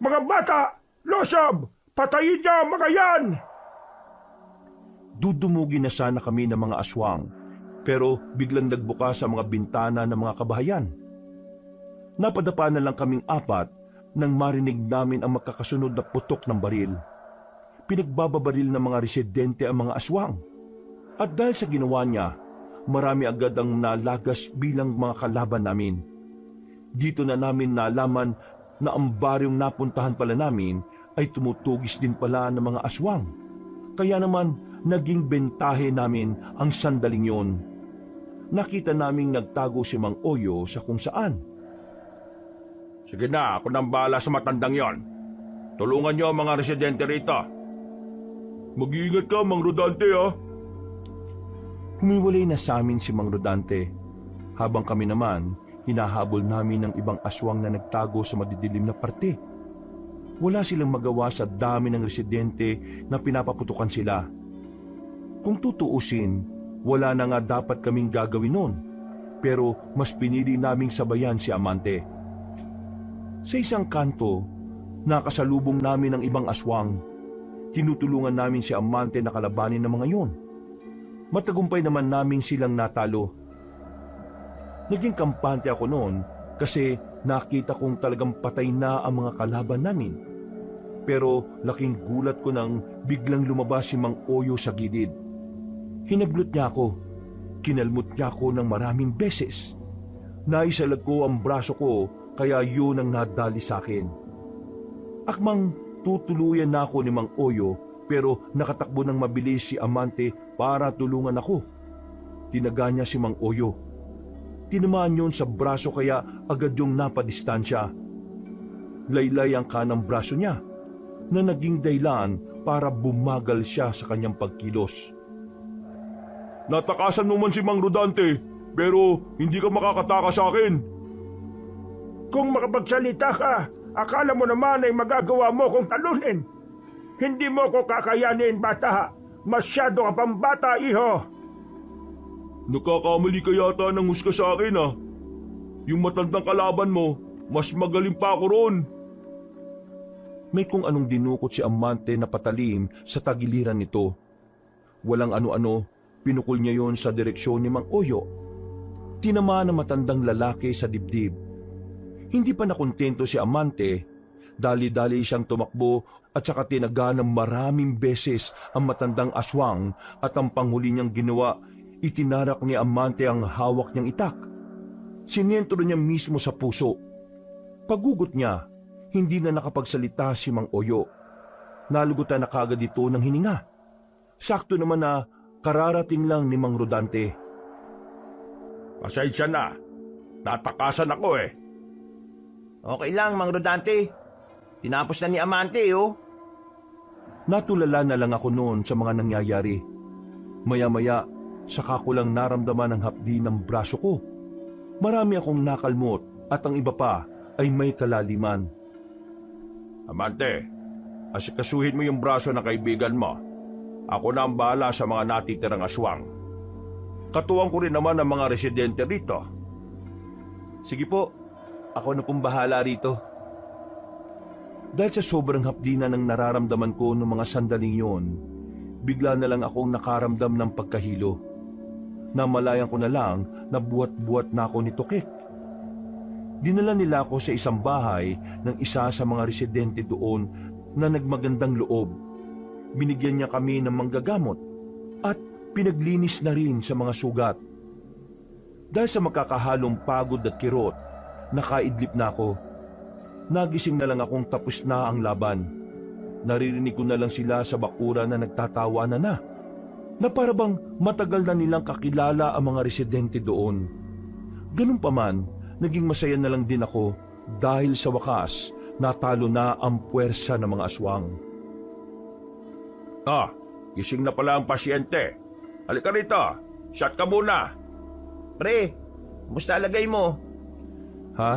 Mga bata, losob, patayin niyo ang mga yan! Dudumugin na sana kami ng mga aswang, pero biglang nagbukas ang mga bintana ng mga kabahayan. Napadapa na lang kaming apat nang marinig namin ang magkakasunod na putok ng baril. Pinagbababaril ng mga residente ang mga aswang. At dahil sa ginawa niya, marami agad ang nalagas bilang mga kalaban namin. Dito na namin nalaman na ang baryong napuntahan pala namin ay tumutugis din pala ng mga aswang. Kaya naman naging bentahe namin ang sandaling yon. Nakita naming nagtago si Mang Oyo sa kung saan. Sige na, ako nang bahala sa matandang yon. Tulungan niyo ang mga residente rito. Mag-iingat ka, Mang Rodante, ha? Humiwalay na sa amin si Mang Rodante, habang kami naman hinahabol namin ng ibang aswang na nagtago sa madidilim na parte. Wala silang magawa sa dami ng residente na pinapaputukan sila. Kung tutuusin, wala na nga dapat kaming gagawin noon, pero mas pinili naming sabayan si Amante. Sa isang kanto, nakasalubong namin ang ibang aswang. Tinutulungan namin si Amante na kalabanin ng mga yon. Matagumpay naman namin silang natalo. Naging kampante ako noon kasi nakita kong talagang patay na ang mga kalaban namin. Pero laking gulat ko nang biglang lumabas si Mang Oyo sa gilid. Hinablot niya ako. Kinalmot niya ako ng maraming beses. Naisalag ko ang braso ko kaya yun ang nadali sa akin. Akmang tutuluyan na ako ni Mang Oyo pero nakatakbo ng mabilis si Amante para tulungan ako. Tinaga niya si Mang Oyo. Tinamaan yun sa braso kaya agad yung napadistansya. Laylay ang kanang braso niya na naging dahilan para bumagal siya sa kanyang pagkilos. Natakasan mo man si Mang Rodante. pero hindi ka makakataka sa akin. Kung makapagsalita ka, akala mo naman ay magagawa mo kong talunin. Hindi mo ko kakayanin, bata. Masyado ka pang bata, iho. Nakakamali ka yata ng husga sa akin, ah. Yung matandang kalaban mo, mas magaling pa ako ron. May kung anong dinukot si Amante na patalim sa tagiliran nito. Walang ano-ano, pinukol niya yon sa direksyon ni Mang Oyo. Tinamaan ng matandang lalaki sa dibdib. Hindi pa nakontento si Amante, dali-dali siyang tumakbo at saka tinaga ng maraming beses ang matandang aswang at ang panghuli niyang ginawa, itinarak ni Amante ang hawak niyang itak. Sinentro niya mismo sa puso. Pagugot niya, hindi na nakapagsalita si Mang Oyo. Nalugutan na kagad ito ng hininga. Sakto naman na kararating lang ni Mang Rodante. Pasensya na. Natakasan ako eh. Okay lang, Mang Rodante. Tinapos na ni Amante, oh. Natulala na lang ako noon sa mga nangyayari. Maya-maya, saka ko lang naramdaman ang hapdi ng braso ko. Marami akong nakalmot at ang iba pa ay may kalaliman. Amante, asikasuhin mo yung braso ng kaibigan mo. Ako na ang bahala sa mga natitirang aswang. Katuwang ko rin naman ang mga residente rito. Sige po, ako na pong bahala rito. Dahil sa sobrang hapdi na ng nararamdaman ko noong mga sandaling yon, bigla na lang akong nakaramdam ng pagkahilo. Namalayan ko na lang na buwat-buwat na ako ni Tukik. Dinala nila ako sa isang bahay ng isa sa mga residente doon na nagmagandang loob. Binigyan niya kami ng manggagamot at pinaglinis na rin sa mga sugat. Dahil sa makakahalong pagod at kirot, nakaidlip na ako. Nagising na lang akong tapos na ang laban. Naririnig ko na lang sila sa bakuran na nagtatawanan na para bang matagal na nilang kakilala ang mga residente doon. Ganun pa man, naging masaya na lang din ako dahil sa wakas natalo na ang puwersa ng mga aswang. Gising na pala ang pasyente. Halika rito, shot ka muna. Pre, kumusta lagay mo? Ha?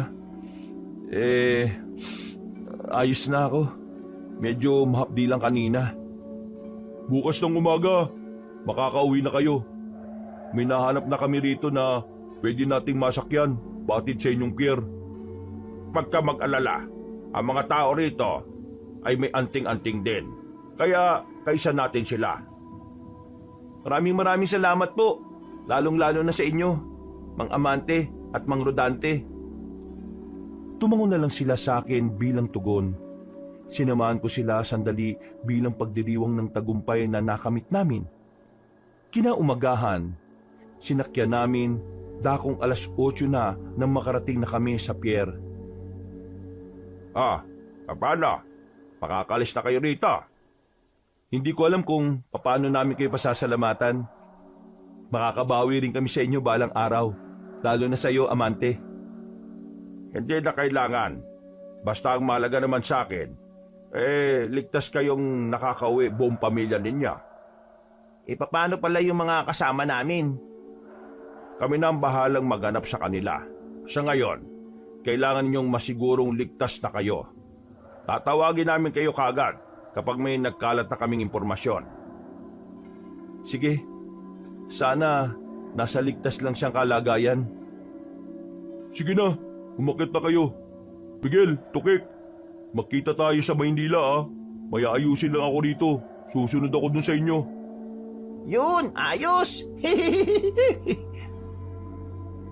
Ayos na ako. Medyo mahapdi lang kanina. Bukas ng umaga, makakauwi na kayo. May nahanap na kami rito na pwede nating masakyan, batid sa inyong pier. Pagka mag-alala, ang mga tao rito ay may anting-anting din. Kaya kaisa natin sila. Maraming salamat po. Lalong-lalo na sa inyo, Mang Amante at Mang Rodante. Tumango na lang sila sa akin bilang tugon. Sinamahan ko sila sandali bilang pagdiriwang ng tagumpay na nakamit namin. Kinaumagahan, sinakyan namin dakong 8:00 na nang makarating na kami sa pier. Paano? Makakalis na kayo rito. Hindi ko alam kung paano namin kayo pasasalamatan. Makakabawi rin kami sa inyo balang araw, lalo na sa iyo, Amante. Hindi na kailangan. Basta ang mahalaga naman sa akin, ligtas kayong nakakauwi buong pamilya ninyo. Paano pala yung mga kasama namin? Kami na ang bahalang maghanap sa kanila. Sa ngayon, kailangan ninyong masigurong ligtas na kayo. Tatawagin namin kayo kaagad kapag may nagkalat na kaming impormasyon. Sige, sana nasa ligtas lang siyang kalagayan. Sige na, umakit na kayo. Miguel, Tukik, magkita tayo sa Maynila. May ayusin lang ako rito. Susunod ako dun sa inyo. Yun, ayos!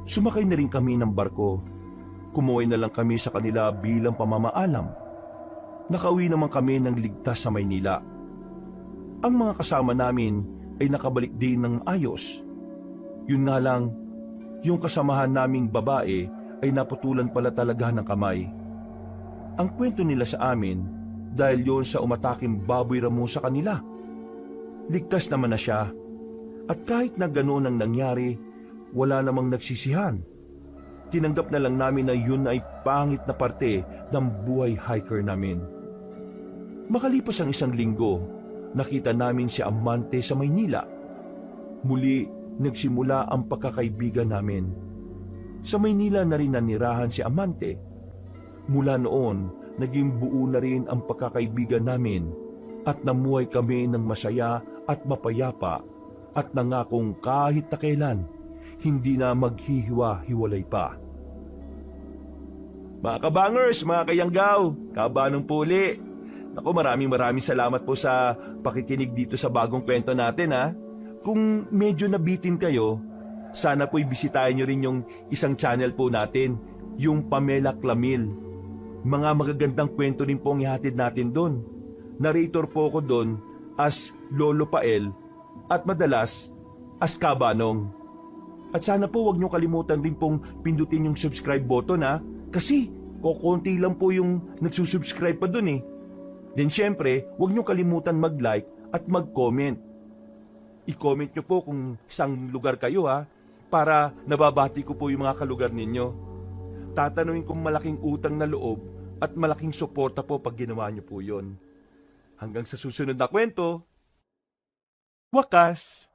Sumakay na rin kami ng barko. Kumuhay na lang kami sa kanila bilang pamamaalam. Nakauwi naman kami ng ligtas sa Maynila. Ang mga kasama namin ay nakabalik din ng ayos. Yun nga lang, yung kasamahan naming babae ay naputulan pala talaga ng kamay. Ang kwento nila sa amin, dahil yon sa umataking baboy ramo sa kanila. Ligtas naman na siya, at kahit na gano'n ang nangyari, wala namang nagsisihan. Tinanggap na lang namin na yun ay pangit na parte ng buhay hiker namin. Makalipas ang 1 linggo, nakita namin si Amante sa Maynila. Muli, nagsimula ang pagkakaibigan namin. Sa Maynila na rin nanirahan si Amante. Mula noon, naging buo na rin ang pagkakaibigan namin at namuhay kami ng masaya at mapayapa at nangakong kahit na kailan, hindi na maghihiwa-hiwalay pa. Mga kabangers, mga kayanggaw, kabanong puli. Ako, maraming salamat po sa pakikinig dito sa bagong kwento natin ha. Kung medyo nabitin kayo, sana po'y bisitahin nyo rin yung isang channel po natin, yung Pamela Clamil. Mga magagandang kwento rin po ang ihatid natin doon. Narrator po ako doon as Lolo Pael at madalas as Kabanong. At sana po wag nyo kalimutan rin pong pindutin yung subscribe button ha, kasi kokonti lang po yung nagsusubscribe pa doon eh. Then syempre, wag nyo kalimutan mag-like at mag-comment. I-comment nyo po kung isang lugar kayo ha, para nababati ko po yung mga kalugar ninyo. Tatanungin kong malaking utang na loob at malaking suporta po pag ginawa nyo po yun. Hanggang sa susunod na kwento. Wakas!